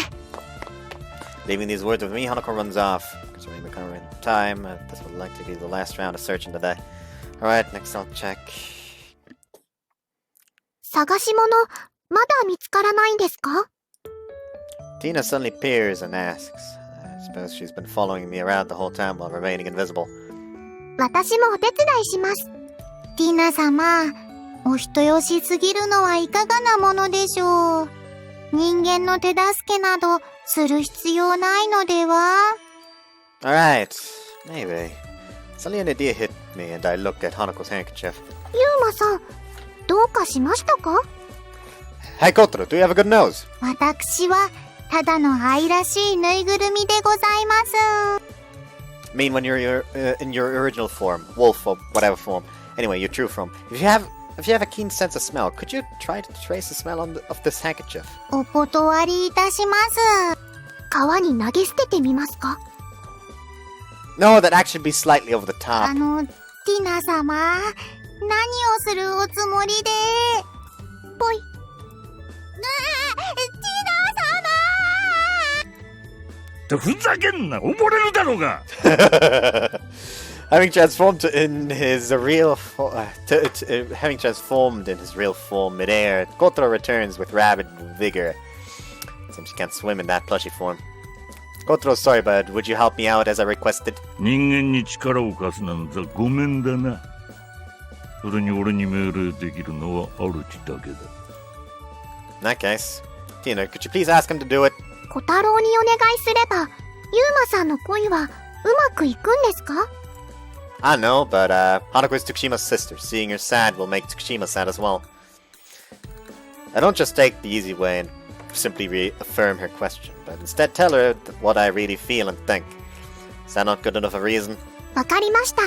Leaving these words with me, Hanako runs off. Considering the current time, this will likely be the last round of searching today. Alright, next I'll check. 探し物まだ見つからないんですか？ Tina suddenly peers and asks. I suppose she's been following me around the whole time while remaining invisible. 私もお手伝いします。ティナ様、お人よしすぎるのはいかがなものでしょう。人間の手助けなどする必要ないのでは？ Alright, maybe. Suddenly an idea hit me and I looked at Hanako's handkerchief. ユーマさん、どうかしましたか？ Hey Kotaro, do you have a good nose? 私はただの愛らしいぬいぐるみでございます。 I mean when you're in your original form, wolf or whatever form. Anyway, your true form. If you have a keen sense of smell, could you try to trace the smell of this handkerchief? お断りいたします。川に投げ捨ててみますか？ No, that actually be slightly over the top. ティナ様、何をするおつもりで？ぽい。ふざけんな、溺れるだろうが。Having transformed in his real form midair, Kotaro returns with rabid vigor. Seems he can't swim in that plushy form. Kotaro, sorry, but would you help me out as I requested? 人間に力を貸すなんざごめんだな。それに俺に命令できるのは主だけだ。In that case, Tina, could you please ask him to do it? 小太郎にお願いすれば、ユーマさんの恋はうまくいくんですか？ I know, but Hanako is Tsukushima's sister. Seeing her sad will make Tsukushima sad as well. I don't just take the easy way and simply reaffirm her question, but instead tell her what I really feel and think. Is that not good enough a reason? わかりました。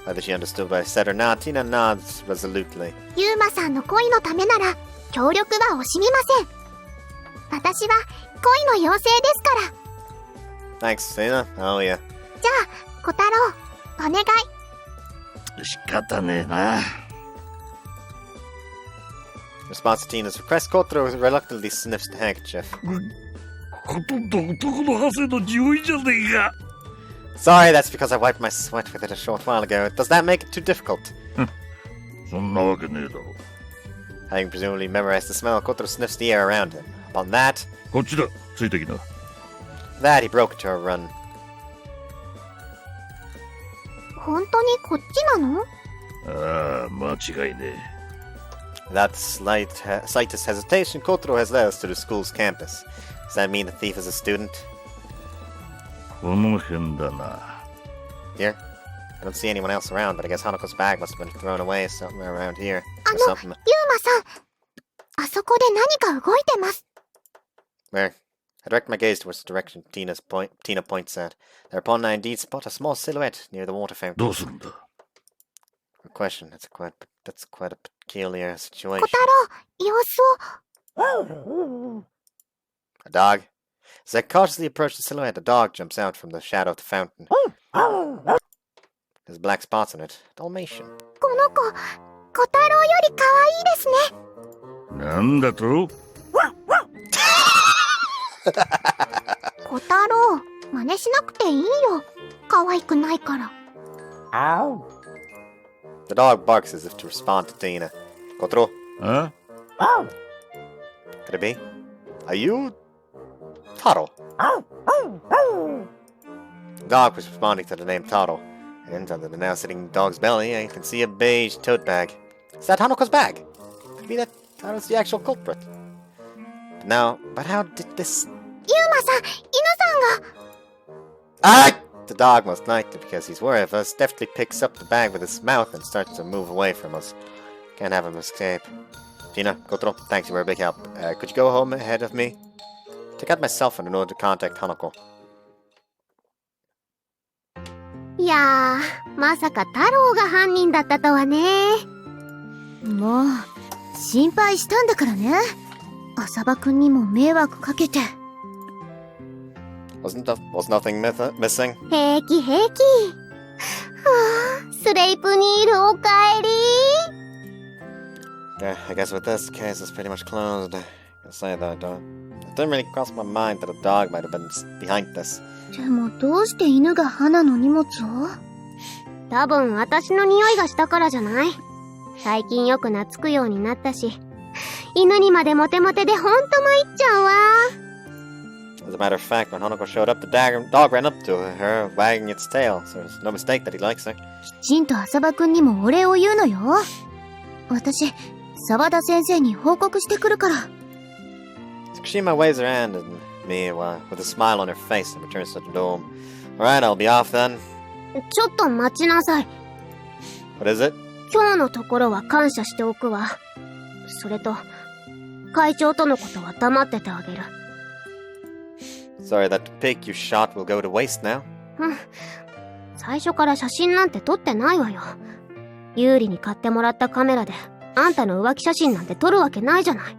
Whether she understood what I said or not, Tina nods resolutely. ユーマさんの恋のためなら協力は惜しみません。私は恋の妖精ですから。 Thanks, Tina. Oh, yeah. じゃあ、小太郎、お願い。仕方ねえな。In response to Tina's request, Kotaro reluctantly sniffs the handkerchief. ほとんど男の汗の匂いじゃねえか。 Sorry, that's because I wiped my sweat with it a short while ago. Does that make it too difficult? そんなわけねえだろ。 Having presumably memorized the smell, Kotaro sniffs the air around him. Upon that, こっちだ、ついてきな。he broke into a run. 本当にこっちなの？ああ、間違いね Without the slightest hesitation, Kotaro has led us to the school's campus. Does that mean the thief is a student? え。この辺だな。 Here? I don't see anyone else around, but I guess Hanako's bag must have been thrown away somewhere around here. ユ Or ー something. マさん、あそこで何か動いてます。 Where? I direct my gaze towards the direction Tina points at. Thereupon I indeed spot a small silhouette near the water fountain. どうするんだ？ Good question. That's quite a peculiar 小 situation. 太郎、様子を。 A dog? As I cautiously approach the silhouette, a dog jumps out from the shadow of the fountain. There's black spots on it. Dalmatian. この子、小太郎より可愛いですね。なんだと？小太郎、真似しなくていいよ。可愛くないから。The dog barks as if to respond to Tina. Kotaro, あ？ could it be? Are you Taro? The dog was responding to the name Taro, and under the now sitting dog's belly, I can see a beige tote bag. Is that Hanoko's bag? Could be that Taro's the actual culprit. But how did this... ユーマさん、犬さんが。Ah! The dog, most likely because he's wary of us, deftly picks up the bag with his mouth and starts to move away from us. Can't have him escape. Tina, Kotaro, thanks, you were a big help. Could you go home ahead of me? Take out my cell phone in order to contact Hanako. いやー、まさか太郎が犯人だったとはね。もう、心配したんだからね。浅葉くんにも迷惑かけて。Was nothing missing? 平気平気。はぁ、スレイプニールおかえり。Yeah, I guess with this, the case is pretty much closed. I gotta say that, it didn't really cross my mind that a dog might have been behind this. でもどうして犬が花の荷物を？多分私の匂いがしたからじゃない？最近よく懐くようになったし、犬にまでモテモテでほんと参っちゃうわ。As a matter of fact, when Hanako showed up, the dog ran up to her, wagging its tail, so there's no mistake that he likes her. きちんと浅葉くんにもお礼を言うのよ。私、沢田先生に報告してくるから。Tsukushima waves her hand at me with a smile on her face and returns to the dome. Alright, I'll be off then. ちょっと待ちなさい。What is it? 今日のところは感謝しておくわ。それと、会長とのことは黙っててあげる。Sorry that the pic you shot will go to waste now. うん。最初から写真なんて撮ってないわよ。有利に買ってもらったカメラで、あんたの浮気写真なんて撮るわけないじゃない。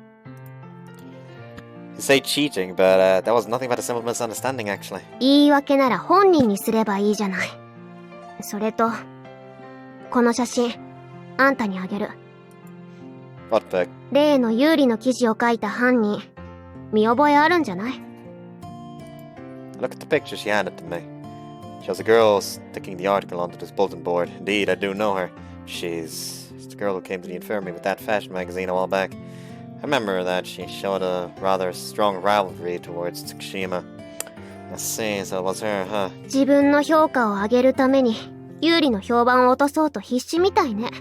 You say cheating, but that was nothing but a simple misunderstanding, actually. 言い訳なら本人にすればいいじゃない。それと、この写真、あんたにあげる。What pic? 例の有利の記事を書いた犯人、見覚えあるんじゃない？ Look at the picture she handed to me. Shows a girl sticking the article onto this bulletin board. Indeed, I do know her. She's the girl who came to the infirmary with that fashion magazine a while back. I remember that she showed a rather strong rivalry towards Tsukushima. I see, so it was her, huh? 自分の評価を上げるために、有利の評判を落とそうと必死みたいね。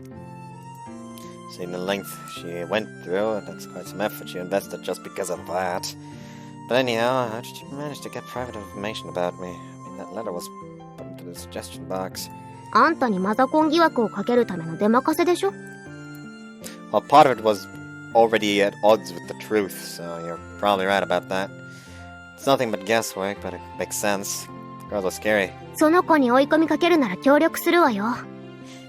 Seeing the length she went through, that's quite some effort she invested just because of that. But anyhow, how did you manage to get private information about me? I mean, that letter was put into the suggestion box. あんたにマザコン疑惑をかけるための出任せでしょ？ Well, part of it was already at odds with the truth, so you're probably right about that. It's nothing but guesswork, but it makes sense. Girls are scary. その子に追い込みかけるなら協力するわよ。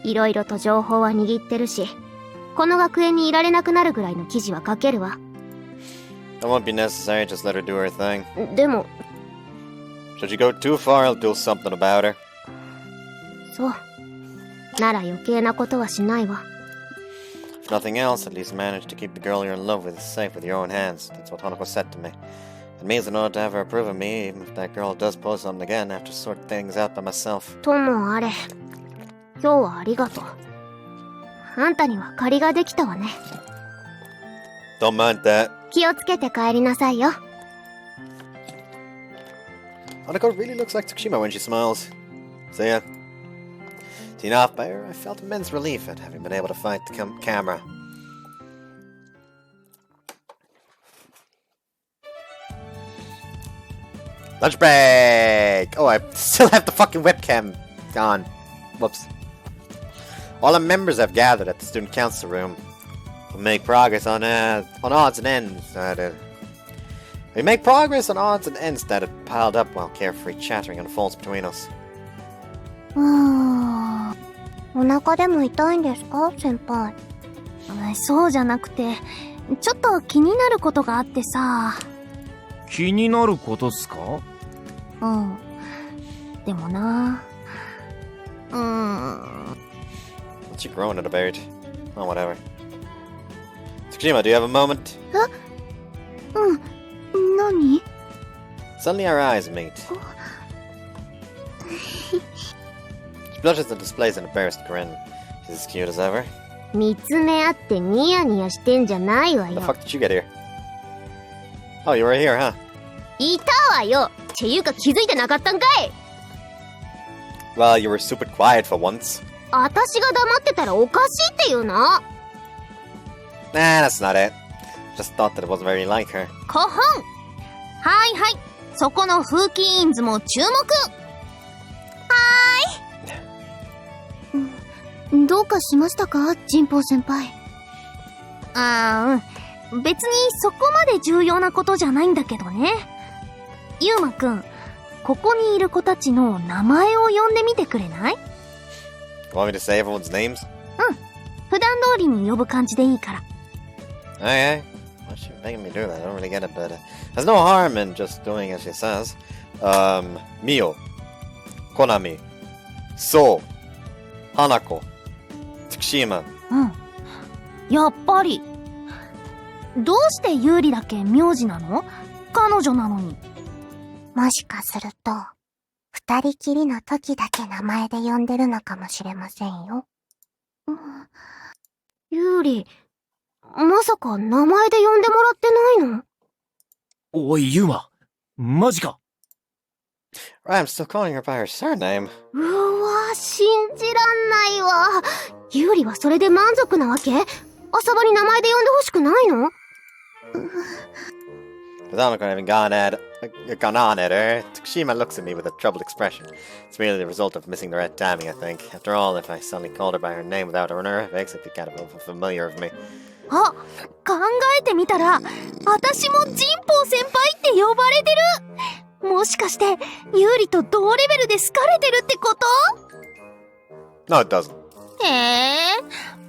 いろいろと情報は握ってるし、この学園にいられなくなるぐらいの記事は書けるわ。That won't be necessary, just let her do her thing. でも、 Should you go too far, I'll do something about her. そう。なら余計なことはしないわ。If nothing else, at least manage to keep the girl you're in love with safe with your own hands. That's what Hanako said to me. It means in order to have her approve of me, even if that girl does post something again, I have to sort things out by myself. ともあれ、今日はありがとう。あんたには借りができたわね。Don't mind that. 気をつけて帰りなさいよ。Hanako really looks like Tsukushima when she smiles. So yeah. Seen off by her, I felt immense relief at having been able to fight the camera. Lunch break! Oh, I still have the fucking webcam on. Whoops. All the members have gathered at the student council room. We'll make progress on odds and ends. We make progress on odds and ends that had piled up while carefree chattering unfolds between us. お腹でも痛いんですか、先輩。そうじゃなくて、ちょっと気になることがあってさ。気になることっすか？うん。でもな。What you groaning about? Oh, whatever. Tsukishima, do you have a moment? 何？ Suddenly our eyes meet. She blushes and displays an embarrassed grin. She's as cute as ever. 見つめ合ってニヤニヤしてんじゃないわ How よ。 the fuck did you get here? Oh, you were here, huh? いたわよ。っていうか気づいてなかったんかい。 Well, you were super quiet for once. 私が黙ってたらおかしいって言うの。 Nah, that's not it. Just thought that it wasn't very like her. こほん。はいはい。そこの風紀委員ズも注目。どうかしましたか、神保先輩。別にそこまで重要なことじゃないんだけどね。ゆうまくん、ここにいる子たちの名前を呼んでみてくれない？ Want me to say everyone's names? 普段通りに呼ぶ感じでいいから。Okay. Why is she making me do that? I don't really get it, but there's no harm in just doing as she says. Mio, Konami, So, Hanako, Tsukishima. やっぱり。どうしてユーリだけ名字なの？彼女なのに。もしかすると、二人きりの時だけ名前で呼んでるのかもしれませんよ。ユーリ、まさか名前で呼んでもらってないの？おい、ユーマ。マジか。I'm still calling her by her surname. うわ、信じらんないわ。ユーリはそれで満足なわけ？朝場に名前で呼んでほしくないの？ With Hanako having gone on at her, Tsukishima looks at me with a troubled expression. It's merely the result of missing the right timing, I think. After all, if I suddenly called her by her name without her on her face, it'd be kind of familiar of me. あ、考えてみたら、私も神保先輩って呼ばれてる。もしかして、ユーリと同レベルで好かれてるってこと？ No, it doesn't.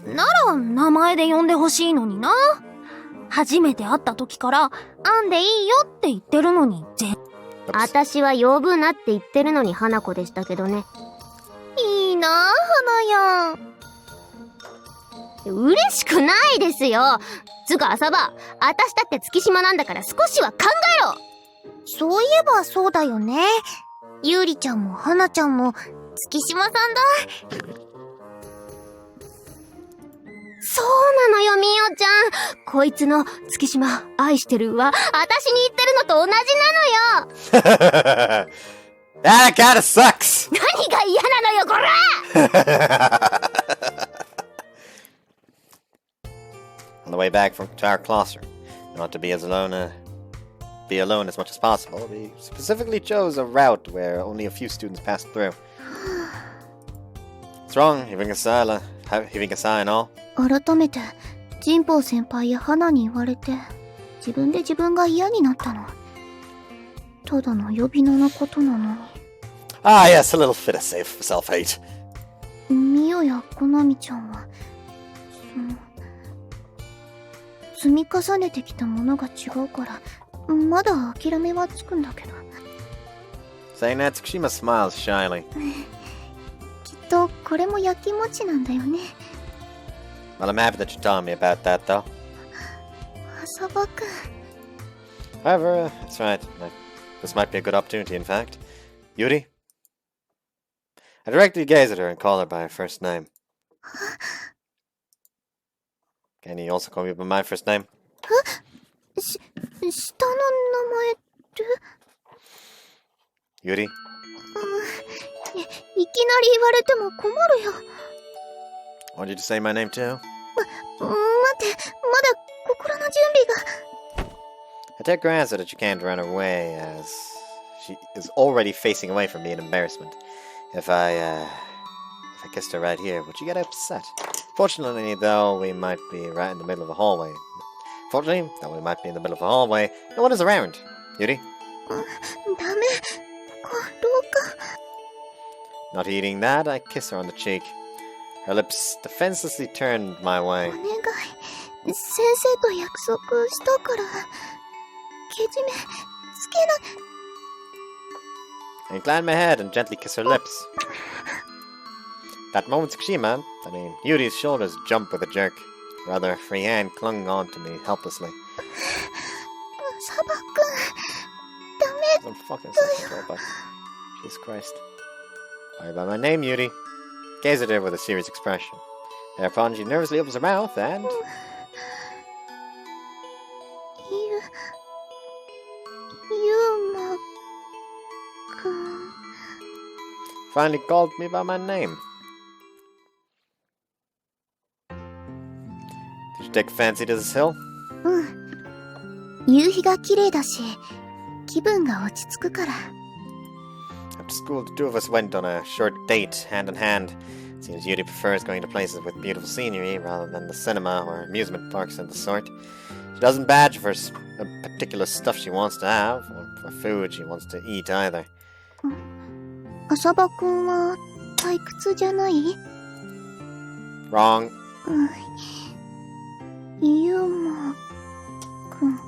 なら名前で呼んでほしいのにな。初めて会った時から会んでいいよって言ってるのに私は呼ぶなって言ってるのに花子でしたけどね。いいなあ、花やん。嬉しくないですよ。つか朝場、私だって月島なんだから少しは考えろ。そういえばそうだよね。ゆうりちゃんも花ちゃんも月島さんだ。そうなのよ、みおちゃん。こいつの月島愛してるは私に言ってるのと同じなのよ。That kinda sucks! 何が嫌なのよ、こらOn the way back to our classroom, not to be alone as much as possible, we specifically chose a route where only a few students passed through. What's wrong? Heaving a sigh and all? 改めて、神保先輩や花に言われて、自分で自分が嫌になったの。ただの呼び名のことなのに。Ah, yes, a little fit of self-hate. ミオやコナミちゃんは、積み重ねてきたものが違うから、まだ諦めはつくんだけど。Saying that, Tsukushima smiles shyly. きっとこれも焼きもちなんだよね。Well, I'm happy that you told me about that, though. 朝場くん。 However, that's right. This might be a good opportunity, in fact. Yuri? I directly gaze at her and call her by her first name. Can you also call me by my first name? 下の名前って Yuri? いきなり言われても困るよ。Want you to say my name too? 待って、まだ心の準備が。I take her answer that you can't run away, as she is already facing away from me in embarrassment. If I kissed her right here, would she get upset? Fortunately, though, we might be right in the middle of a hallway. Unfortunately, though we might be in the middle of a hallway, no one is around. Yuri? ダメ。廊下。 Not heeding that, I kiss her on the cheek. Her lips defenselessly turned my お way. 願い。先生と約束したから。けじめつけな。 I incline my head and gently kiss her lips. That moment, Yuri's shoulders jumped with a jerk. Rather, a free hand clung onto me helplessly. サバ君。ダメ。 I'm fucking self-control, Jesus Christ. Sorry by my name, Yuri. Gaze at her with a serious expression. Thereupon, she nervously opens her mouth and... finally called me by my name. Did you take a fancy to this hill? 夕日が綺麗だし、気分が落ち着くから。 After school, the two of us went on a short date, hand in hand. Seems Yuri prefers going to places with beautiful scenery rather than the cinema or amusement parks of the sort. She doesn't badge for particular stuff she wants to have, or for food she wants to eat either. 浅場くんは退屈じゃない？ Wrong. ユーマくん。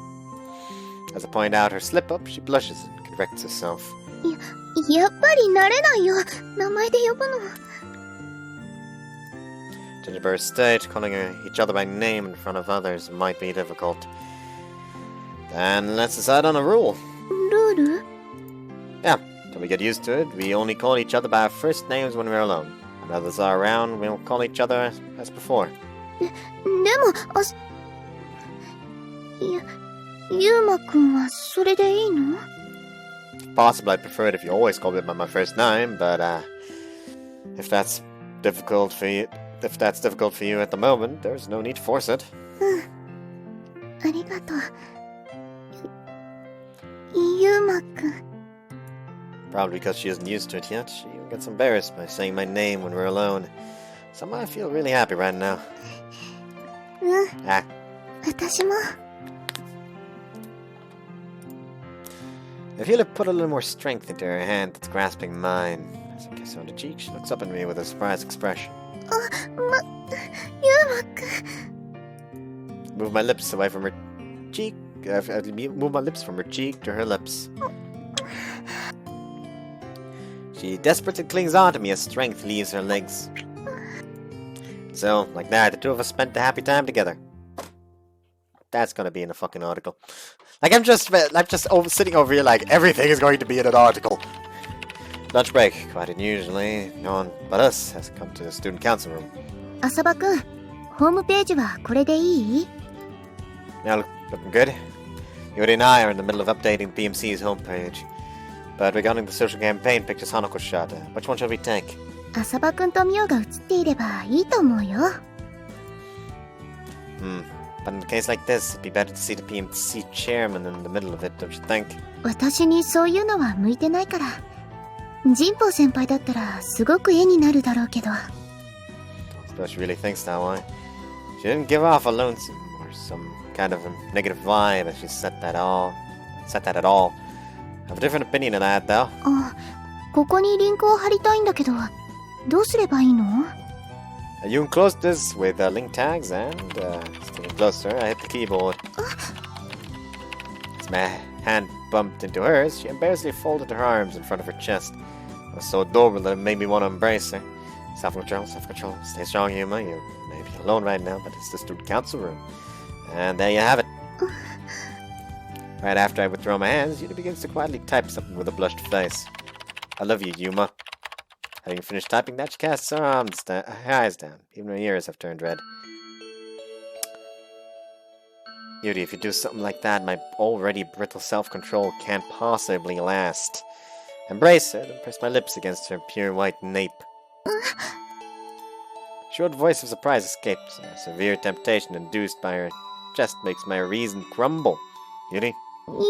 As I point out her slip-up, she blushes and corrects herself. やっぱり慣れないよ。名前で呼ぶの。 Gingerbread state, calling each other by name in front of others might be difficult. Then let's decide on a rule. ルール？ Yeah, till we get used to it, we only call each other by our first names when we're alone. When others are around, we'll call each other as before. でも、ユーマくんはそれでいいの？ If possible, I'd prefer it if you always called me by my first name, but if that's difficult for you at the moment, there's no need to force it. ありがとう。ユーマくん。 Probably because she isn't used to it yet, she even gets embarrassed by saying my name when we're alone. Somehow I feel really happy right now. 私も。 I feel it put a little more strength into her hand that's grasping mine. As I kiss her on the cheek, she looks up at me with a surprised expression. ユーマくん。 Move my lips away from her cheek. Move my lips from her cheek to her lips. She desperately clings on to me as strength leaves her legs. So, like that, the two of us spent a happy time together. That's gonna be in a fucking article. Like, I'm just sitting over here like everything is going to be in an article. Lunch break, quite unusually, no one but us has come to the student council room. 浅場くん、ホームページはこれでいい？ Now, looking good. Yuri and I are in the middle of updating the PMC's homepage. But regarding the social campaign pictures Hanako shot, which one shall we take? 浅場くんとミオが写っていればいいと思うよ。 But in a case like this, it'd be better to see the PMC chairman in the middle of it, don't you think? 私にそういうのは向いてないから。神保先輩だったらすごく絵になるだろうけど。 Suppose she really thinks that way. She didn't give off a lonesome or some kind of a negative vibe as she said that at all. I have a different opinion of that, though. あ、ここにリンクを貼りたいんだけど、どうすればいいの？ You enclosed this with link tags and, getting closer, I hit the keyboard. As my hand bumped into hers, she embarrassedly folded her arms in front of her chest. It was so adorable that it made me want to embrace her. Self-control, self-control. Stay strong, Yuma. You may be alone right now, but it's the student council room. And there you have it. Right after I withdraw my hands, Yuri begins to quietly type something with a blushed face. I love you, Yuma. Having finished typing that, she casts her eyes down. Even her ears have turned red. Yuri, if you do something like that, my already brittle self-control can't possibly last. Embrace her, and press my lips against her pure white nape. A short voice of surprise escaped. A severe temptation induced by her chest makes my reason crumble. Yuri? ユーマ。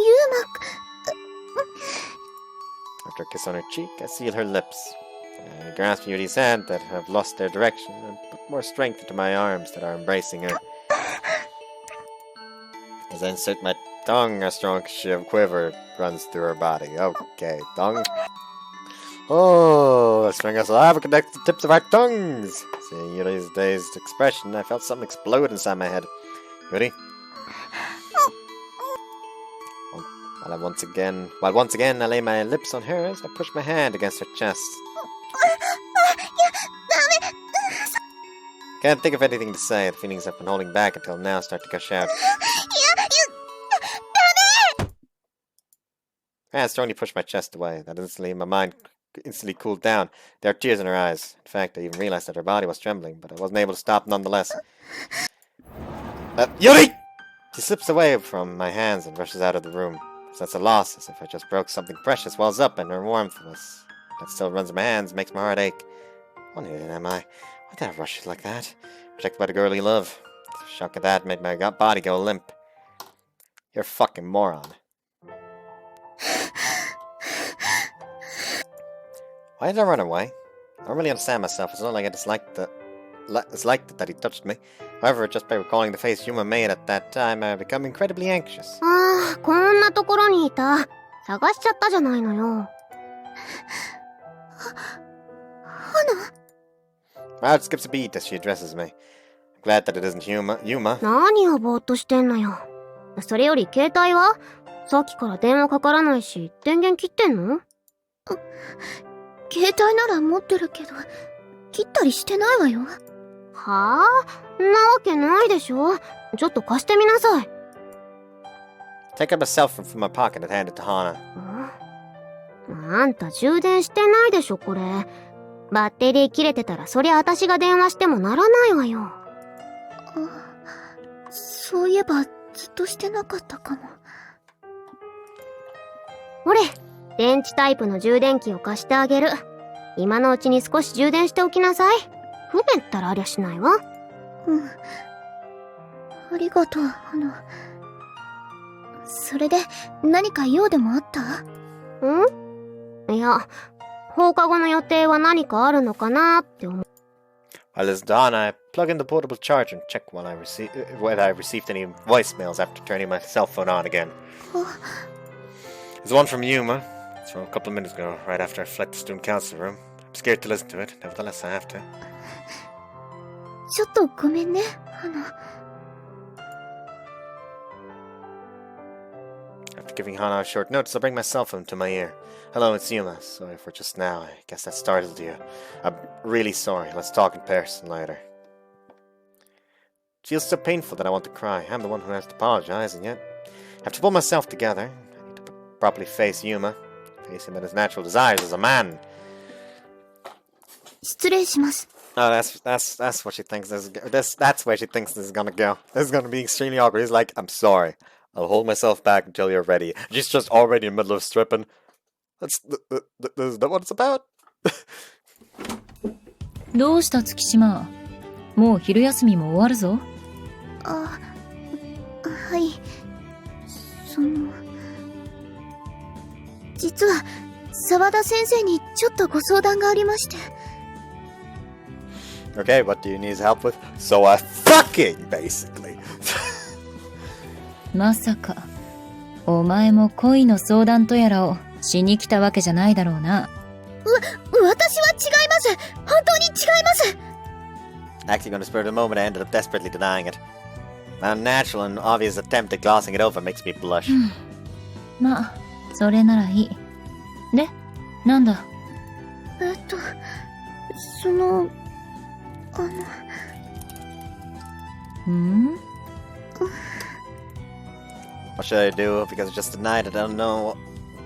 After a kiss on her cheek, I seal her lips. I grasp Yuri's hand that have lost their direction and put more strength into my arms that are embracing her. As I insert my tongue, a strong quiver runs through her body. Okay, tongue. Oh, the string us alive connects the tips of our tongues. Seeing Yuri's dazed expression, I felt something explode inside my head. Yuri? While once again I lay my lips on hers, I pushed my hand against her chest. Can't think of anything to say. The feelings I've been holding back until now start to gush out. I strongly pushed my chest away. That my mind instantly cooled down. There were tears in her eyes. In fact, I even realized that her body was trembling, but I wasn't able to stop nonetheless. Yuri! She slips away from my hands and rushes out of the room. Sense of loss, as if I just broke something precious, wells up, and her warmth that still runs in my hands makes my heart ache. What idiot am I? Why did I rush like that? Protected by the girl you love. The shock of that made my body go limp. You're a fucking moron. Why did I run away? I don't really understand myself. It's not like I disliked that he touched me. However, just by recalling the face Yuma made at that time, I become incredibly anxious. こんなところにいた。探しちゃったじゃないのよ。My heart skips a beat as she addresses me. I'm glad that it isn't Yuma. 何をぼーっとしてんのよ。それより携帯は？さっきから電話かからないし、電源切ってんの？携帯なら持ってるけど、切ったりしてないわよ。はぁ？なわけないでしょ。ちょっと貸してみなさい。Take up a cell phone from my pocket and hand it to Hana. あんた充電してないでしょ、これ。バッテリー切れてたらそりゃ私が電話してもならないわよ。そういえばずっとしてなかったかも。ほれ、電池タイプの充電器を貸してあげる。今のうちに少し充電しておきなさい。不便ったらありゃしないわ。うん。ありがとう、それで何か用でもあった？いや、放課後の予定は何かあるのかなって思う。While it's done, I plug in the portable charger and check whether I received any voicemails after turning my cell phone on again. There's one from Yuma. It's from a couple of minutes ago, right after I fled the student council room. I'm scared to listen to it. Nevertheless, I have to. ちょっとごめんね、After giving Hana a short notice, I'll bring my cell phone to my ear. Hello, it's Yuma. Sorry for just now. I guess that startled you. I'm really sorry. Let's talk in person later. It feels so painful that I want to cry. I'm the one who has to apologize, and yet I have to pull myself together. I need to properly face Yuma. Face him and his natural desires as a man. 失礼します。 Oh, that's what she thinks that's where she thinks this is gonna go. This is gonna be extremely awkward. He's like, I'm sorry. I'll hold myself back until you're ready. She's just already in the middle of stripping. That's that what it's about? どうした月島？もう昼休みも終わるぞ。はい。実は沢田先生にちょっとご相談がありまして。Okay, what do you need help with? So fucking basically. まさかお前も恋の相談とやらをしに来たわけじゃないだろうな。私は違います。本当に違います。 Acting on the spur of the moment, I ended up desperately denying it. My unnatural and obvious attempt at glossing it over makes me blush. まあそれならいい。で、なんだ？What should I do? Because I just denied it. I don't know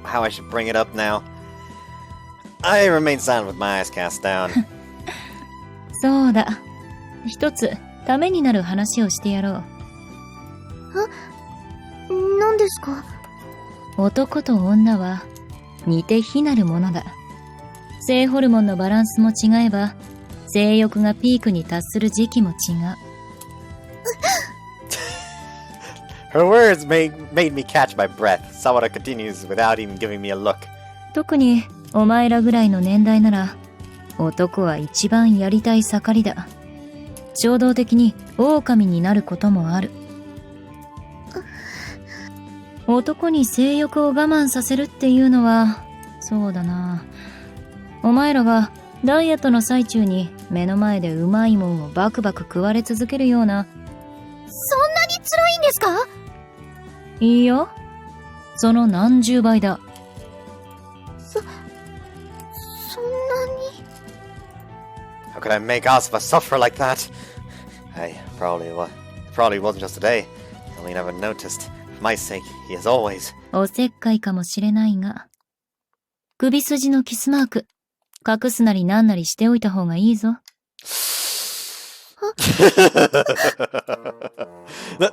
how I should bring it up now. I remain silent with my eyes cast down. そうだ。一つためになる話をしてやろう。何ですか？男と女は似て非なるものだ。性ホルモンのバランスも違えば、性欲がピークに達する時期も違う。Her words made me catch my breath. Sawada continues without even giving me a look. 特にお前らぐらいの年代なら、男は一番やりたい盛りだ。衝動的に狼になることもある。男に性欲を我慢させるっていうのは、そうだな。お前らがダイエットの最中に目の前でうまいもんをバクバク食われ続けるような。そんなに辛いんですか？いいよ。その何十倍だ。そんなに。 How could I make Asuba suffer like that? Probably wasn't just today. I only never noticed. For my sake, he is always. おせっかいかもしれないが、首筋のキスマーク、隠すなりなんなりしておいた方がいいぞ。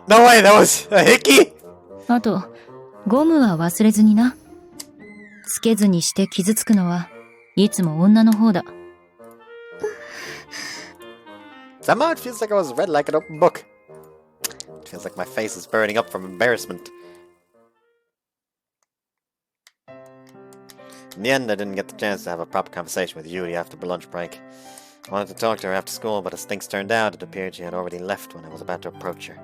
No way, that was a hickey! あと、ゴムは忘れずにな。つけずにして傷つくのはいつも女の方だ。Somehow it feels like I was read like an open book. It feels like my face is burning up from embarrassment. In the end, I didn't get the chance to have a proper conversation with Yuri after the lunch break. I wanted to talk to her after school, but as things turned out, it appeared she had already left when I was about to approach her.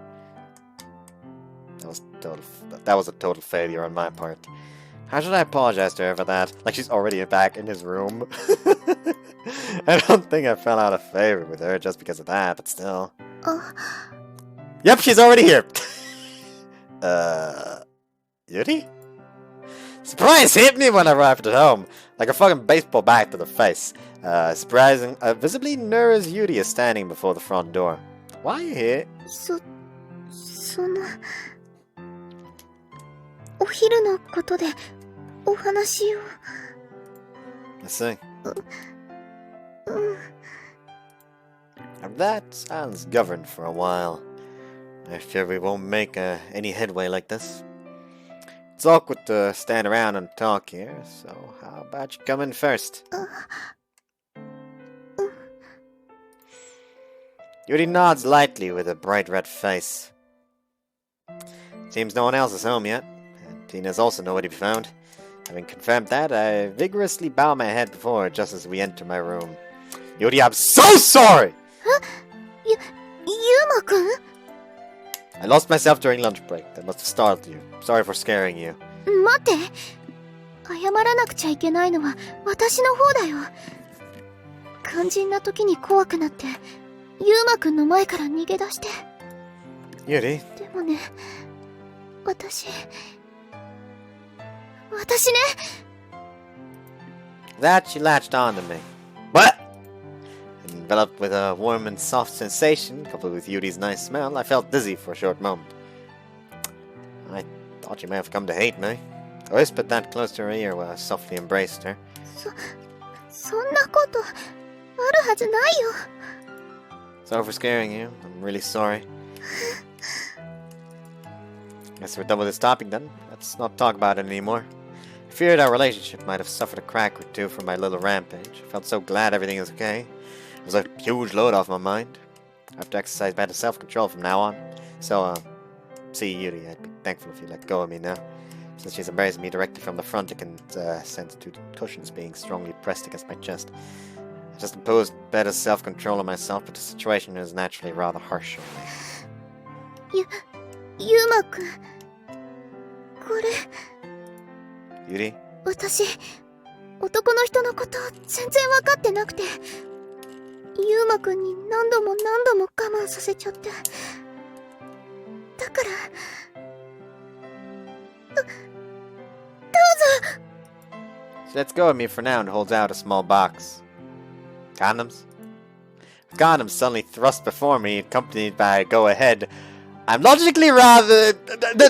That was a total failure on my part. How should I apologize to her for that? Like she's already back in his room. I don't think I fell out of favor with her just because of that, but still. Yep, she's already here. Yuri? Surprise hit me when I arrived at home, like a fucking baseball bat to the face. Surprising, visibly nervous Yuri is standing before the front door. Why are you here? そのお昼のことでお話を。I see. That sounds governed for a while. I fear we won't make any headway like this. It's awkward to stand around and talk here, so how about you come in first? Yuri nods lightly with a bright red face. Seems no one else is home yet, and Tina's also nowhere to be found. Having confirmed that, I vigorously bow my head before her just as we enter my room. Yuri, I'm so sorry! Yuma-kun? I lost myself during lunch break. That must have startled you. Sorry for scaring you. 待って。謝らなくちゃいけないのは私の方だよ。肝心な時に怖くなって、Yuma-kunの前から逃げ出して。Yuri? でもね、私ね。That she latched on to me. What? Enveloped with a warm and soft sensation, coupled with Yuri's nice smell, I felt dizzy for a short moment. I thought you may have come to hate me. I whispered that close to her ear while I softly embraced her. そんなことあるはずないよ。Sorry for scaring you. I'm really sorry. Guess we're done with this topic then. Let's not talk about it anymore. I feared our relationship might have suffered a crack or two from my little rampage. I felt so glad everything is okay. It was a huge load off my mind. I have to exercise better self-control from now on. So, see Yuri, I'd be thankful if you let go of me now. Since she's embraced me directly from the front, I can sense two cushions being strongly pressed against my chest. I just imposed better self-control on myself, but the situation is naturally rather harsh on me. Yuma-kun. これ。Yuri? 私、男の人のこと全然わかってなくて、Yuma-kunに何度も我慢させちゃって。だから、どうぞ。She lets go of me for now and holds out a small box. Condoms? Condoms suddenly thrust before me, accompanied by a go ahead. I'm logically rather...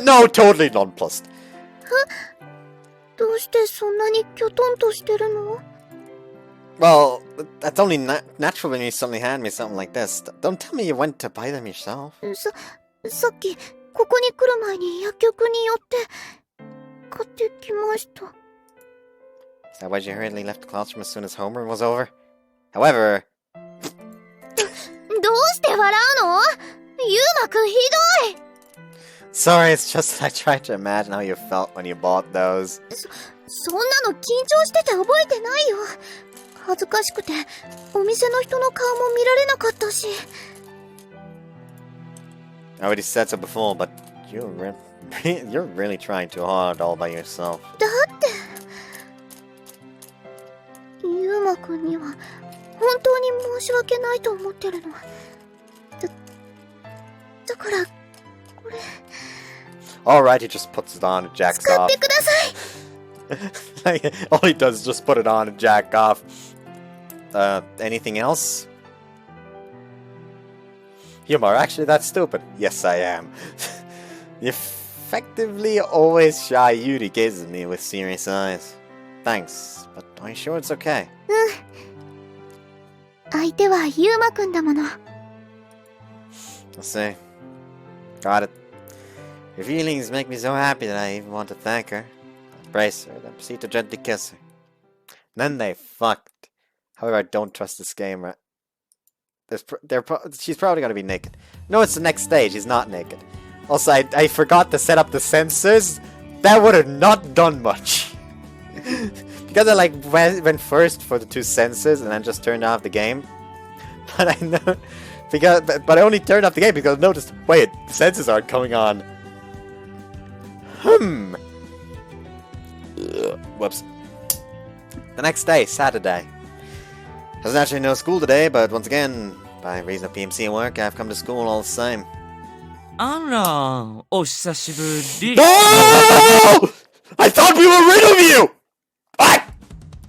no, totally nonplussed. どうしてそんなにキョトンとしてるの? Well, that's only natural when you suddenly hand me something like this. Don't tell me you went to buy them yourself. さっき、ここに来る前に薬局に寄って、買ってきました。Is that why you hurriedly left the classroom as soon as homeroom was over? However... どうして笑うの? Yuma-kun ひどい! Sorry, it's just that I tried to imagine how you felt when you bought those. そんなの緊張してて覚えてないよ。恥ずかしくて、お店の人の顔も見られなかったし。I already said so before, but you You're really trying too hard all by yourself. だってユウマくんには本当に申し訳ないと思ってるの。だからこれ Alright, he just puts it on and jacks 使っ off. てください。 Like, all he does is just put it on and jack off. Anything else? Humor, actually that's stupid. Yes, I am. You effectively always shy Yuri gazes at me with serious eyes. Thanks, but are you sure it's okay? 相手はユウマくんだもの。 I'll see. Got it. Your feelings make me so happy that I even want to thank her. I embrace her, then proceed to gently kiss her. Then they fucked. However, I don't trust this game, right? She's probably gonna be naked. No, it's the next stage. He's not naked. Also, I forgot to set up the sensors. That would have not done much. Because I like went first for the 2 sensors and then just turned off the game. But I know but I only turned off the game because I noticed, wait, the sensors aren't coming on. Whoops. The next day, Saturday. There's actually no school today, but once again, by reason of PMC and work, I've come to school all the same. あら、お久しぶり。 No! I thought we were rid of you! Ah!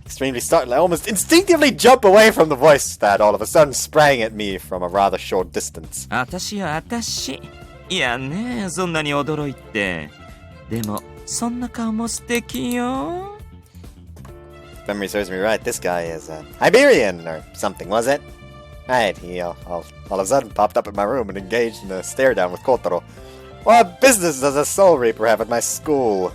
Extremely startled, I almost instinctively jump away from the voice that all of a sudden sprang at me from a rather short distance. 私よ、私。いやね、そんなに驚いて。でも、そんな顔も素敵よ。 If memory serves me right, this guy is Iberian or something, was it? Right, he all of a sudden popped up in my room and engaged in a stare down with Kotaro. What business does a Soul Reaper have at my school?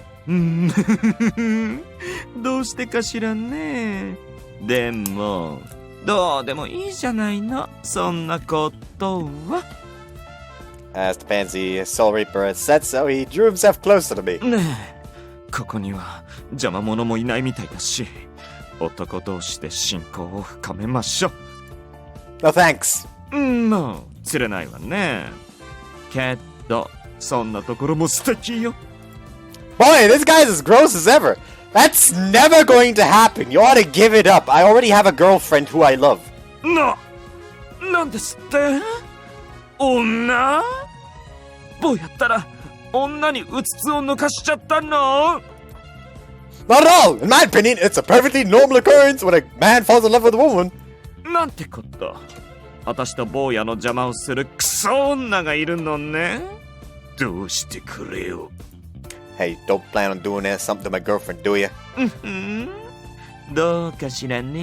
どうしてかしらね。でも、どうでもいいじゃないの。そんなことは。As the pansy Soul Reaper had said so, he drew himself closer to me. ねえ、ここには邪魔者もいないみたいだし、男同士で親交を深めましょう。No thanks. もう釣れないわね。けど、そんなところも素敵よ。Boy, this guy's as gross as ever. That's never going to happen. You ought to give it up. I already have a girlfriend who I love. なんですって？女？どうやったら女にうつつを抜かしちゃったの？ Not at all. In my opinion, it's a perfectly normal occurrence when a man falls in love with a woman. なんてこと。私と坊やの邪魔をするクソ女がいるのね。どうしてくれよ。Hey, don't plan on doing something to my girlfriend, do you? どうかしらね。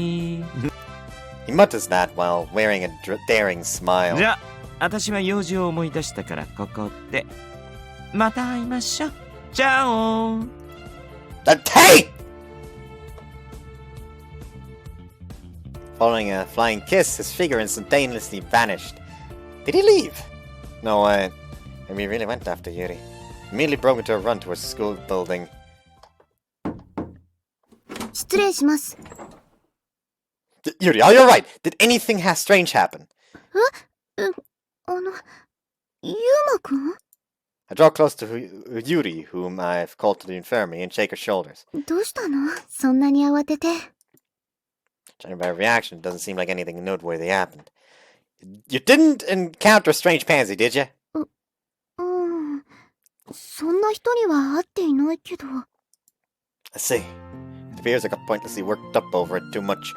He mutters that while wearing a daring smile. じゃあ、私は用事を思い出したからここで。また会いましょう。チャオ。Hey! Following a flying kiss, his figure instantaneously vanished. Did he leave? No way. Maybe he really went after Yuri. Immediately broke into a run towards the school building. 失礼します。 Yuri, are you alright? Did anything strange happen? ユウマくん？ I draw close to Yuri, whom I've called to the infirmary, and shake her shoulders. どうしたの？そんなに慌てて。 Judging by her reaction, it doesn't seem like anything noteworthy happened. You didn't encounter a strange pansy, did you? そんな人には会っていないけど。 I see. It appears I got pointlessly worked up over it too much.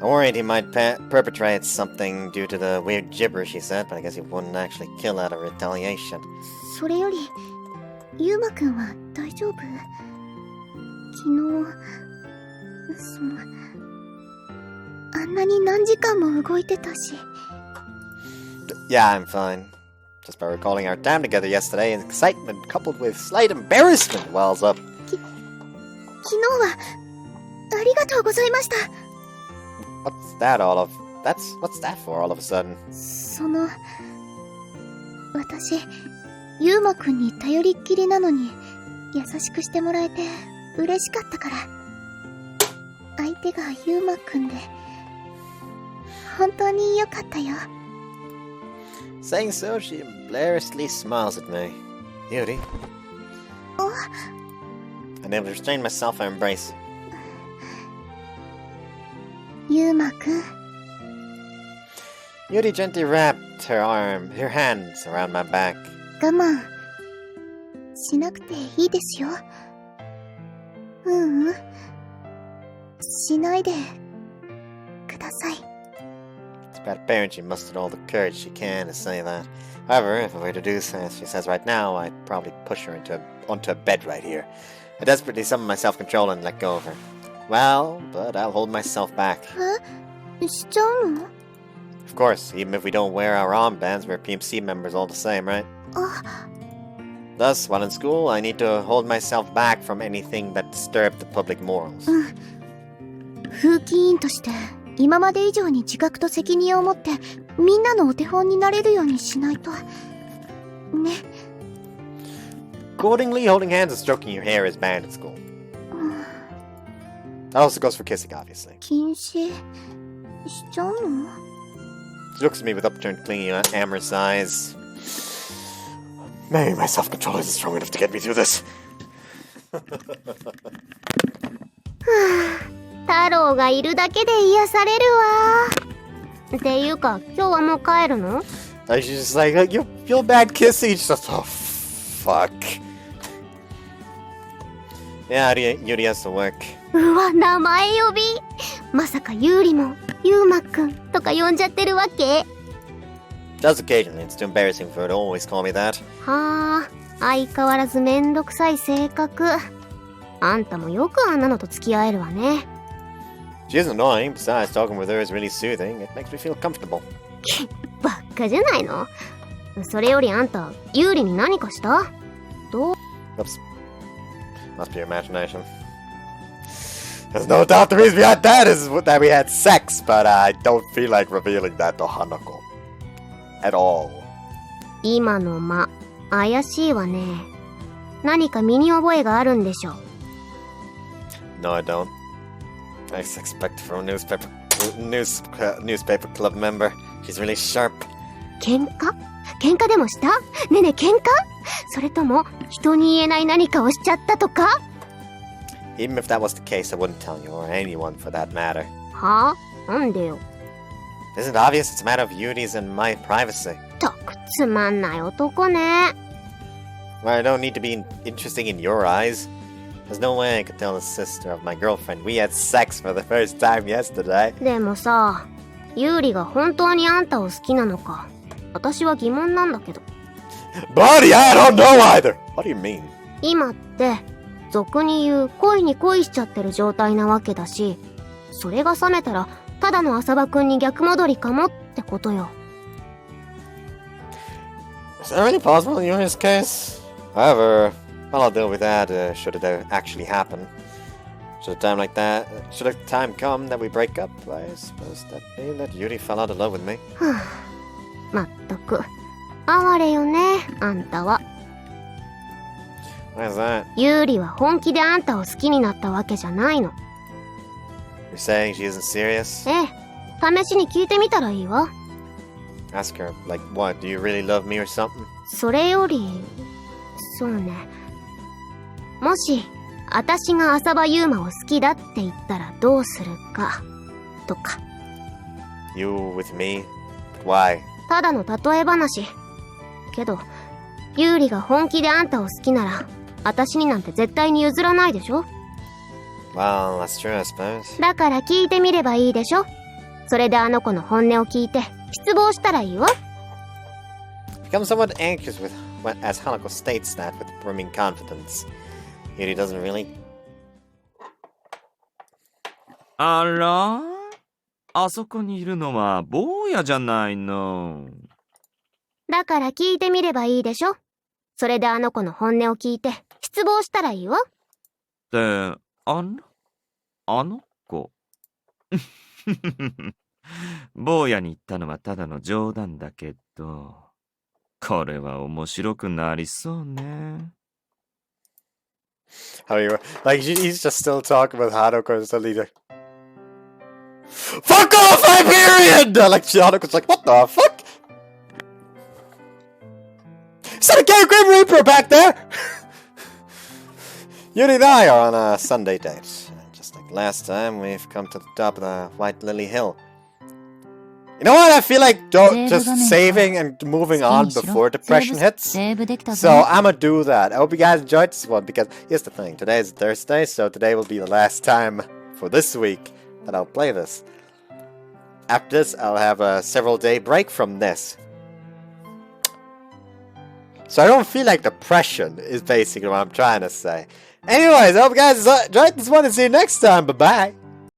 I worried he might perpetrate something due to the weird gibberish he said, but I guess he wouldn't actually kill out of retaliation. それより、ユウマくんは大丈夫？昨日、あんなに何時間も動いてたし。 Yeah, I'm fine. Just by recalling our time together yesterday, excitement coupled with slight embarrassment wells up. 昨日は、ありがとうございました。 What's that for all of a sudden? 私、ユウマくんに頼りっきりなのに、優しくしてもらえて嬉しかったから。相手がユウマくんで、本当に良かったよ。 Saying so, she embarrassedly smiles at me. Yuri, Unable to restrain myself, I embrace. ユーマくん。 Yuri gently wrapped her hands around my back. 我慢しなくていいですよ。しないでください。 It's about a parent, she mustered all the courage she can to say that. However, if I were to do so, as she says right now, I'd probably push her onto a bed right here. I desperately summon my self-control and let go of her. Well, but I'll hold myself back. しちゃうの？ Of course, even if we don't wear our armbands, we're PMC members all the same, right? Thus, while in school, I need to hold myself back from anything that disturbed the public morals. 風紀委員として今まで以上に自覚と責任を持ってみんなのお手本になれるようにしないとね。 Accordingly, holding hands and stroking your hair is banned at school. That also goes for kissing, obviously. 禁止しちゃうの？ She looks at me with upturned, clinging, amorous eyes. Maybe my self-control isn't strong enough to get me through this. 太郎がいるだけで癒されるわ。っていうか、今日はもう帰るの？ Like, she's just like, you feel bad kissing. She's just, oh, fuck. Yeah, Yuri has to work. うわ、名前呼び。まさかユーリもユーマくんとか呼んじゃってるわけ？ Does occasionally. It's too embarrassing for her to always call me that. はあ、相変わらずめんどくさい性格。あんたもよくあんなのと付き合えるわね。She is annoying. Besides, talking with her is really soothing. It makes me feel comfortable. ばっかじゃないの。それよりあんた、ユーリに何かした？どう？ Oops. Must be your imagination. There's no doubt the reason behind that is that we had sex, but I don't feel like revealing that to Hanako. At all. 今の間、怪しいわね。何か身に覚えがあるんでしょ。 No, I don't. I expect from a newspaper club member. She's really sharp. 喧嘩でもした？ねえねえ喧嘩？それとも人に言えない何かをしちゃったとか？ Even if that was the case, I wouldn't tell you, or anyone for that matter. はあ？なんでよ。 Isn't it obvious it's a matter of Yuri's and my privacy? たくつまんない男ね。 Well, I don't need to be interesting in your eyes. There's no way I could tell the sister of my girlfriend we had sex for the first time yesterday. でもさ、ユーリが本当にあんたを好きなのか、私は疑問なんだけど。 Buddy, I don't know either! What do you mean? 今って、俗に言う恋に恋しちゃってる状態なわけだし、それが冷めたら、ただの浅場くんに逆戻りかもってことよ。 Is that really possible in Yuri's case? However, well, I'll deal with that should it actually happen. Should a time come that we break up, I suppose that mean that Yuri fell out of love with me. はぁ、まったく。哀れよね、あんたは。 Why is that? ユーリは本気であんたを好きになったわけじゃないの。 You're saying she isn't serious? ええ、試しに聞いてみたらいいわ。 Ask her, like, what, do you really love me or something? それより、そうね。もし、私が浅場ユーマを好きだって言ったらどうするか、とか。 You with me? But why? ただの例え話。けど、ユーリが本気であんたを好きなら、私になんて絶対に譲らないでしょ？ Well, that's true, I suppose. だから聞いてみればいいでしょ？それであの子の本音を聞いて、失望したらいいわ。 Become somewhat anxious as Hanako states that with brimming confidence. Yuri doesn't really. あら？あそこにいるのは坊やじゃないの。だから聞いてみればいいでしょ？それであの子の本音を聞いて、失望したらいいわ。ってあの子坊やに言ったのはただの冗談だけど、これは面白くなりそうね。How you like? He's just still talking about Hanako and suddenly like, "Fuck off, Hyperion!" Like Hanako's like, "What the fuck?" Is that a Gary Grim Reaper back there? Yuri and I are on a Sunday date. Just like last time, we've come to the top of the White Lily Hill. You know what? I feel like just saving and moving on before depression hits. So I'm gonna do that. I hope you guys enjoyed this one, because here's the thing. Today is Thursday, so today will be the last time for this week that I'll play this. After this, I'll have a several-day break from this. So I don't feel like depression is basically what I'm trying to say. Anyways, I hope you guys enjoyed this one and see you next time. Bye-bye.